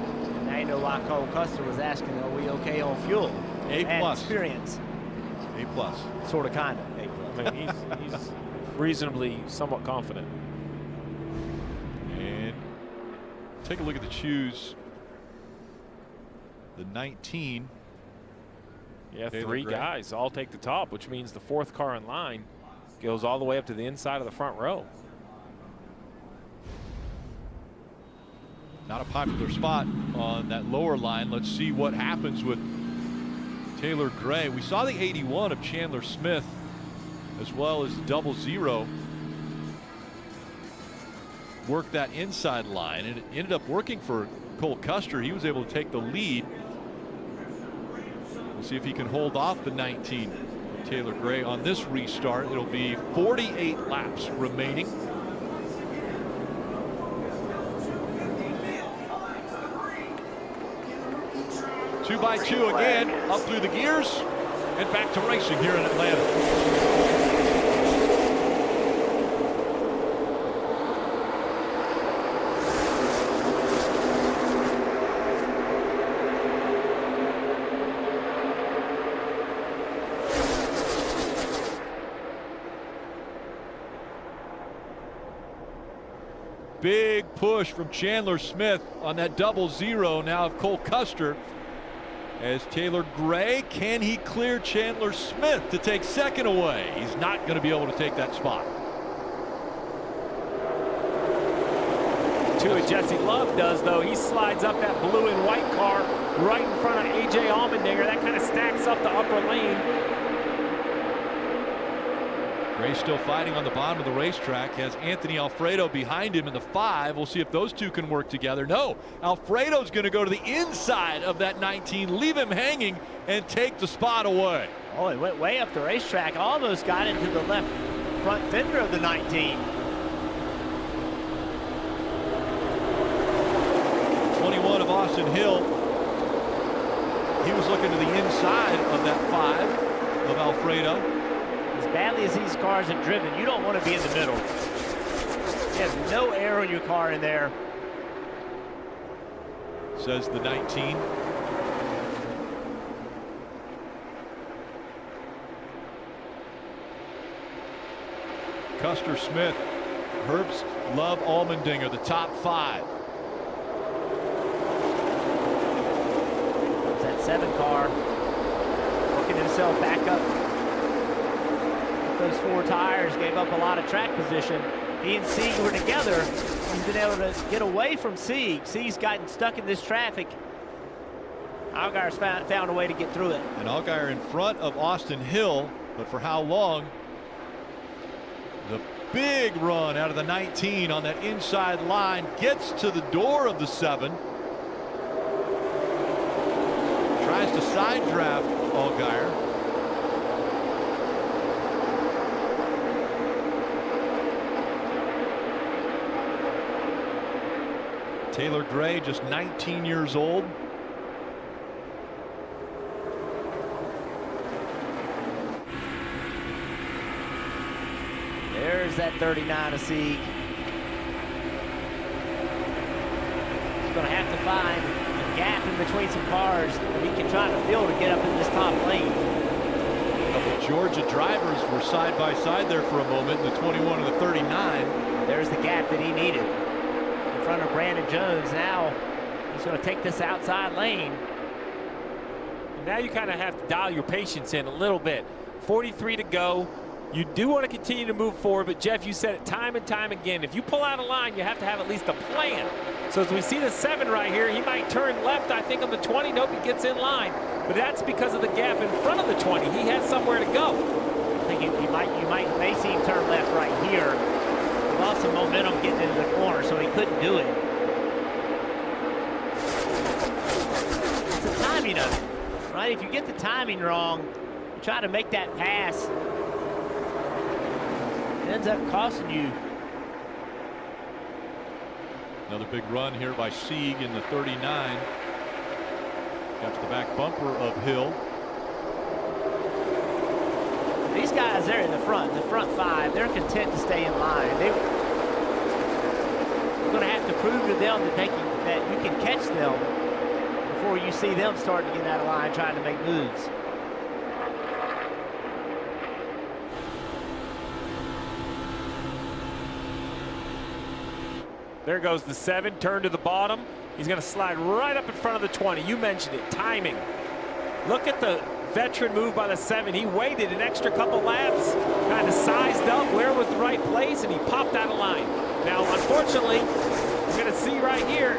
Now you know why Cole Custer was asking, are we okay on fuel? A+. Experience. A+. Sort of, kind of. I mean, he's reasonably somewhat confident. And take a look at the choose. The 19. Yeah, Taylor three Gray. guys all take the top, which means the fourth car in line goes all the way up to the inside of the front row. Not a popular spot on that lower line. Let's see what happens with Taylor Gray. We saw the 81 of Chandler Smith, as well as the 00 work that inside line, and it ended up working for Cole Custer. He was able to take the lead. We'll see if he can hold off the 19 Taylor Gray on this restart. It'll be 48 laps remaining. Two by two again, up through the gears and back to racing here in Atlanta. Big push from Chandler Smith on that 00 now of Cole Custer. As Taylor Gray, can he clear Chandler Smith to take second away? He's not going to be able to take that spot. Two of Jesse Love does, though. He slides up that blue and white car right in front of A.J. Allmendinger. That kind of stacks up the upper lane. Gray still fighting on the bottom of the racetrack. Has Anthony Alfredo behind him in the 5. We'll see if those two can work together. No, Alfredo's going to go to the inside of that 19, leave him hanging, and take the spot away. Oh, it went way up the racetrack. Almost got into the left front fender of the 19. 21 of Austin Hill. He was looking to the inside of that 5 of Alfredo. As badly as these cars have driven, you don't want to be in the middle. You have no air in your car in there. Says the 19. Custer, Smith, Herbst, Love, Allmendinger, the top 5. That 7 car working himself back up. Those 4 tires gave up a lot of track position. He and Sieg were together. He's been able to get away from Sieg. Sieg's gotten stuck in this traffic. Allgaier's found a way to get through it. And Allgaier in front of Austin Hill, but for how long? The big run out of the 19 on that inside line gets to the door of the 7. Tries to side draft Allgaier. Taylor Gray, just 19 years old. There's that 39 of Sieg. He's going to have to find a gap in between some cars that he can try to fill to get up in this top lane. A couple of Georgia drivers were side by side there for a moment, the 21 and the 39. There's the gap that he needed. In front of Brandon Jones. Now he's going to take this outside lane. Now you kind of have to dial your patience in a little bit. 43 to go. You do want to continue to move forward, but Jeff, you said it time and time again. If you pull out a line, you have to have at least a plan. So as we see the 7 right here, he might turn left, I think, on the 20. Nope, he gets in line. But that's because of the gap in front of the 20. He has somewhere to go. I think you may see him turn left right here. He lost some momentum getting into the corner, so he couldn't do it. It's the timing of it, right? If you get the timing wrong, you try to make that pass, it ends up costing you. Another big run here by Sieg in the 39. Got to the back bumper of Hill. These guys there in the front 5, they're content to stay in line. They're going to have to prove to them that you can catch them before you see them starting to get out of line trying to make moves. There goes the 7, turn to the bottom. He's going to slide right up in front of the 20. You mentioned it, timing. Look at the veteran move by the 7. He waited an extra couple laps, kind of sized up where was the right place, and he popped out of line. Now, unfortunately, we're going to see right here.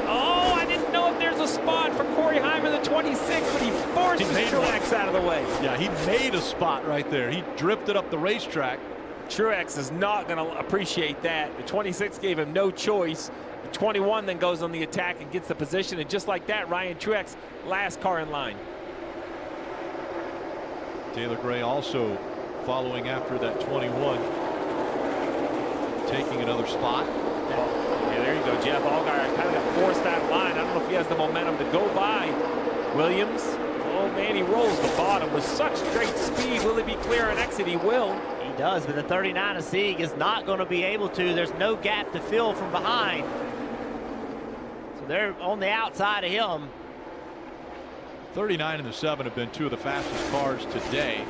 Oh, I didn't know if there's a spot for Corey Hyman, the 26, but he forced Truex out of the way. Yeah, he made a spot right there. He drifted up the racetrack. Truex is not going to appreciate that. The 26 gave him no choice. The 21 then goes on the attack and gets the position, and just like that, Ryan Truex, last car in line. Taylor Gray also following after that 21, taking another spot. Yeah, there you go, Jeff. Allgaier kind of got forced out of line. I don't know if he has the momentum to go by Williams. Oh man, he rolls the bottom with such great speed. Will he be clear on exit? He will. He does, but the 39 of Sieg is not going to be able to. There's no gap to fill from behind. So they're on the outside of him. 39 and the 7 have been two of the fastest cars today.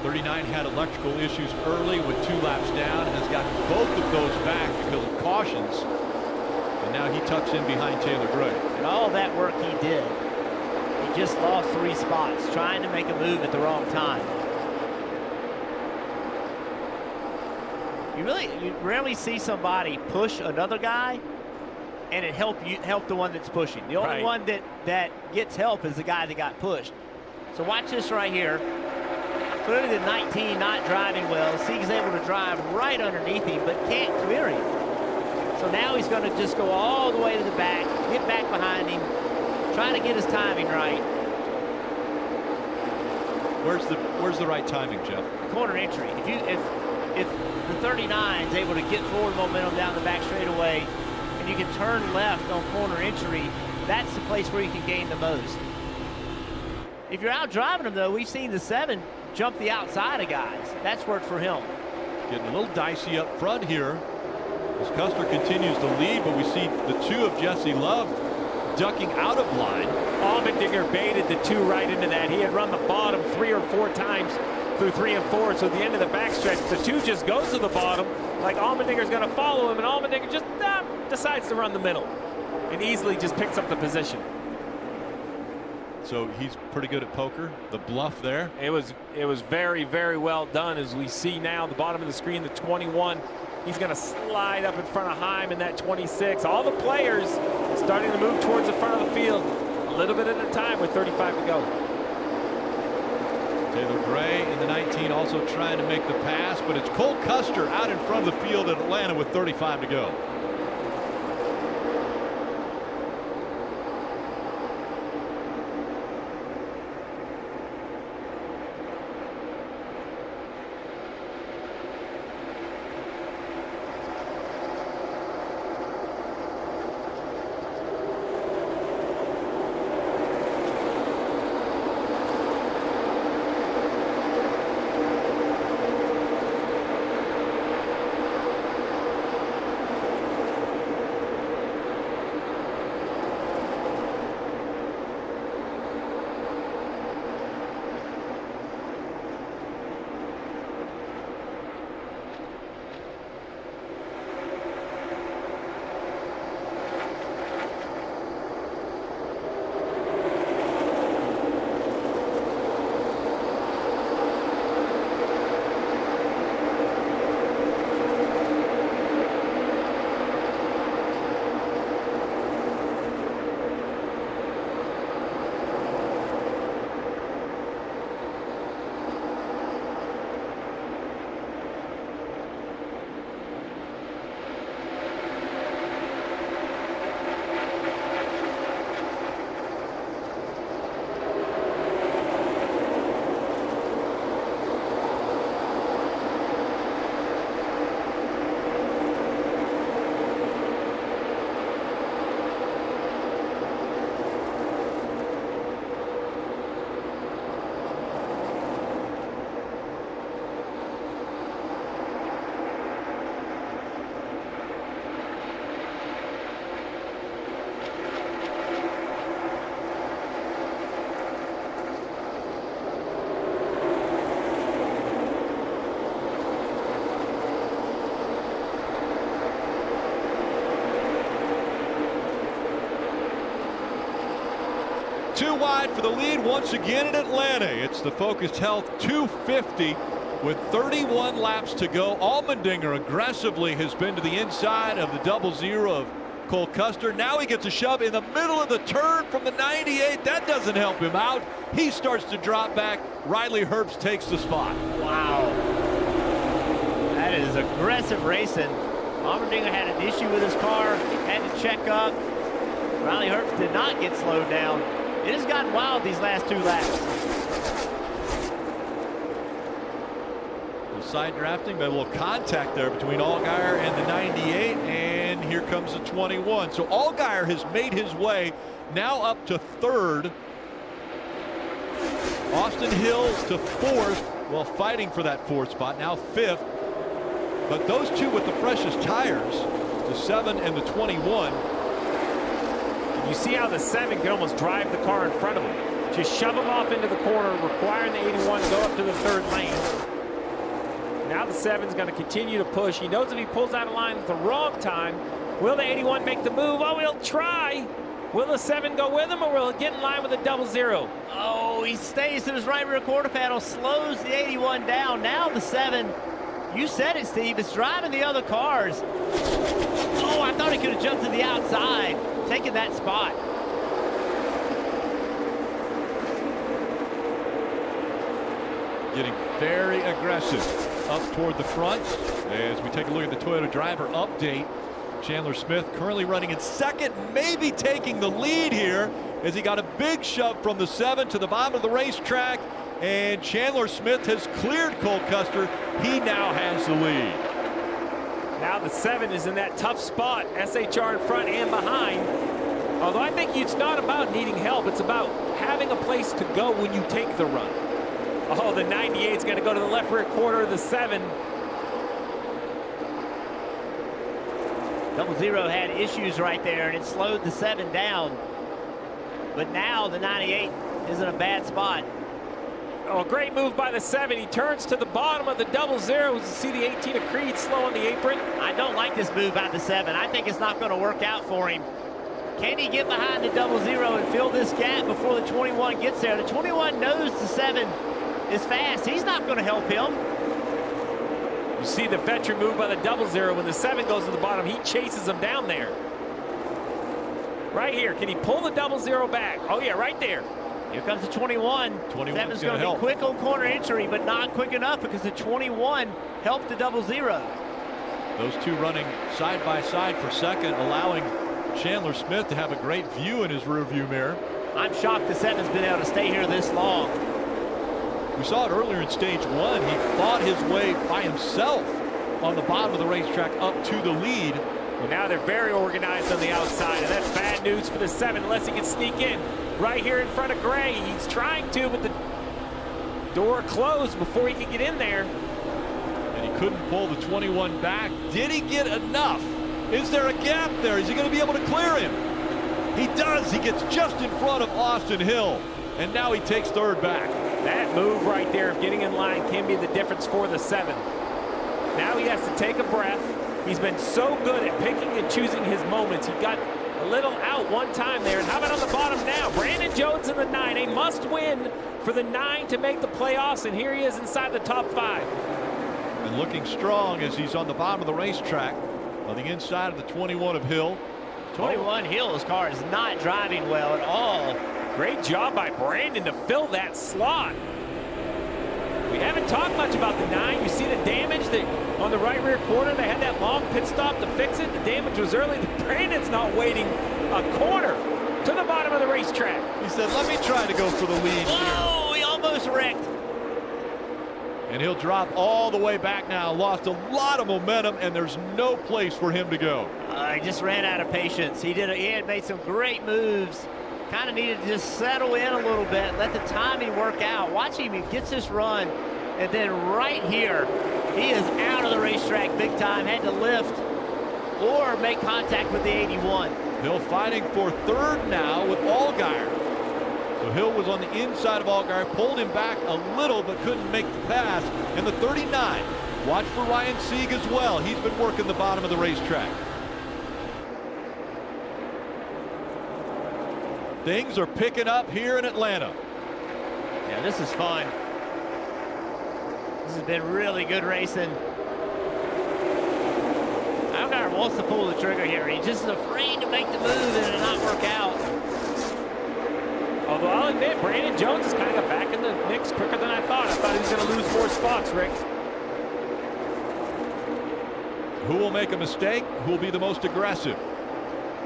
39 had electrical issues early with 2 laps down, has gotten both of those back because of cautions. And now he tucks in behind Taylor Gray. And all that work he did, he just lost 3 spots trying to make a move at the wrong time. You rarely see somebody push another guy and it help the one that's pushing. The only one that gets help is the guy that got pushed. So watch this right here. Clearly the 19 not driving well. Sieg's able to drive right underneath him, but can't clear him. So now he's going to just go all the way to the back, get back behind him, trying to get his timing right. Where's the right timing, Jeff? Corner entry. If the 39 is able to get forward momentum down the back straightaway, and you can turn left on corner entry, that's the place where you can gain the most. If you're out driving them, though, we've seen the 7 jump the outside of guys. That's worked for him. Getting a little dicey up front here as Custer continues to lead, but we see the 2 of Jesse Love ducking out of line. Allmendinger baited the 2 right into that. He had run the bottom 3 or 4 times through 3 and 4, so at the end of the backstretch, the 2 just goes to the bottom, like Allmendinger's going to follow him, and Allmendinger just decides to run the middle and easily just picks up the position. So he's pretty good at poker, the bluff there. It was very, very well done. As we see now, the bottom of the screen, the 21, he's going to slide up in front of Heim in that 26. All the players starting to move towards the front of the field a little bit at a time with 35 to go. Taylor Gray in the 19 also trying to make the pass, but it's Cole Custer out in front of the field in Atlanta with 35 to go. too wide for the lead once again in Atlanta. It's the Focused Health 250 with 31 laps to go. Allmendinger aggressively has been to the inside of the 00 of Cole Custer. Now he gets a shove in the middle of the turn from the 98. That doesn't help him out. He starts to drop back. Riley Herbst takes the spot. Wow. That is aggressive racing. Allmendinger had an issue with his car, had to check up. Riley Herbst did not get slowed down. It has gotten wild these last 2 laps. Side drafting, but a little contact there between Allgaier and the 98, and here comes the 21. So Allgaier has made his way now up to 3rd. Austin Hill to 4th, well, fighting for that 4th spot, now 5th. But those two with the freshest tires, the 7 and the 21. You see how the 7 can almost drive the car in front of him. Just shove him off into the corner, requiring the 81 to go up to the 3rd lane. Now the 7's going to continue to push. He knows if he pulls out of line at the wrong time, will the 81 make the move? Oh, he'll try. Will the 7 go with him, or will it get in line with the 00? Oh, he stays to his right rear quarter panel, slows the 81 down. Now the 7, you said it, Steve, it's driving the other cars. Oh, I thought he could have jumped to the outside, taking that spot. Getting very aggressive up toward the front as we take a look at the Toyota driver update. Chandler Smith currently running in 2nd, maybe taking the lead here as he got a big shove from the 7 to the bottom of the racetrack, and Chandler Smith has cleared Cole Custer. He now has the lead. Now the 7 is in that tough spot, SHR in front and behind. Although I think it's not about needing help, it's about having a place to go when you take the run. Oh, the 98 is going to go to the left rear quarter of the 7. 00 had issues right there, and it slowed the 7 down. But now the 98 is in a bad spot. Oh, great move by the 7. He turns to the bottom of the 00 to see the 18 of Creed slow on the apron. I don't like this move by the 7. I think it's not going to work out for him. Can he get behind the 00 and fill this gap before the 21 gets there? The 21 knows the 7 is fast. He's not going to help him. You see the veteran move by the 00. When the 7 goes to the bottom, he chases him down there. Right here. Can he pull the 00 back? Oh, yeah, right there. Here comes the 21. 7's going to be quick on corner entry, but not quick enough because the 21 helped the 00. Those two running side by side for 2nd, allowing Chandler Smith to have a great view in his rearview mirror. I'm shocked the 7's been able to stay here this long. We saw it earlier in stage 1. He fought his way by himself on the bottom of the racetrack up to the lead. Well, now they're very organized on the outside, and that's bad news for the 7 unless he can sneak in right here in front of Gray. He's trying to, but the door closed before he could get in there. And he couldn't pull the 21 back. Did he get enough? Is there a gap there? Is he going to be able to clear him? He does. He gets just in front of Austin Hill, and now he takes 3rd back. That move right there of getting in line can be the difference for the 7. Now he has to take a breath. He's been so good at picking and choosing his moments. He got a little out one time there. And how about on the bottom now? Brandon Jones in the 9. A must win for the 9 to make the playoffs. And here he is inside the top 5. And looking strong as he's on the bottom of the racetrack on the inside of the 21 of Hill. 21 Hill's car is not driving well at all. Great job by Brandon to fill that slot. We haven't talked much about the 9. You see the damage that on the right rear quarter. They had that long pit stop to fix it. The damage was early. Brandon's not waiting a corner to the bottom of the racetrack. He said, let me try to go for the lead. Whoa, he almost wrecked. And he'll drop all the way back now. Lost a lot of momentum, and there's no place for him to go. He just ran out of patience. He had made some great moves. Kind of needed to just settle in a little bit, let the timing work out. Watch him, he gets this run, and then right here, he is out of the racetrack big time. Had to lift or make contact with the 81. Hill fighting for 3rd now with Allgaier. So Hill was on the inside of Allgaier, pulled him back a little, but couldn't make the pass. And the 39, watch for Ryan Sieg as well. He's been working the bottom of the racetrack. Things are picking up here in Atlanta. Yeah, this is fun. This has been really good racing. Allgaier wants to pull the trigger here. He just is afraid to make the move and it not work out. Although I'll admit, Brandon Jones has kind of got back in the mix quicker than I thought. I thought he was going to lose more spots, Rick. Who will make a mistake? Who will be the most aggressive?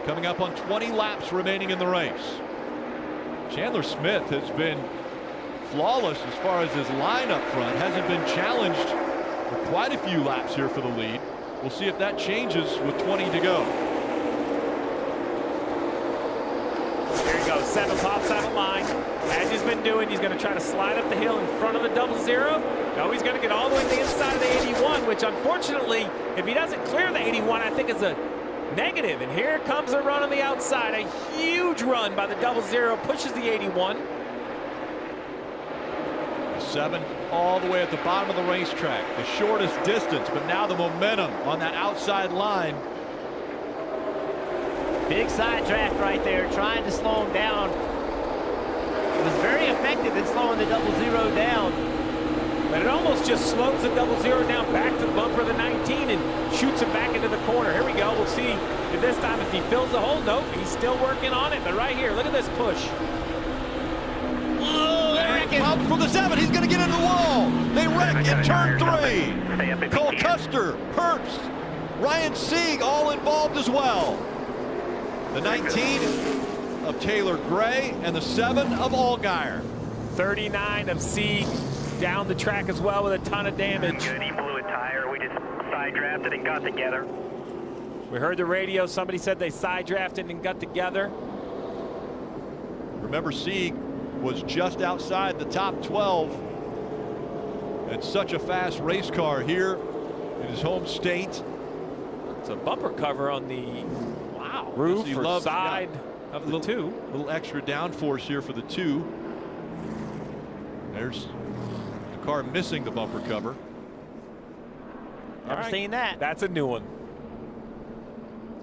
Coming up on 20 laps remaining in the race. Chandler Smith has been flawless as far as his line up front. Hasn't been challenged for quite a few laps here for the lead. We'll see if that changes with 20 to go. There you go, 7 pops out of line. As he's been doing, he's going to try to slide up the hill in front of the 00. No, he's going to get all the way to the inside of the 81, which unfortunately, if he doesn't clear the 81, I think is a negative. And here comes a run on the outside. A huge run by the 00, pushes the 81. 7 all the way at the bottom of the racetrack. The shortest distance, but now the momentum on that outside line. Big side draft right there, trying to slow him down. It was very effective in slowing the 00 down. But it almost just slows the 00 down back to the bumper of the 19 and shoots it back into the corner. Here we go. We'll see if this time if he fills the hole. Nope, he's still working on it. But right here, look at this push. Up for the 7. He's going to get into the wall. They wreck in turn 3. Cole Custer, Herbst, Ryan Sieg all involved as well. The 19 of Taylor Gray and the 7 of Allgaier. 39 of Sieg down the track as well with a ton of damage. Good, he blew a tire. We just side drafted and got together. We heard the radio. Somebody said they side drafted and got together. Remember, Sieg was just outside the top 12. And such a fast race car here in his home state. It's a bumper cover on the roof or side of the 2. A little extra downforce here for the 2. There's the car missing the bumper cover. Never seen that. That's a new one.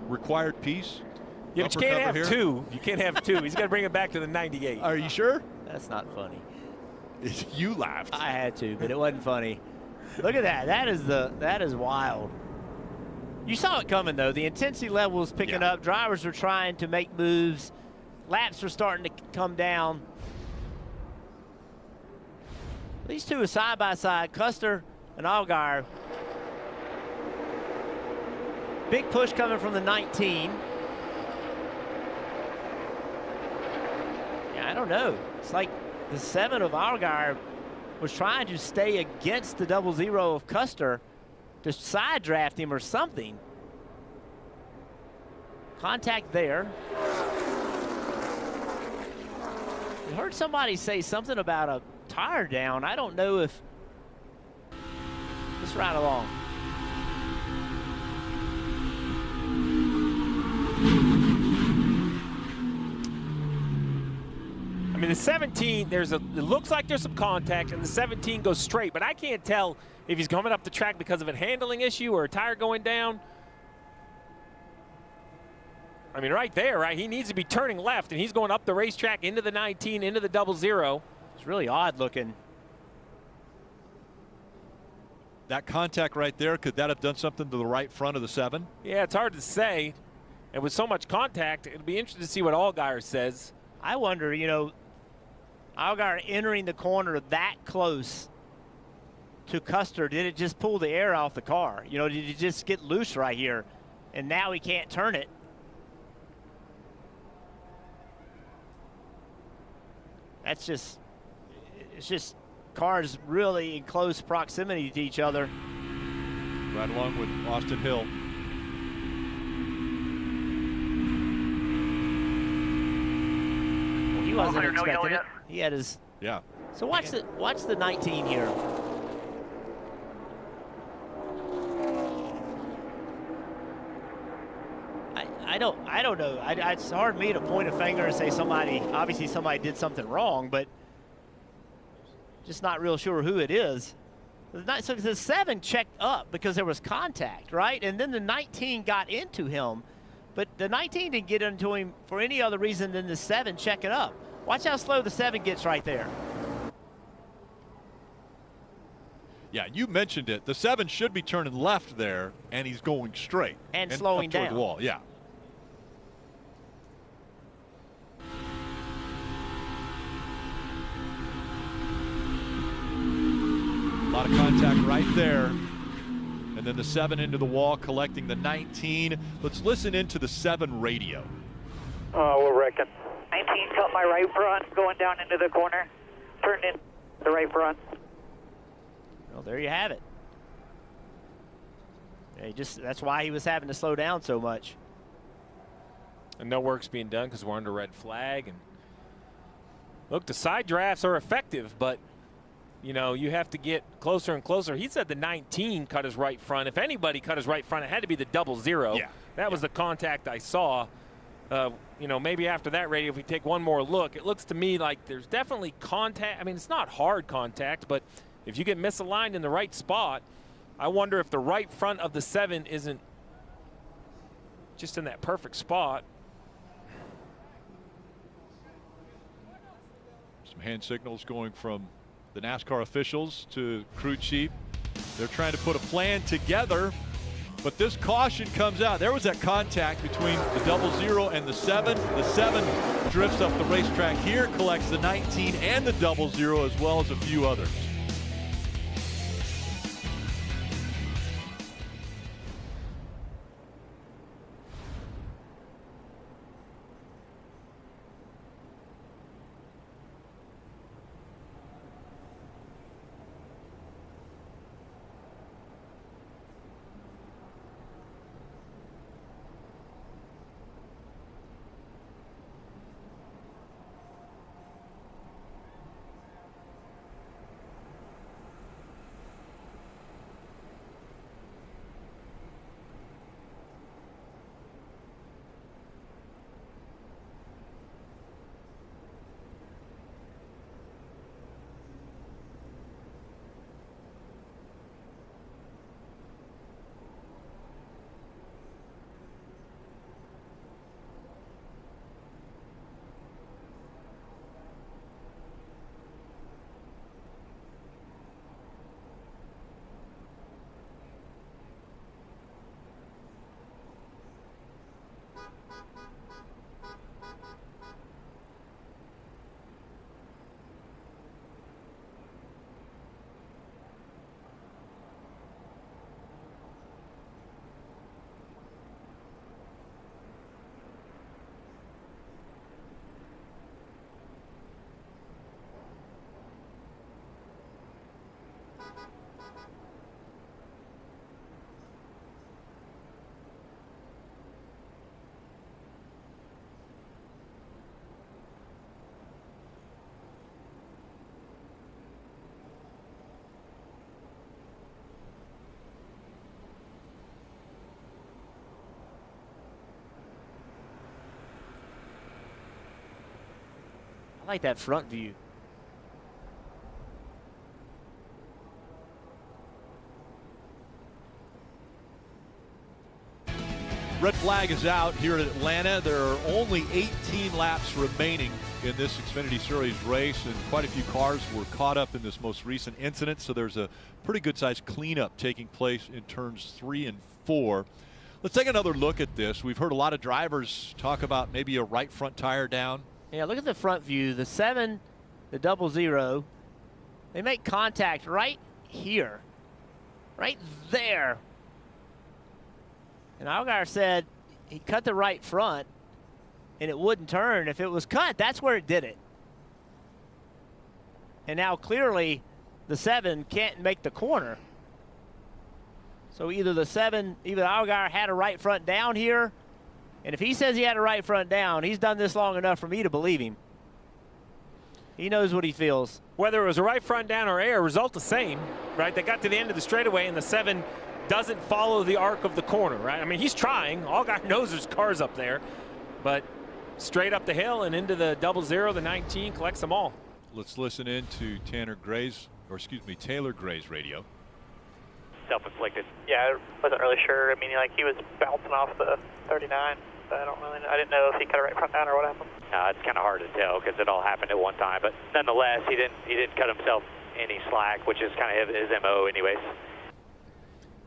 Required piece. Yeah, but you can't have 2. You can't have 2. He's got to bring it back to the 98. Are you sure? That's not funny. You laughed. I had to, but it wasn't funny. Look at that. That is wild. You saw it coming, though. The intensity level was picking up. Drivers are trying to make moves. Laps are starting to come down. These two are side by side, Custer and Allgaier. Big push coming from the 19. Yeah, I don't know. It's like the 7 of Allgaier was trying to stay against the 00 of Custer to side draft him or something. Contact there. We heard somebody say something about a tire down. I don't know if. Let's ride along. I mean, the 17, it looks like there's some contact, and the 17 goes straight, but I can't tell if he's coming up the track because of a handling issue or a tire going down. I mean, right there, right? He needs to be turning left, and he's going up the racetrack into the 19, into the 00. It's really odd looking. That contact right there, could that have done something to the right front of the 7? Yeah, it's hard to say. And with so much contact, it'll be interesting to see what Allgaier says. I wonder, you know, Allgaier entering the corner that close to Custer, did it just pull the air off the car? You know, did it just get loose right here? And now he can't turn it. It's just cars really in close proximity to each other. Right along with Austin Hill. Well, he wasn't expecting it. He had his. Yeah. So watch the 19 here. I don't know. It's hard for me to point a finger and say obviously somebody did something wrong, but just not real sure who it is. So the 7 checked up because there was contact, right? And then the 19 got into him. but the 19 didn't get into him for any other reason than the 7 checking up. Watch how slow the 7 gets right there. Yeah, you mentioned it. The 7 should be turning left there, and he's going straight. And slowing up toward down. the wall, yeah. A lot of contact right there. And then the 7 into the wall, collecting the 19. Let's listen into the 7 radio. We're wrecking. 19 cut my right front, going down into the corner. Turned in the right front. Well, there you have it. Yeah, that's why he was having to slow down so much. And no work's being done because we're under red flag. And look, the side drafts are effective, but you know, you have to get closer and closer. He said the 19 cut his right front. If anybody cut his right front, it had to be the 00. Yeah. That was the contact I saw. You know, maybe after that radio, if we take one more look, it looks to me like there's definitely contact. I mean, it's not hard contact, but if you get misaligned in the right spot, I wonder if the right front of the 7 isn't just in that perfect spot. Some hand signals going from the NASCAR officials to crew chief. They're trying to put a plan together, but this caution comes out. There was that contact between the 00 and the 7. The 7 drifts up the racetrack here, collects the 19 and the 00, as well as a few others. I like that front view. Red flag is out here at Atlanta. There are only 18 laps remaining in this Xfinity Series race, and quite a few cars were caught up in this most recent incident, so there's a pretty good-sized cleanup taking place in turns 3 and 4. Let's take another look at this. We've heard a lot of drivers talk about maybe a right front tire down. Yeah, look at the front view. The 7, the 00, they make contact right here, right there. And Allgaier said he cut the right front and it wouldn't turn. If it was cut, that's where it did it. And now clearly the 7 can't make the corner. So either the 7, either Allgaier had a right front down here, and if he says he had a right front down, he's done this long enough for me to believe him. He knows what he feels. Whether it was a right front down or air, result the same, right? They got to the end of the straightaway and the 7 doesn't follow the arc of the corner, right? I mean, he's trying. Allgaier knows there's cars up there, but straight up the hill and into the 00, the 19 collects them all. Let's listen in to Taylor Gray's radio. Self-inflicted. Yeah, I wasn't really sure. I mean, like, he was bouncing off the 39. I didn't know if he cut it right front down or what happened. It's kind of hard to tell because it all happened at one time. But nonetheless, he didn't cut himself any slack, which is kind of his MO anyways.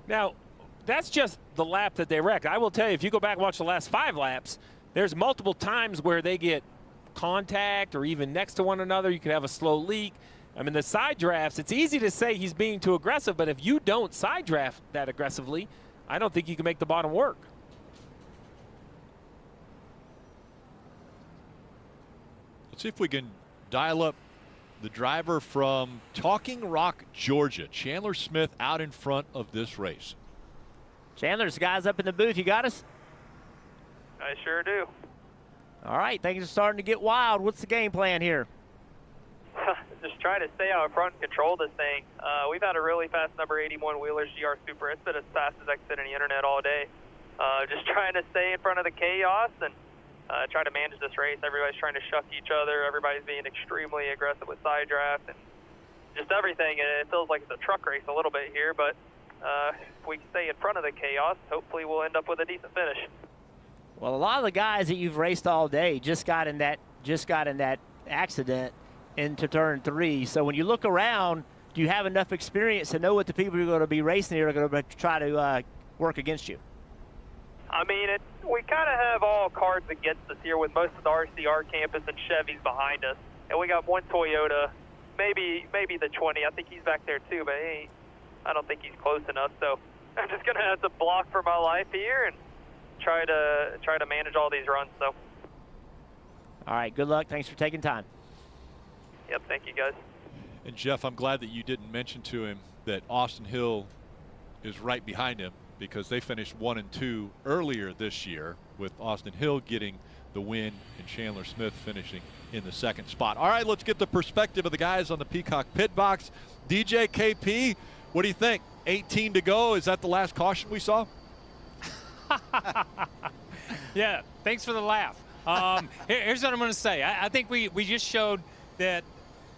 Now, that's just the lap that they wrecked. I will tell you, if you go back and watch the last 5 laps, there's multiple times where they get contact or even next to one another. You could have a slow leak. I mean, the side drafts, it's easy to say he's being too aggressive, but if you don't side draft that aggressively, I don't think you can make the bottom work. Let's see if we can dial up the driver from Talking Rock, Georgia. Chandler Smith out in front of this race. Chandler's guys up in the booth. You got us? I sure do. All right, things are starting to get wild. What's the game plan here? Just trying to stay out front and control this thing. We've had a really fast number 81 Wheelers GR Super. It's been as fast as Xfinity Internet all day. Just trying to stay in front of the chaos and try to manage this race. Everybody's trying to shuck each other. Everybody's being extremely aggressive with side draft and just everything. It feels like it's a truck race a little bit here, but if we stay in front of the chaos, hopefully we'll end up with a decent finish. Well, a lot of the guys that you've raced all day just got in that accident into turn 3. So when you look around, do you have enough experience to know what the people you're going to be racing here are going to try to work against you? I mean, we kind of have all cards against us here with most of the RCR campus and Chevys behind us. And we got one Toyota, maybe the 20. I think he's back there too, but I don't think he's close enough. So I'm just going to have to block for my life here and try to manage all these runs. So. All right, good luck. Thanks for taking time. Yep, thank you, guys. And Jeff, I'm glad that you didn't mention to him that Austin Hill is right behind him, because they finished 1 and 2 earlier this year, with Austin Hill getting the win and Chandler Smith finishing in the 2nd spot. All right, let's get the perspective of the guys on the Peacock pit box. DJ, KP, what do you think? 18 to go. Is that the last caution we saw? Yeah, thanks for the laugh. Here's what I'm going to say. I think we just showed that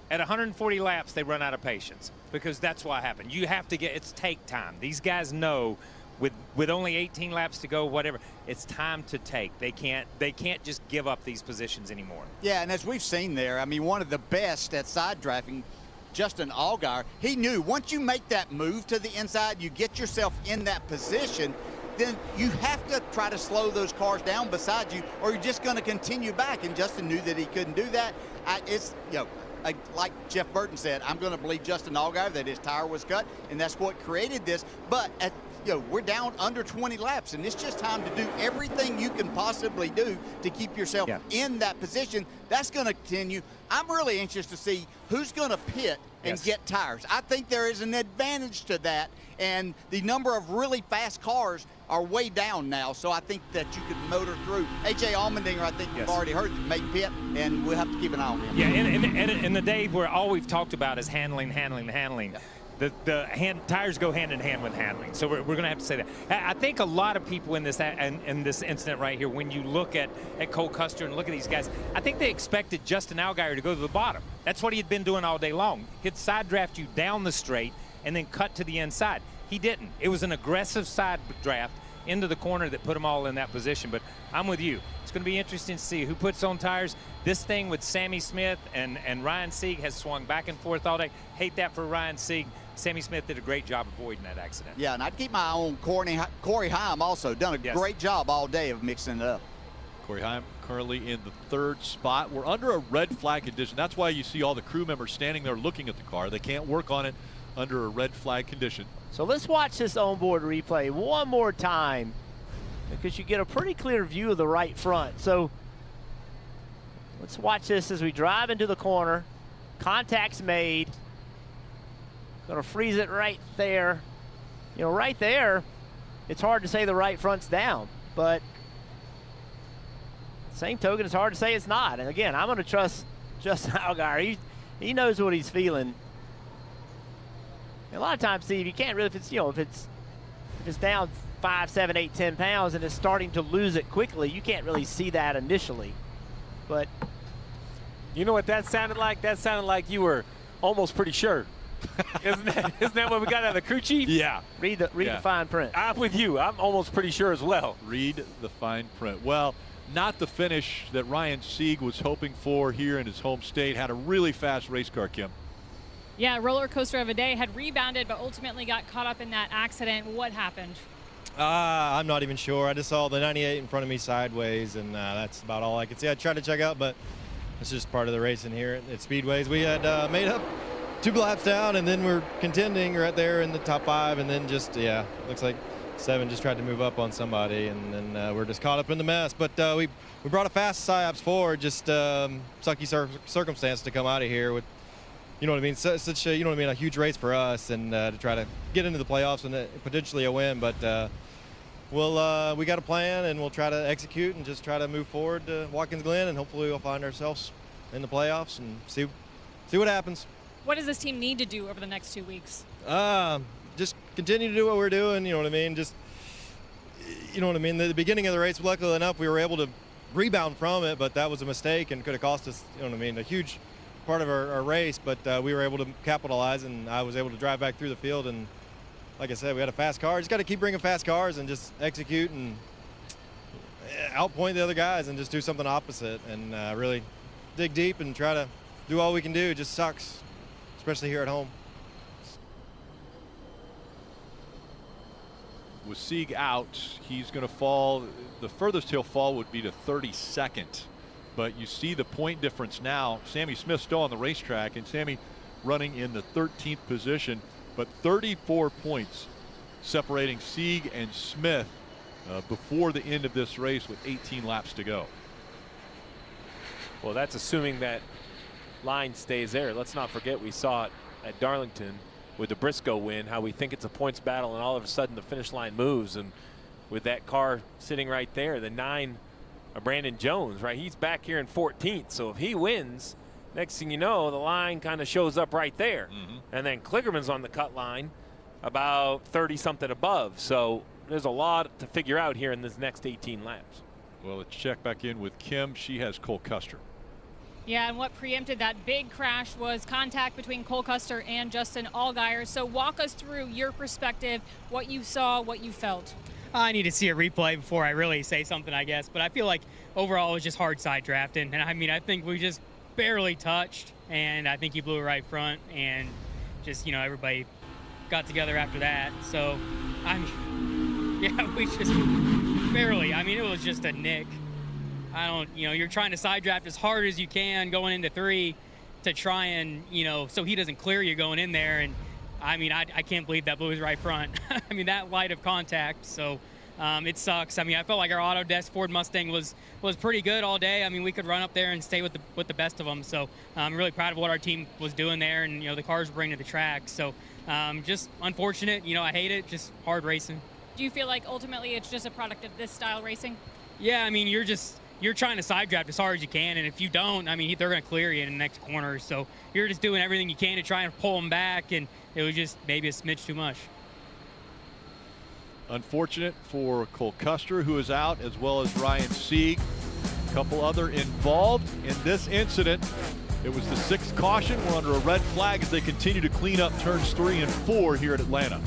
at 140 laps they run out of patience, because that's what happened. You have to it's take time. These guys know with only 18 laps to go, whatever, it's time to take. They can't just give up these positions anymore. Yeah, and as we've seen there, I mean, one of the best at side drafting, Justin Allgaier, he knew once you make that move to the inside, you get yourself in that position, then you have to try to slow those cars down beside you, or you're just going to continue back. And Justin knew that he couldn't do that. It's, you know, like Jeff Burton said, I'm going to believe Justin Allgaier that his tire was cut, and that's what created this. But we're down under 20 laps, and it's just time to do everything you can possibly do to keep yourself in that position. That's going to continue. I'm really anxious to see who's going to pit and get tires. I think there is an advantage to that, and the number of really fast cars are way down now, so I think that you could motor through. A.J. Allmendinger, I think you've already heard, make pit, and we'll have to keep an eye on him. Yeah, in the day where all we've talked about is handling. Yeah. The tires go hand in hand with handling, so we're going to have to say that. I think a lot of people in this incident right here, when you look at Cole Custer and look at these guys, I think they expected Justin Allgaier to go to the bottom. That's what he had been doing all day long. He'd side draft you down the straight and then cut to the inside. He didn't. It was an aggressive side draft into the corner that put them all in that position. But I'm with you. It's going to be interesting to see who puts on tires. This thing with Sammy Smith and Ryan Sieg has swung back and forth all day. Hate that for Ryan Sieg. Sammy Smith did a great job avoiding that accident. Yeah, and I'd keep my eye on Corey Heim also. Done a great job all day of mixing it up. Corey Heim currently in the 3rd spot. We're under a red flag condition. That's why you see all the crew members standing there looking at the car. They can't work on it under a red flag condition. So let's watch this onboard replay one more time, because you get a pretty clear view of the right front. So let's watch this as we drive into the corner. Contact's made. Gonna freeze it right there. You know, right there, it's hard to say the right front's down, but same token, it's hard to say it's not. And again, I'm gonna trust Justin Allgaier. He knows what he's feeling. And a lot of times, Steve, you can't really, if it's down 5, 7, 8, 10 pounds and it's starting to lose it quickly, you can't really see that initially. But you know what that sounded like? That sounded like you were almost pretty sure. Isn't that what we got out of the crew chief? Yeah. Read the fine print. I'm with you. I'm almost pretty sure as well. Read the fine print. Well, not the finish that Ryan Sieg was hoping for here in his home state. Had a really fast race car, Kim. Yeah, roller coaster of a day. Had rebounded, but ultimately got caught up in that accident. What happened? I'm not even sure. I just saw the 98 in front of me sideways, and that's about all I could see. I tried to check out, but it's just part of the racing here at Speedways. We had made up 2 laps down, and then we're contending right there in the top 5, and then just, looks like 7 just tried to move up on somebody, and then we're just caught up in the mess. But we brought a fast Psyops forward, just sucky circumstance to come out of here with, you know what I mean, such a, a huge race for us, and to try to get into the playoffs and potentially a win. But we got a plan, and we'll try to execute and just try to move forward to Watkins Glen, and hopefully we'll find ourselves in the playoffs and see what happens. What does this team need to do over the next 2 weeks? Just continue to do what we're doing, you know what I mean? Just, you know what I mean? The beginning of the race, luckily enough, we were able to rebound from it, but that was a mistake and could have cost us, you know what I mean, a huge part of our race, but we were able to capitalize, and I was able to drive back through the field, and like I said, we had a fast car. Just got to keep bringing fast cars and just execute and outpoint the other guys and just do something opposite, and really dig deep and try to do all we can do. It just sucks, especially here at home. With Sieg out, he's going to fall. The furthest he'll fall would be to 32nd. But you see the point difference now. Sammy Smith still on the racetrack, and Sammy running in the 13th position, but 34 points separating Sieg and Smith before the end of this race with 18 laps to go. Well, that's assuming that line stays there. Let's not forget we saw it at Darlington with the Briscoe win, how we think it's a points battle, and all of a sudden the finish line moves, and with that car sitting right there, the 9 Brandon Jones, right? He's back here in 14th. So if he wins, next thing you know, the line kind of shows up right there. And then Kligerman's on the cut line about 30-something above. So there's a lot to figure out here in this next 18 laps. Well, let's check back in with Kim. She has Cole Custer. Yeah, and what preempted that big crash was contact between Cole Custer and Justin Allgaier. So walk us through your perspective, what you saw, what you felt. I need to see a replay before I really say something, I guess. But I feel like overall it was just hard side drafting. And I mean, I think we just barely touched, and I think he blew it right front, and just, everybody got together after that. So, I mean, yeah, we just barely. I mean, it was just a nick. You're trying to side draft as hard as you can going into 3 to try and, so he doesn't clear you going in there. And I mean, I can't believe that blew his right front. I mean, that light of contact. So it sucks. I mean, I felt like our Autodesk Ford Mustang was pretty good all day. I mean, we could run up there and stay with the best of them. So I'm really proud of what our team was doing there, and the cars were bringing to the track. So just unfortunate. I hate it. Just hard racing. Do you feel like ultimately it's just a product of this style racing? Yeah, I mean, you're trying to side draft as hard as you can, and if you don't, I mean, they're going to clear you in the next corner. So you're just doing everything you can to try and pull them back, and it was just maybe a smidge too much. Unfortunate for Cole Custer, who is out, as well as Ryan Sieg. A couple other involved in this incident. It was the 6th caution. We're under a red flag as they continue to clean up turns 3 and 4 here at Atlanta.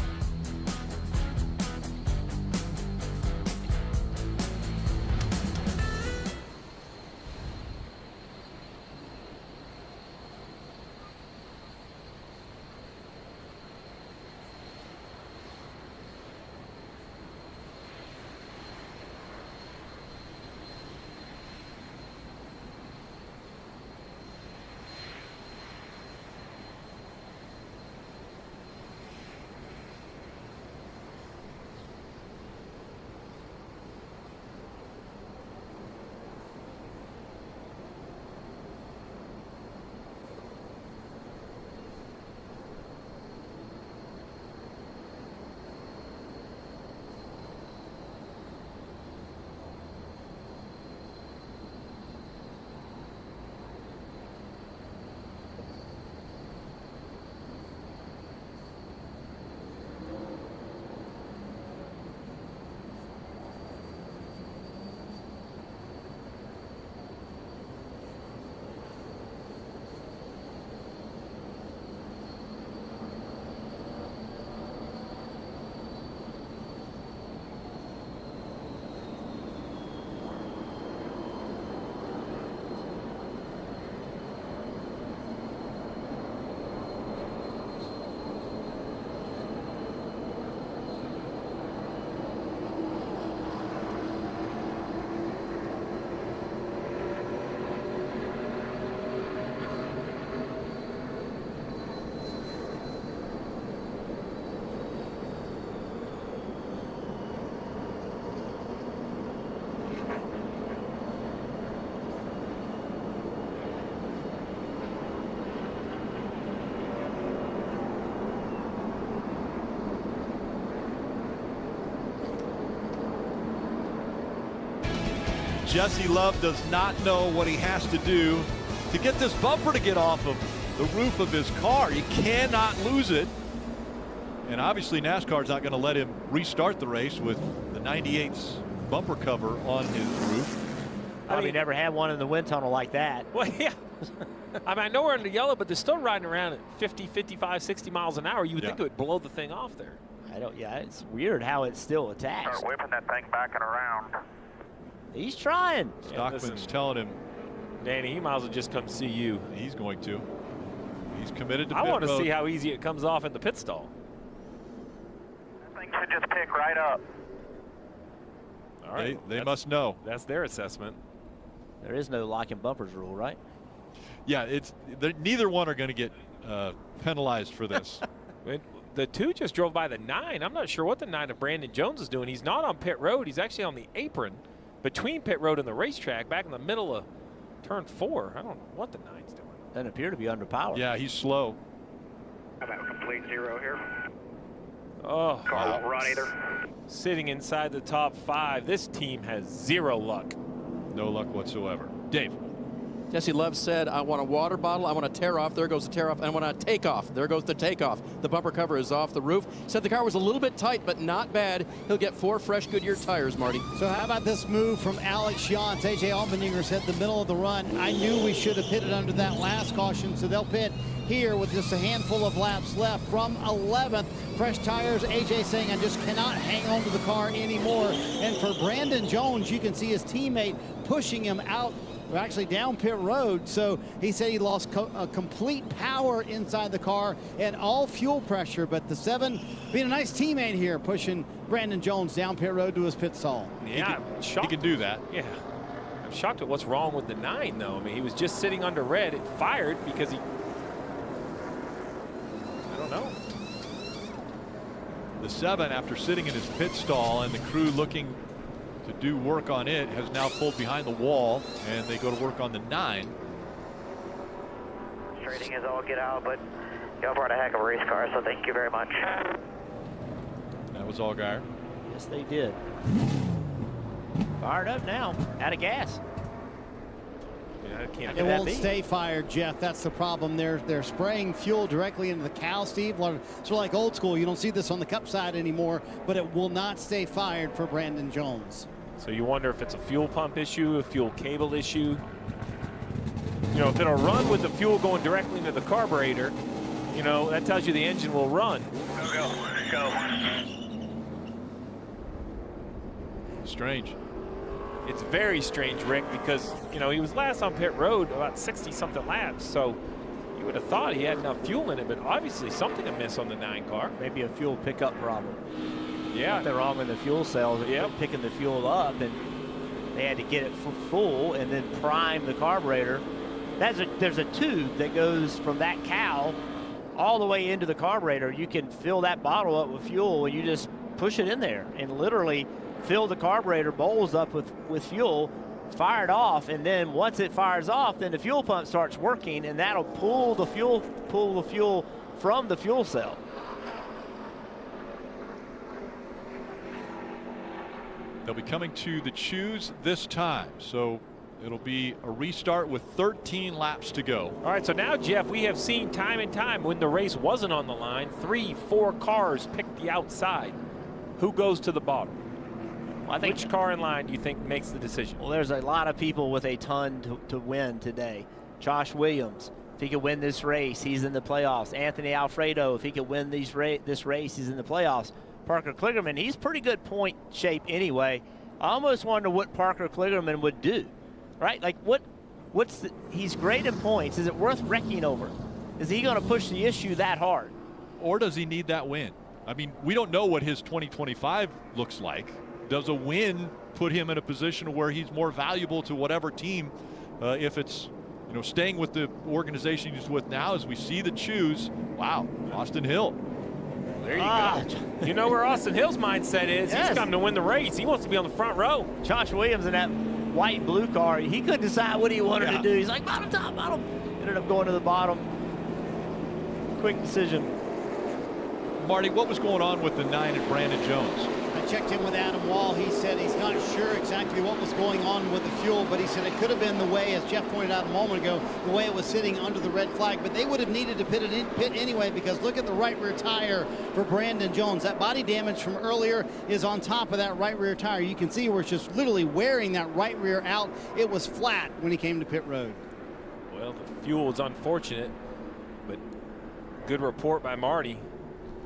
Jesse Love does not know what he has to do to get this bumper to get off of the roof of his car. You cannot lose it. And obviously NASCAR's not going to let him restart the race with the 98's bumper cover on his roof. Probably never had one in the wind tunnel like that. Well, yeah. I mean, I know we're in the yellow, but they're still riding around at 50, 55, 60 miles an hour. You would think it would blow the thing off there. Yeah, it's weird how it's still attached. Start whipping that thing back and around. He's trying. Stockman's telling him, Danny, he might as well just come see you. He's going to. He's committed to I pit want to road. see how easy it comes off in the pit stall. That thing should just pick right up. All right. They must know. That's their assessment. There is no locking bumpers rule, right? Yeah, neither one are going to get penalized for this. The 2 just drove by the 9. I'm not sure what the 9 of Brandon Jones is doing. He's not on pit road. He's actually on the apron between pit road and the racetrack back in the middle of turn 4. I don't know what the 9's doing. Doesn't appear to be underpowered. Yeah, he's slow. How about complete 0 here? Oh, Car won't run either. Sitting inside the top 5. This team has 0 luck. No luck whatsoever. Dave. Jesse Love said, I want a water bottle, I want to tear off, there goes the tear off, and I want to take off, there goes the takeoff. The bumper cover is off the roof. Said the car was a little bit tight, but not bad. He'll get 4 fresh Goodyear tires, Marty. So how about this move from Alex Shantz? A.J. Allmendinger said the middle of the run, I knew we should have pitted under that last caution, so they'll pit here with just a handful of laps left from 11th. Fresh tires. A.J. saying, I just cannot hang on to the car anymore. And for Brandon Jones, you can see his teammate pushing him out, actually down pit road. So he said he lost complete power inside the car and all fuel pressure. But the 7 being a nice teammate here, pushing Brandon Jones down pit road to his pit stall. Yeah, he can do that. Yeah. I'm shocked at what's wrong with the 9, though. I mean, he was just sitting under red. It fired because he... I don't know. The 7, after sitting in his pit stall and the crew looking to do work on it, has now pulled behind the wall, and they go to work on the 9. Trading is all get out, but y'all brought a heck of a race car, so thank you very much. That was Allgaier. Yes, they did. Fired up now, out of gas. It won't stay fired, Jeff. That's the problem. They're spraying fuel directly into the cowl, Steve. Sort of like old school. You don't see this on the Cup side anymore, but it will not stay fired for Brandon Jones. So you wonder if it's a fuel pump issue, a fuel cable issue. You know, if it'll run with the fuel going directly into the carburetor, you know, that tells you the engine will run. Go. Strange. It's very strange, Rick, because, you know, he was last on pit road about 60-something laps, so you would have thought he had enough fuel in it, but obviously something amiss on the 9 car. Maybe a fuel pickup problem. Yeah. Something wrong with the fuel cells. Yep. Picking the fuel up, and they had to get it full and then prime the carburetor. There's a tube that goes from that cowl all the way into the carburetor. You can fill that bottle up with fuel and you just push it in there and literally fill the carburetor bowls up with fuel, fire it off, and then once it fires off, then the fuel pump starts working, and that'll pull the fuel from the fuel cell. They'll be coming to the choose this time, so it'll be a restart with 13 laps to go. All right, so now, Jeff, we have seen time and time when the race wasn't on the line, 3-4 cars pick the outside. Who goes to the bottom? Well, I think, which car in line do you think makes the decision? Well, there's a lot of people with a ton to win today. Josh Williams, if he could win this race, he's in the playoffs. Anthony Alfredo, if he could win this race, he's in the playoffs. Parker Kligerman, he's pretty good point shape anyway. I almost wonder what Parker Kligerman would do, right? Like he's great in points. Is it worth wrecking over? Is he going to push the issue that hard? Or does he need that win? I mean, we don't know what his 2025 looks like. Does a win put him in a position where he's more valuable to whatever team if it's, you know, staying with the organization he's with now? As we see the choose, wow, Austin Hill. There you go. You know where Austin Hill's mindset is. Yes. He's come to win the race. He wants to be on the front row. Josh Williams in that white and blue car, he couldn't decide what he wanted to do. He's like, bottom, top, bottom. Ended up going to the bottom. Quick decision. Marty, what was going on with the 9 and Brandon Jones? I checked in with Adam Wall. He said he's not sure exactly what was going on with the fuel, but he said it could have been the way, as Jeff pointed out a moment ago, the way it was sitting under the red flag. But they would have needed to pit anyway, because look at the right rear tire for Brandon Jones. That body damage from earlier is on top of that right rear tire. You can see where it's just literally wearing that right rear out. It was flat when he came to pit road. Well, the fuel was unfortunate, but good report by Marty.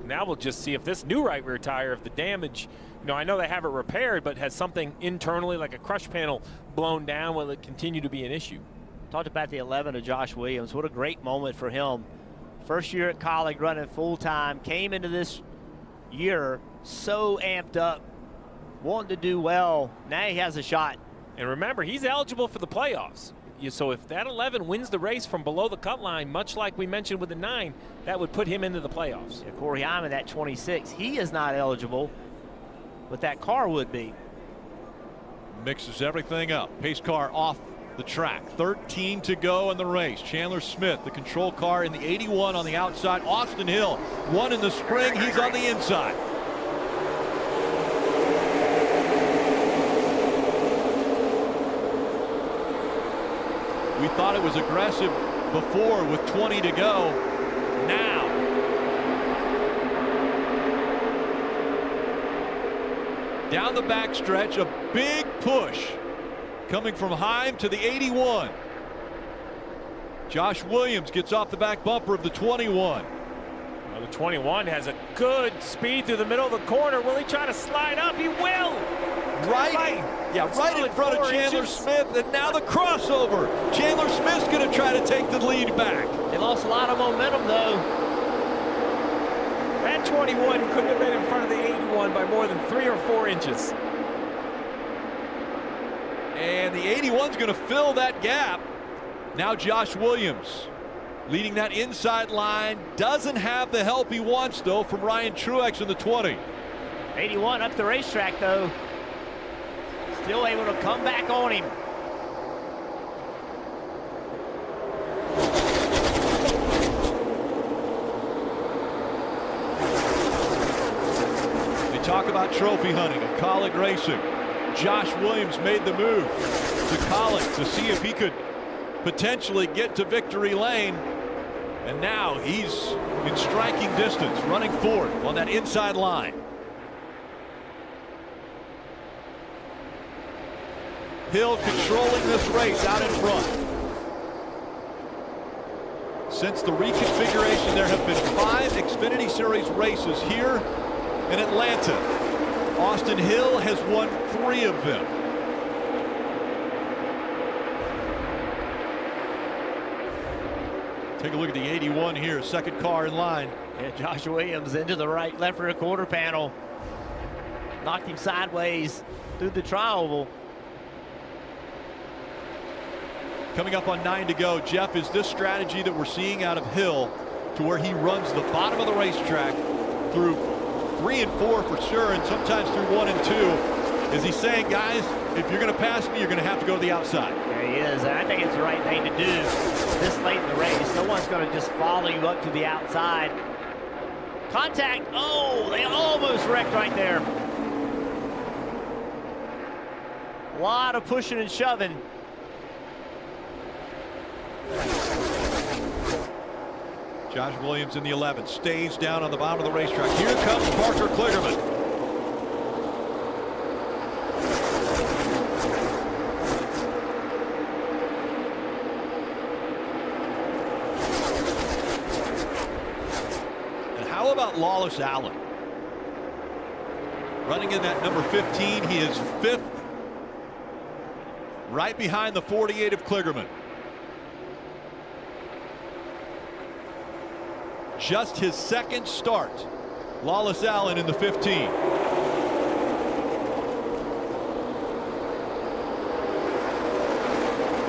Now we'll just see if this new right rear tire, if the damage, you know, I know they have it repaired, but has something internally like a crush panel blown down, will it continue to be an issue? Talked about the 11 of Josh Williams. What a great moment for him. First year at college, running full time, came into this year so amped up, wanting to do well. Now he has a shot. And remember, he's eligible for the playoffs. So if that 11 wins the race from below the cut line, much like we mentioned with the 9, that would put him into the playoffs. Yeah, Corey Hyman at 26, he is not eligible, but that car would be. Mixes everything up. Pace car off the track. 13 to go in the race. Chandler Smith, the control car in the 81 on the outside. Austin Hill, one in the spring. He's on the inside. We thought it was aggressive before with 20 to go. Now. Down the backstretch, a big push coming from Heim to the 81. Josh Williams gets off the back bumper of the 21. Well, the 21 has a good speed through the middle of the corner. Will he try to slide up? He will. Right in front of Chandler Smith, and now the crossover. Chandler Smith's going to try to take the lead back. They lost a lot of momentum, though. That 21 couldn't have been in front of the 81 by more than 3 or 4 inches. And the 81's going to fill that gap. Now Josh Williams leading that inside line. Doesn't have the help he wants, though, from Ryan Truex in the 20. 81 up the racetrack, though. Still able to come back on him. They talk about trophy hunting and Colleague racing. Josh Williams made the move to Colleague to see if he could potentially get to victory lane. And now he's in striking distance, running fourth on that inside line. Hill controlling this race out in front. Since the reconfiguration, there have been 5 Xfinity Series races here in Atlanta. Austin Hill has won 3 of them. Take a look at the 81 here, second car in line. Yeah, Josh Williams into the right left rear quarter panel. Knocked him sideways through the tri-oval. Coming up on 9 to go, Jeff, is this strategy that we're seeing out of Hill to where he runs the bottom of the racetrack through 3 and 4 for sure, and sometimes through 1 and 2. Is he saying, guys, if you're going to pass me, you're going to have to go to the outside? There he is, and I think it's the right thing to do this late in the race. No one's going to just follow you up to the outside. Contact. Oh, they almost wrecked right there. A lot of pushing and shoving. Josh Williams in the 11 stays down on the bottom of the racetrack. Here comes Parker Kligerman. And how about Lawless Allen? Running in that number 15, he is 5th, right behind the 48 of Kligerman. Just his second start. Lawless Allen in the 15.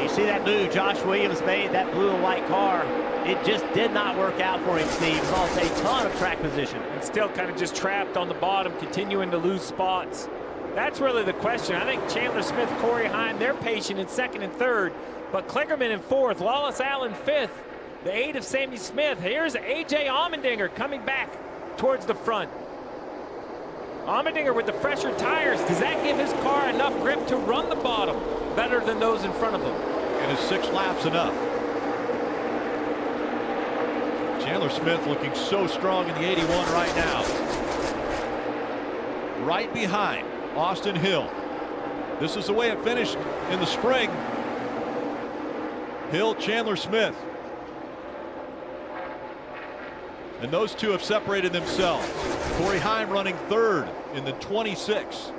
You see that move Josh Williams made, that blue and white car. It just did not work out for him, Steve. He lost a ton of track position. And still kind of just trapped on the bottom, continuing to lose spots. That's really the question. I think Chandler Smith, Corey Heim, they're patient in 2nd and 3rd. But Kligerman in 4th, Lawless Allen 5th. The 8 of Sammy Smith. Here's A.J. Allmendinger coming back towards the front. Allmendinger with the fresher tires. Does that give his car enough grip to run the bottom better than those in front of him? And is 6 laps enough? Chandler Smith looking so strong in the 81 right now. Right behind Austin Hill. This is the way it finished in the spring. Hill, Chandler Smith. And those two have separated themselves. Corey Heim running 3rd in the 26.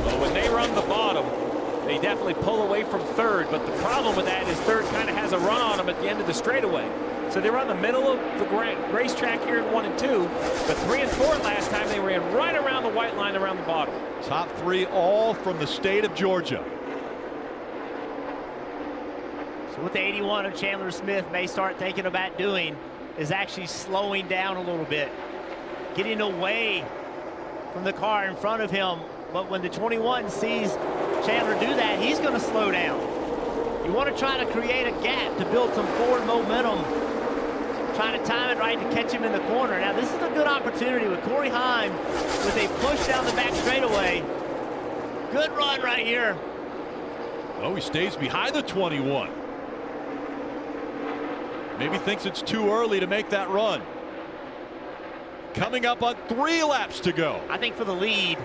Well, when they run the bottom, they definitely pull away from 3rd, but the problem with that is 3rd kind of has a run on them at the end of the straightaway. So they run the middle of the racetrack here in 1 and 2, but 3 and 4 last time they ran right around the white line around the bottom. Top 3 all from the state of Georgia. So what the 81 of Chandler Smith may start thinking about doing is actually slowing down a little bit, getting away from the car in front of him. But when the 21 sees Chandler do that, he's going to slow down. You want to try to create a gap to build some forward momentum, trying to time it right to catch him in the corner. Now this is a good opportunity with Corey Heim with a push down the back straightaway. Good run right here. Oh, he stays behind the 21. Maybe thinks it's too early to make that run. Coming up on 3 laps to go. I think for the lead,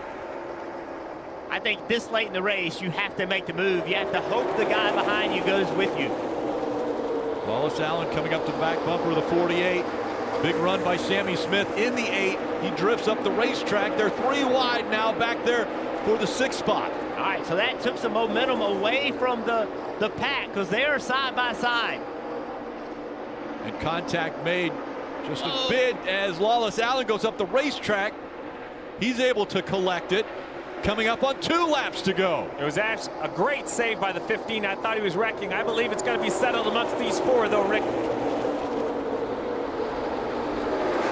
I think this late in the race, you have to make the move. You have to hope the guy behind you goes with you. Wallace Allen coming up to the back bumper of the 48. Big run by Sammy Smith in the 8. He drifts up the racetrack. They're 3 wide now back there for the 6th spot. All right, so that took some momentum away from the pack because they are side by side. And contact made just a bit as Wallace Allen goes up the racetrack. He's able to collect it. Coming up on 2 laps to go. It was actually a great save by the 15. I thought he was wrecking. I believe it's going to be settled amongst these 4, though, Rick.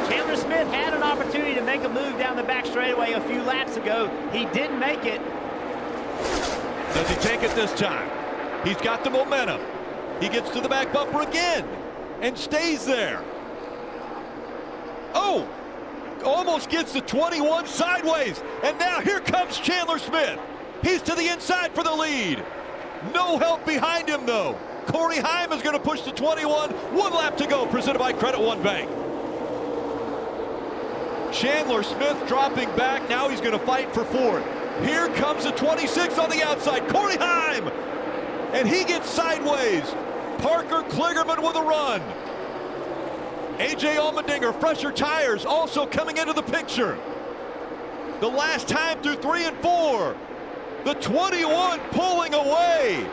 Chandler Smith had an opportunity to make a move down the back straightaway a few laps ago. He didn't make it. Does he take it this time? He's got the momentum. He gets to the back bumper again and stays there. Oh! Almost gets the 21 sideways, and now here comes Chandler Smith. He's to the inside for the lead. No help behind him though. Corey Heim is going to push the 21. 1 lap to go, presented by Credit One Bank. Chandler Smith dropping back. Now he's going to fight for 4th. Here comes the 26 on the outside, Corey Heim, and he gets sideways. Parker Kligerman with a run. A.J. Allmendinger, fresher tires, also coming into the picture. The last time through 3 and 4. The 21 pulling away.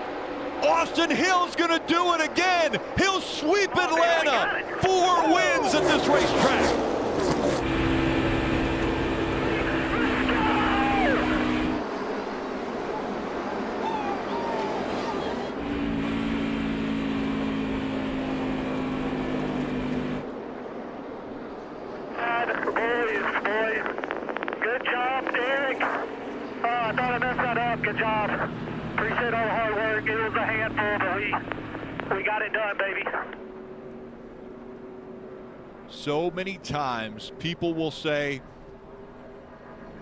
Austin Hill's going to do it again. He'll sweep Atlanta. 4 wins at this racetrack. Good job, Derek. I thought I messed that up. Good job. Appreciate all the hard work. It was a handful, but we got it done, baby. So many times people will say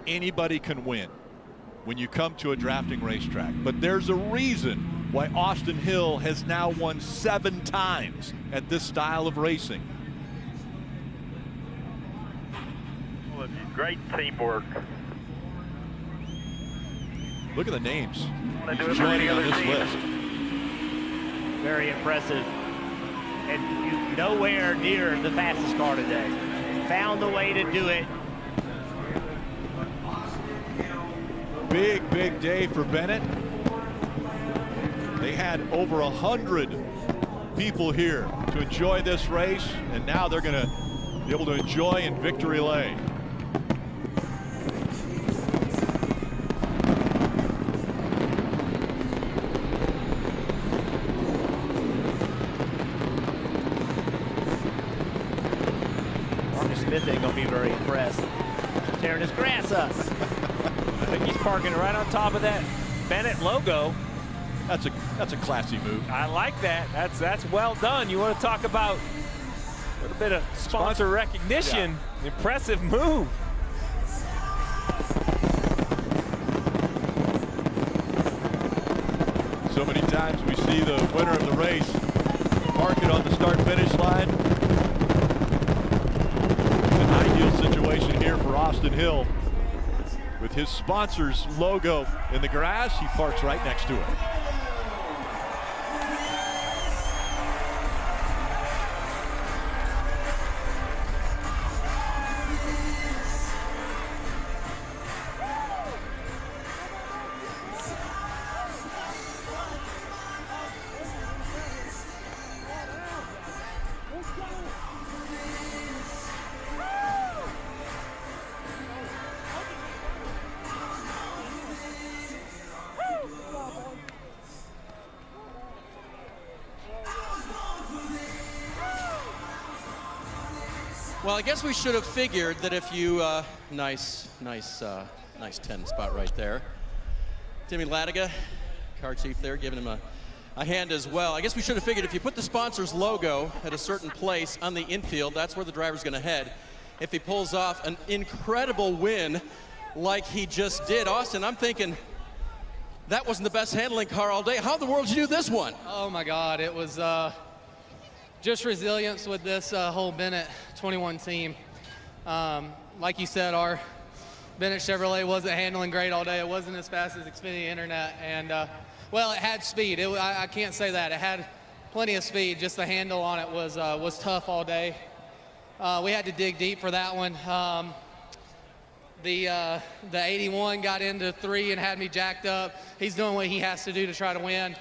anybody can win when you come to a drafting racetrack, but there's a reason why Austin Hill has now won 7 times at this style of racing. Well, great teamwork. Look at the names He's joining on this list. Very impressive. And nowhere near the fastest car today. Found the way to do it. Big day for Bennett. They had over 100 people here to enjoy this race, and now they're going to be able to enjoy in Victory Lane. Smith ain't gonna be very impressed. Tearing his grass up. I think he's parking right on top of that Bennett logo. That's a classy move. I like that. That's well done. You want to talk about a little bit of sponsor recognition. Yeah. Impressive move. So many times we see the winner of the race park it on the start-finish line. An ideal situation here for Austin Hill. With his sponsor's logo in the grass, he parks right next to it. Well, I guess we should have figured that if you, nice 10 spot right there. Timmy Latiga, car chief there, giving him a hand as well. I guess we should have figured if you put the sponsor's logo at a certain place on the infield, that's where the driver's going to head. If he pulls off an incredible win like he just did. Austin, I'm thinking that wasn't the best handling car all day. How in the world did you do this one? Oh my God, it was just resilience with this whole Bennett 21 team. Like you said, our Bennett Chevrolet wasn't handling great all day. It wasn't as fast as Xfinity Internet, and well, it had speed. I can't say that. It had plenty of speed. Just the handle on it was tough all day. We had to dig deep for that one. The 81 got into 3 and had me jacked up. He's doing what he has to do to try to win.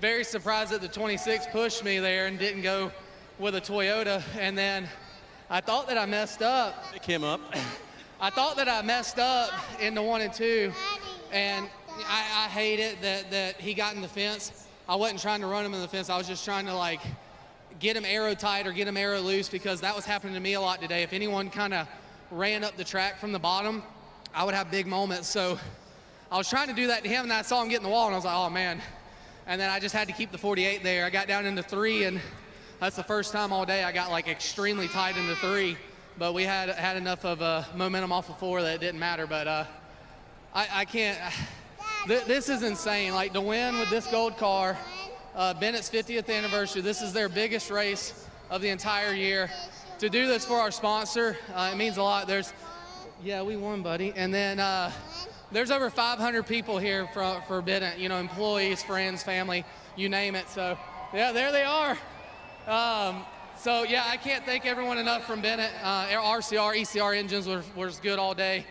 Very surprised that the 26 pushed me there and didn't go with a Toyota. And then I thought that I messed up. Pick him up. I thought that I messed up in the 1 and 2. And I hate it that he got in the fence. I wasn't trying to run him in the fence. I was just trying to, like, get him arrow tight or get him arrow loose, because that was happening to me a lot today. If anyone kind of ran up the track from the bottom, I would have big moments. So I was trying to do that to him, and I saw him get in the wall, and I was like, oh, man. And then I just had to keep the 48 there. I got down into 3, and that's the first time all day I got, like, extremely tight into 3. But we had enough of momentum off of 4 that it didn't matter. But I can't. This is insane. Like, to win with this gold car, Bennett's 50th anniversary, this is their biggest race of the entire year. To do this for our sponsor, it means a lot. Yeah, we won, buddy. And then there's over 500 people here for Bennett, you know, employees, friends, family, you name it. So, yeah, there they are. So, yeah, I can't thank everyone enough from Bennett. RCR, ECR engines was good all day.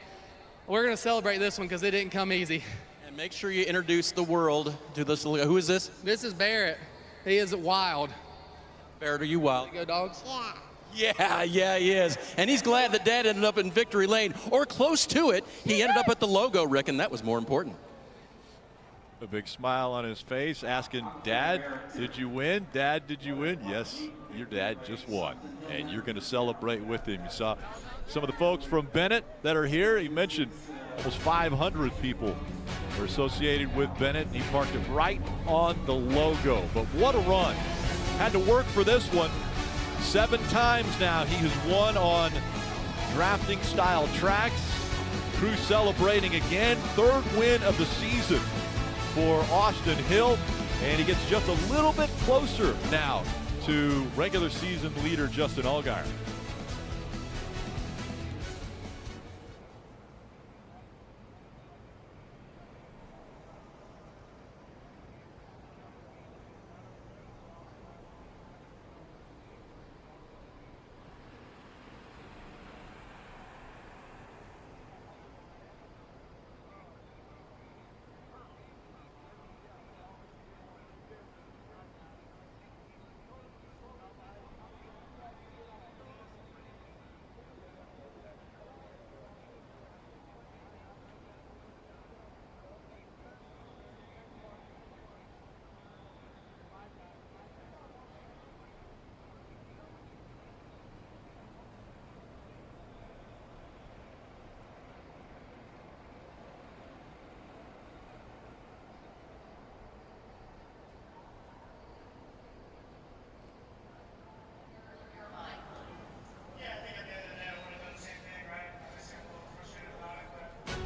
We're going to celebrate this one because it didn't come easy. And make sure you introduce the world to this. Who is this? This is Barrett. He is wild. Barrett, are you wild? Go Dogs? Yeah, he is. And he's glad that Dad ended up in victory lane, or close to it. He ended up at the logo, Rick, and that was more important. A big smile on his face, asking, Dad, did you win? Dad, did you win? Yes, your dad just won, and you're going to celebrate with him. You saw some of the folks from Bennett that are here. He mentioned almost 500 people are associated with Bennett. He parked it right on the logo. But what a run. Had to work for this one. 7 times now he has won on drafting style tracks. Crew celebrating again. 3rd win of the season for Austin Hill, and he gets just a little bit closer now to regular season leader Justin Allgaier.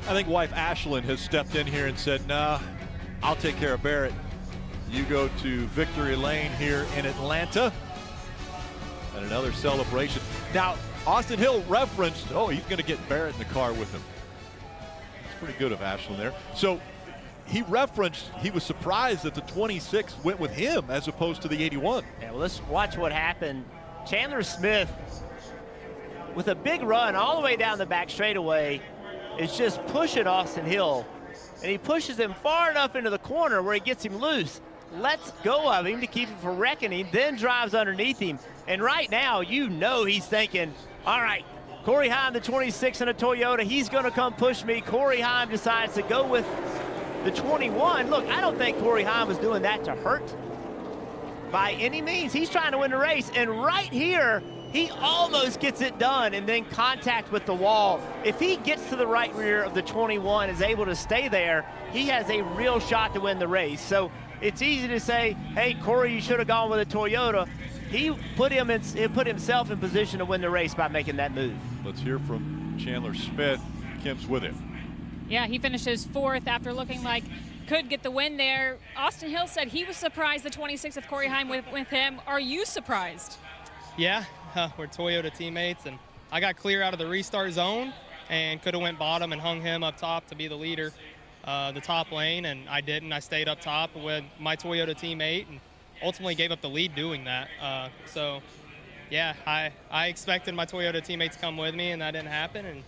I think wife Ashlyn has stepped in here and said, nah, I'll take care of Barrett. you go to victory lane here in Atlanta. And another celebration. Now, Austin Hill referenced, oh, he's going to get Barrett in the car with him. It's pretty good of Ashland there. So he referenced he was surprised that the 26 went with him as opposed to the 81. Yeah, well, let's watch what happened. Chandler Smith, with a big run all the way down the back straightaway, is just pushing Austin Hill. And he pushes him far enough into the corner where he gets him loose, lets go of him to keep him from reckoning, then drives underneath him. And right now, you know he's thinking, all right, Corey Heim, the 26 in a Toyota, he's going to come push me. Corey Heim decides to go with the 21. Look, I don't think Corey Heim was doing that to hurt by any means. He's trying to win the race. And right here, he almost gets it done and then contact with the wall. If he gets to the right rear of the 21, is able to stay there, he has a real shot to win the race. So it's easy to say, hey, Corey, you should have gone with a Toyota. He put himself in position to win the race by making that move. Let's hear from Chandler Smith. Kim's with him. Yeah, he finishes 4th after looking like could get the win there. Austin Hill said he was surprised the 26 of Corey Heim with him. Are you surprised? Yeah, we're Toyota teammates, and I got clear out of the restart zone and could have went bottom and hung him up top to be the leader, the top lane, and I didn't. I stayed up top with my Toyota teammate and ultimately gave up the lead doing that. So, yeah, I expected my Toyota teammate to come with me, and that didn't happen, and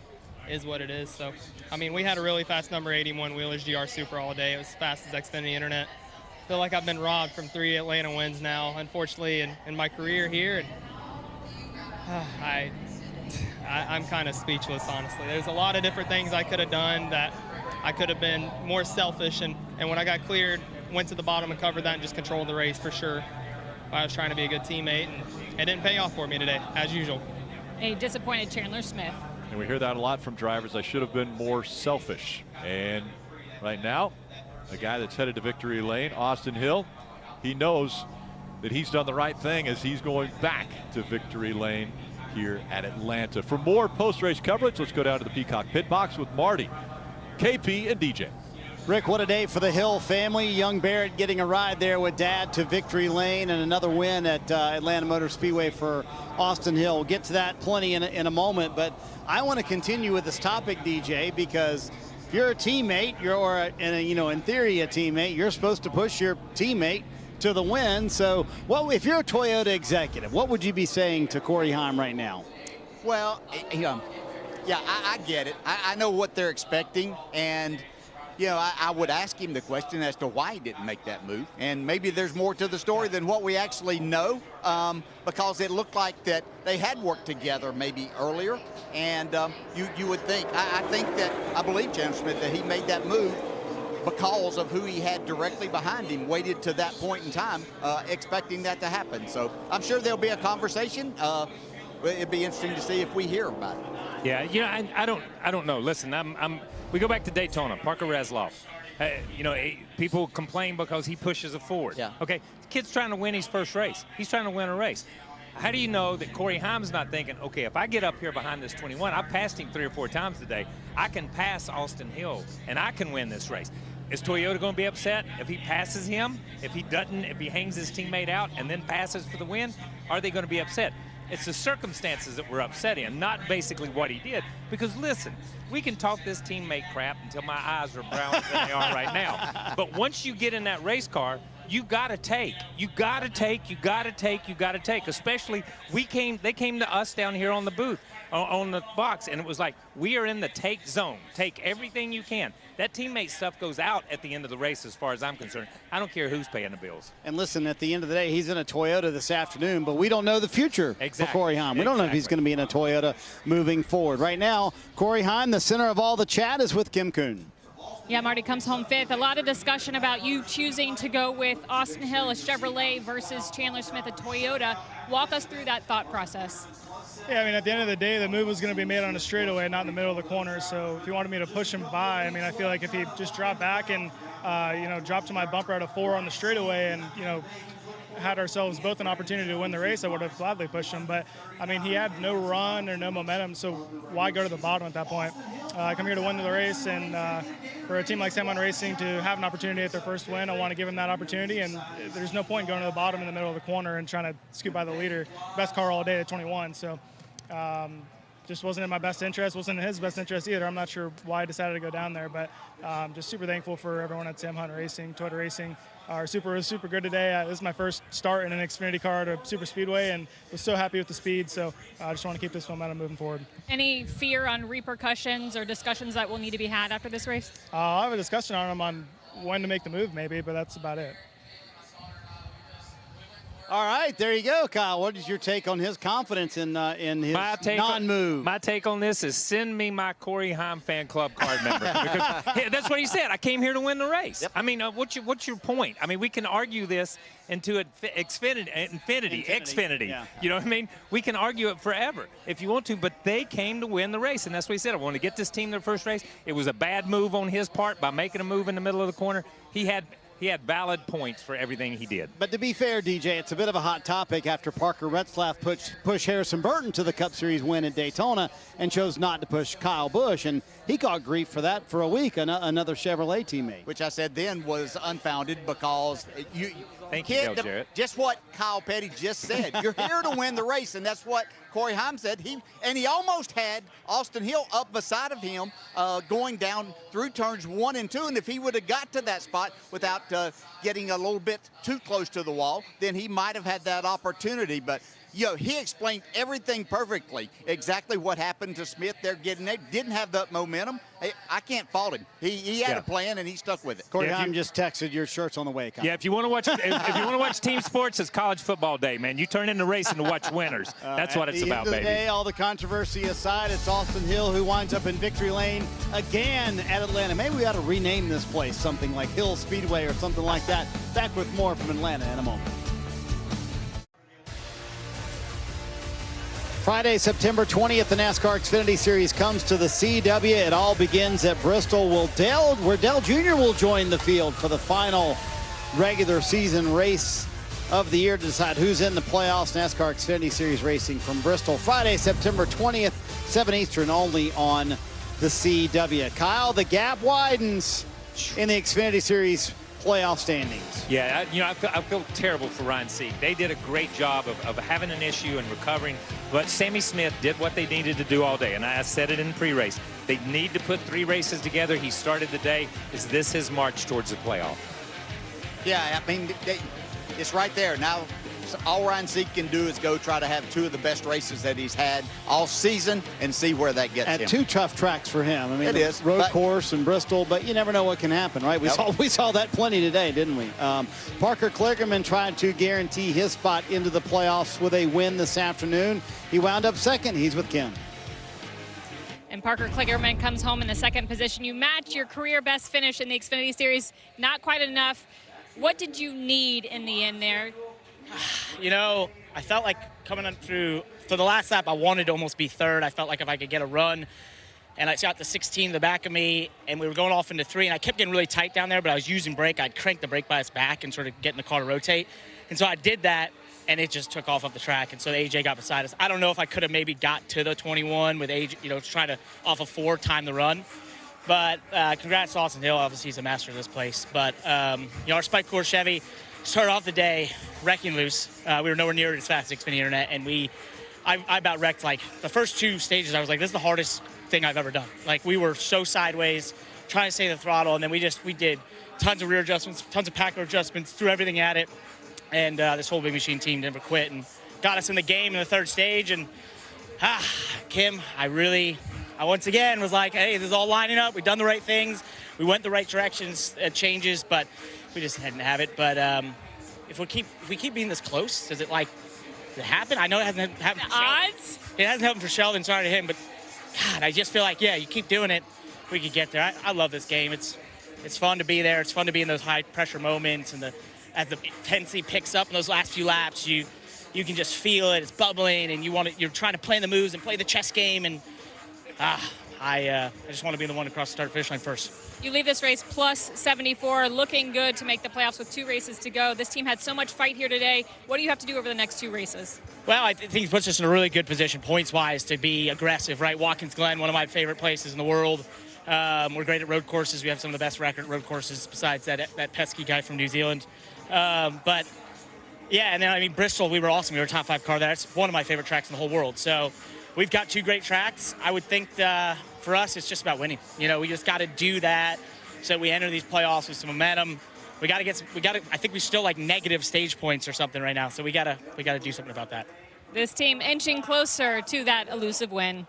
is what it is. So, I mean, we had a really fast number 81 Wheelers GR Super all day. It was fast as Xfinity Internet. I feel like I've been robbed from 3 Atlanta wins now, unfortunately, in my career here. And I'm kind of speechless, honestly. There's a lot of different things I could have done that I could have been more selfish, and when I got cleared, went to the bottom and covered that and just controlled the race for sure. I was trying to be a good teammate, and it didn't pay off for me today, as usual. A disappointed Chandler Smith. And we hear that a lot from drivers. I should have been more selfish. And right now, a guy that's headed to victory lane, Austin Hill, he knows that he's done the right thing as he's going back to victory lane here at Atlanta. For more post-race coverage, let's go down to the Peacock pit box with Marty, KP, and DJ. Rick, what a day for the Hill family. Young Barrett getting a ride there with Dad to victory lane, and another win at Atlanta Motor Speedway for Austin Hill. We'll get to that plenty in a moment, but I want to continue with this topic, DJ, because if you're a teammate, in theory a teammate, you're supposed to push your teammate to the win. So if you're a Toyota executive, what would you be saying to Corey Heim right now? Well, yeah, I get it. I know what they're expecting, and I would ask him the question as to why he didn't make that move. And maybe there's more to the story than what we actually know, because it looked like that they had worked together maybe earlier. And you would think, I believe Chandler Smith, that he made that move because of who he had directly behind him, waited to that point in time, expecting that to happen. So I'm sure there'll be a conversation. It'd be interesting to see if we hear about it. Yeah, I don't know. Listen, we go back to Daytona, Parker Resloff. People complain because he pushes it forward. Yeah. Okay, the kid's trying to win his first race. He's trying to win a race. How do you know that Corey Heim's not thinking, okay, if I get up here behind this 21, I've passed him 3 or 4 times today, I can pass Austin Hill, and I can win this race. Is Toyota going to be upset if he passes him? If he hangs his teammate out and then passes for the win? Are they going to be upset? It's the circumstances that were upsetting him, not basically what he did. Because listen, we can talk this teammate crap until my eyes are brown than they are right now. But once you get in that race car, you got to take. You got to take. You got to take. You got to take. Especially they came to us down here on the booth, on the box, and it was like, we are in the take zone. Take everything you can. That teammate stuff goes out at the end of the race as far as I'm concerned. I don't care who's paying the bills. And listen, at the end of the day, he's in a Toyota this afternoon, but we don't know the future for Corey Heim. We don't know if he's going to be in a Toyota moving forward. Right now, Corey Heim, the center of all the chat, is with Kim Kuhn. Yeah, Marty comes home 5th. A lot of discussion about you choosing to go with Austin Hill, a Chevrolet, versus Chandler Smith, a Toyota. Walk us through that thought process. Yeah, I mean, at the end of the day, the move was going to be made on a straightaway, not in the middle of the corner. So if you wanted me to push him by, I mean, I feel like if he just dropped back and, dropped to my bumper at a 4 on the straightaway and, had ourselves both an opportunity to win the race, I would have gladly pushed him. But, I mean, he had no run or no momentum, so why go to the bottom at that point? I come here to win the race, and for a team like Sam Hunt Racing to have an opportunity at their first win, I want to give them that opportunity, and there's no point going to the bottom in the middle of the corner and trying to scoot by the leader. Best car all day at 21, so just wasn't in my best interest, wasn't in his best interest either. I'm not sure why I decided to go down there, but just super thankful for everyone at Sam Hunt Racing, Toyota Racing. Was super good today. This is my first start in an Xfinity car at a super speedway, and was so happy with the speed, so I just want to keep this momentum moving forward. Any fear on repercussions or discussions that will need to be had after this race? I'll have a discussion on them on when to make the move maybe, but that's about it. All right, there you go, Kyle. What is your take on his confidence in his non-move? My take on this is send me my Corey Heim fan club card member. Because that's what he said. I came here to win the race. Yep. I mean, what's your point? I mean, we can argue this into Xfinity. Yeah. You know what I mean? We can argue it forever if you want to, but they came to win the race, and that's what he said. I want to get this team their first race. It was a bad move on his part by making a move in the middle of the corner. He had valid points for everything he did. But to be fair, DJ, it's a bit of a hot topic after Parker Retzlaff pushed Harrison Burton to the Cup Series win in Daytona and chose not to push Kyle Busch, and he got grief for that for a week, another Chevrolet teammate. Which I said then was unfounded because Thank you, Dale Jarrett. Just what Kyle Petty just said. You're here to win the race, and that's what Corey Heim said. He almost had Austin Hill up beside of him going down through turns 1 and 2, and if he would have got to that spot without getting a little bit too close to the wall, then he might have had that opportunity. But he explained everything perfectly, exactly what happened to Smith. They didn't have that momentum. I can't fault him. He had a plan and he stuck with it. Corey Heim just texted your shirt's on the way, Kyle. Yeah, if you want to watch if you want to watch team sports, it's college football day, man. You turn in the racing to watch winners. That's what it's about, baby. At the end of the day, all the controversy aside, it's Austin Hill who winds up in victory lane again at Atlanta. Maybe we ought to rename this place something like Hill Speedway or something like that. Back with more from Atlanta in a moment. Friday, September 20th, the NASCAR Xfinity Series comes to the CW. It all begins at Bristol, where Dale Jr. will join the field for the final regular season race of the year to decide who's in the playoffs. NASCAR Xfinity Series racing from Bristol. Friday, September 20th, 7 Eastern, only on the CW. Kyle, the gap widens in the Xfinity Series playoff standings. Yeah, I feel terrible for Ryan Sieg. They did a great job of having an issue and recovering, but Sammy Smith did what they needed to do all day, and I said it in pre-race. They need to put 3 races together. He started the day. Is this his march towards the playoff? Yeah, I mean, it's right there. Now, all Ryan Sieg can do is go try to have 2 of the best races that he's had all season and see where that gets him. At 2 tough tracks for him. I mean, it is. Road course and Bristol, but you never know what can happen, right? We saw that plenty today, didn't we? Parker Kligerman tried to guarantee his spot into the playoffs with a win this afternoon. He wound up second. He's with Kim. And Parker Kligerman comes home in the 2nd position. You match your career best finish in the Xfinity Series. Not quite enough. What did you need in the end there? I felt like coming up through, for the last lap, I wanted to almost be 3rd. I felt like if I could get a run, and I shot the 16 in the back of me, and we were going off into 3, and I kept getting really tight down there, but I was using brake. I'd crank the brake bias back and sort of getting the car to rotate. And so I did that, and it just took off the track, and so AJ got beside us. I don't know if I could have maybe got to the 21 with AJ, trying to, off of 4, time the run. But congrats to Austin Hill. Obviously, he's a master of this place. But, our Spike Core Chevy started off the day wrecking loose. We were nowhere near as fast as Xfinity Internet, and I about wrecked, like, the first 2 stages. I was like, this is the hardest thing I've ever done. Like, we were so sideways, trying to stay the throttle, and then we did tons of rear adjustments, tons of packer adjustments, threw everything at it, and this whole Big Machine team never quit and got us in the game in the 3rd stage. And, Kim, I once again was like, hey, this is all lining up. We've done the right things. We went the right directions, changes, but we just didn't have it. But if we keep being this close, does it happen? I know it hasn't happened for Sheldon. Odds? It hasn't happened for Sheldon, sorry to him, but God, I just feel like, you keep doing it, we could get there. I love this game. It's fun to be there. It's fun to be in those high pressure moments, and as the intensity picks up in those last few laps, you can just feel it. It's bubbling, and you're trying to plan the moves and play the chess game, and I just want to be the one to cross the start finish line first. You leave this race plus 74, looking good to make the playoffs with 2 races to go. This team had so much fight here today. What do you have to do over the next 2 races? Well, I think it puts us in a really good position points-wise to be aggressive, right? Watkins Glen, one of my favorite places in the world. We're great at road courses. We have some of the best record road courses besides that pesky guy from New Zealand. But, yeah, and then, I mean, Bristol, we were awesome. We were a top 5 car there. It's one of my favorite tracks in the whole world. So we've got 2 great tracks. I would think for us, it's just about winning. You know, we just got to do that so we enter these playoffs with some momentum. I think we still like negative stage points or something right now. So we gotta do something about that. This team inching closer to that elusive win.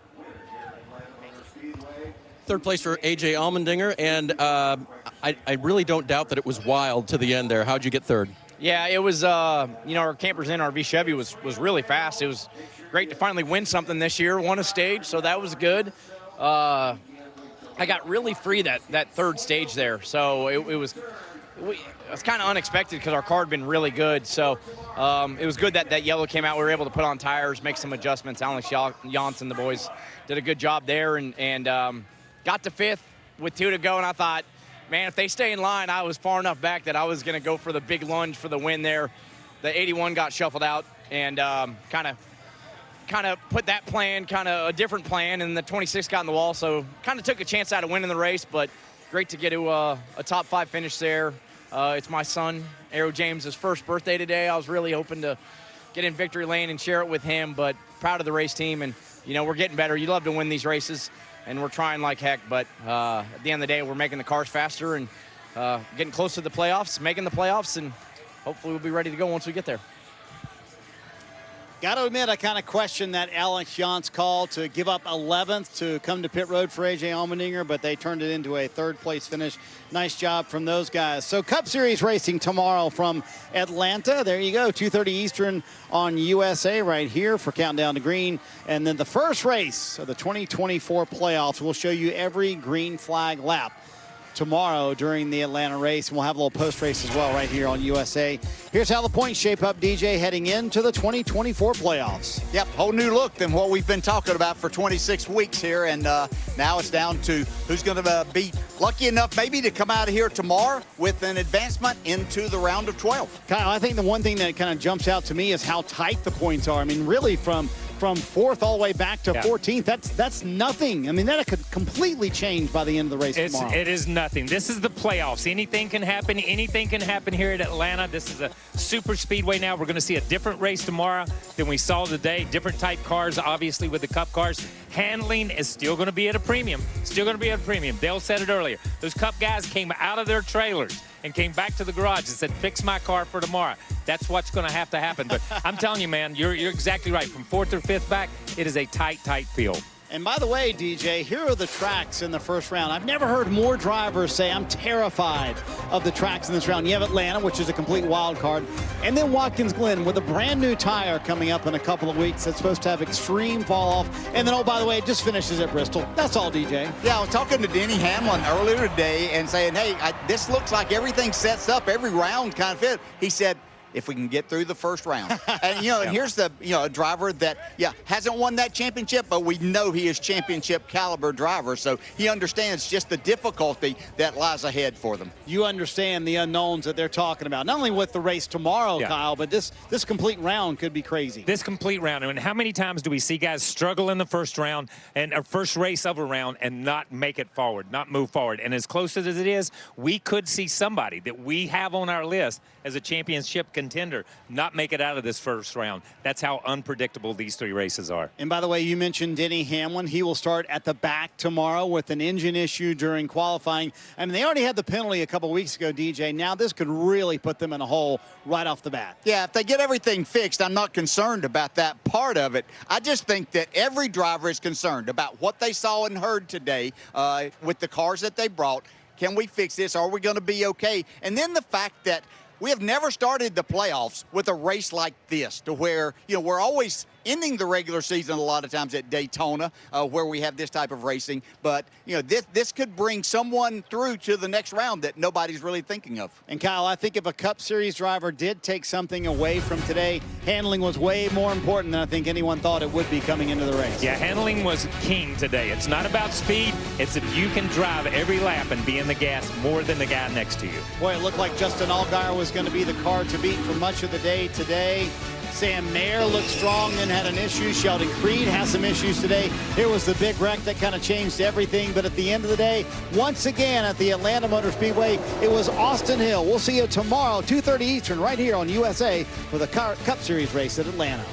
3rd place for A.J. Allmendinger, and I really don't doubt that it was wild to the end there. How'd you get 3rd? Yeah, it was, our Campers in RV Chevy was really fast. It was great to finally win something this year, won a stage, so that was good. I got really free that 3rd stage there, so it was kind of unexpected because our car had been really good. So it was good that yellow came out. We were able to put on tires, make some adjustments. Alex Janssen, the boys, did a good job there, and got to 5th with 2 to go, and I thought, man, if they stay in line, I was far enough back that I was going to go for the big lunge for the win there. The 81 got shuffled out, and kind of put that plan, kind of a different plan, and the 26 got in the wall, so kind of took a chance out of winning the race, but great to get to a top 5 finish there. It's my son, Aero James's 1st birthday today. I was really hoping to get in victory lane and share it with him, but proud of the race team, and, you know, we're getting better. You love to win these races, and we're trying like heck, but at the end of the day, we're making the cars faster and getting close to the playoffs, making the playoffs, and hopefully we'll be ready to go once we get there. Got to admit, I kind of questioned that Alex Janssen call to give up 11th to come to pit road for A.J. Allmendinger, but they turned it into a 3rd place finish. Nice job from those guys. So Cup Series racing tomorrow from Atlanta. There you go, 2:30 Eastern on USA right here for Countdown to Green. And then the first race of the 2024 playoffs, we'll show you every green flag lap tomorrow during the Atlanta race, and we'll have a little post-race as well right here on USA. Here's how the points shape up, DJ, heading into the 2024 playoffs. Yep, whole new look than what we've been talking about for 26 weeks here, and now it's down to who's going to be lucky enough maybe to come out of here tomorrow with an advancement into the round of 12. Kyle, I think the one thing that kind of jumps out to me is how tight the points are. I mean, really from 4th all the way back to 14th, that's nothing. I mean, that could completely change by the end of the race tomorrow. It is nothing. This is the playoffs. Anything can happen. Anything can happen here at Atlanta. This is a super speedway now. We're going to see a different race tomorrow than we saw today. Different type cars, obviously, with the Cup cars. Handling is still going to be at a premium. Still going to be at a premium. Dale said it earlier. Those Cup guys came out of their trailers and came back to the garage and said, fix my car for tomorrow. That's what's going to have to happen. But I'm telling you, man, you're exactly right. From 4th or 5th back, it is a tight field. And by the way, DJ, here are the tracks in the first round. I've never heard more drivers say, I'm terrified of the tracks in this round. You have Atlanta, which is a complete wild card, and then Watkins Glen with a brand new tire coming up in a couple of weeks that's supposed to have extreme fall off. And then, oh, by the way, it just finishes at Bristol. That's all, DJ. Yeah, I was talking to Denny Hamlin earlier today and saying, hey, this looks like everything sets up, every round kind of fit. He said, if we can get through the first round. And, and here's the, a driver that, hasn't won that championship, but we know he is championship caliber driver. So he understands just the difficulty that lies ahead for them. You understand the unknowns that they're talking about, not only with the race tomorrow, Kyle, but this complete round could be crazy. This complete round. I mean, how many times do we see guys struggle in the first round and a first race of a round and not make it forward, not move forward? And as close as it is, we could see somebody that we have on our list as a championship contender not make it out of this first round. That's how unpredictable these 3 races are. And by the way, you mentioned Denny Hamlin. He will start at the back tomorrow with an engine issue during qualifying. I mean, they already had the penalty a couple weeks ago, DJ. Now this could really put them in a hole right off the bat. Yeah, if they get everything fixed, I'm not concerned about that part of it. I just think that every driver is concerned about what they saw and heard today with the cars that they brought. Can we fix this? Are we going to be okay? And then the fact that we have never started the playoffs with a race like this, to where, you know, we're always ending the regular season a lot of times at Daytona, where we have this type of racing. But, you know, this could bring someone through to the next round that nobody's really thinking of. And Kyle, I think if a Cup Series driver did take something away from today, handling was way more important than I think anyone thought it would be coming into the race. Yeah, handling was king today. It's not about speed. It's if you can drive every lap and be in the gas more than the guy next to you. Boy, it looked like Justin Allgaier was going to be the car to beat for much of the day today. Sam Mayer looked strong, then had an issue. Sheldon Creed has some issues today. Here was the big wreck that kind of changed everything. But at the end of the day, once again at the Atlanta Motor Speedway, it was Austin Hill. We'll see you tomorrow, 2:30 Eastern, right here on USA for the Cup Series race at Atlanta.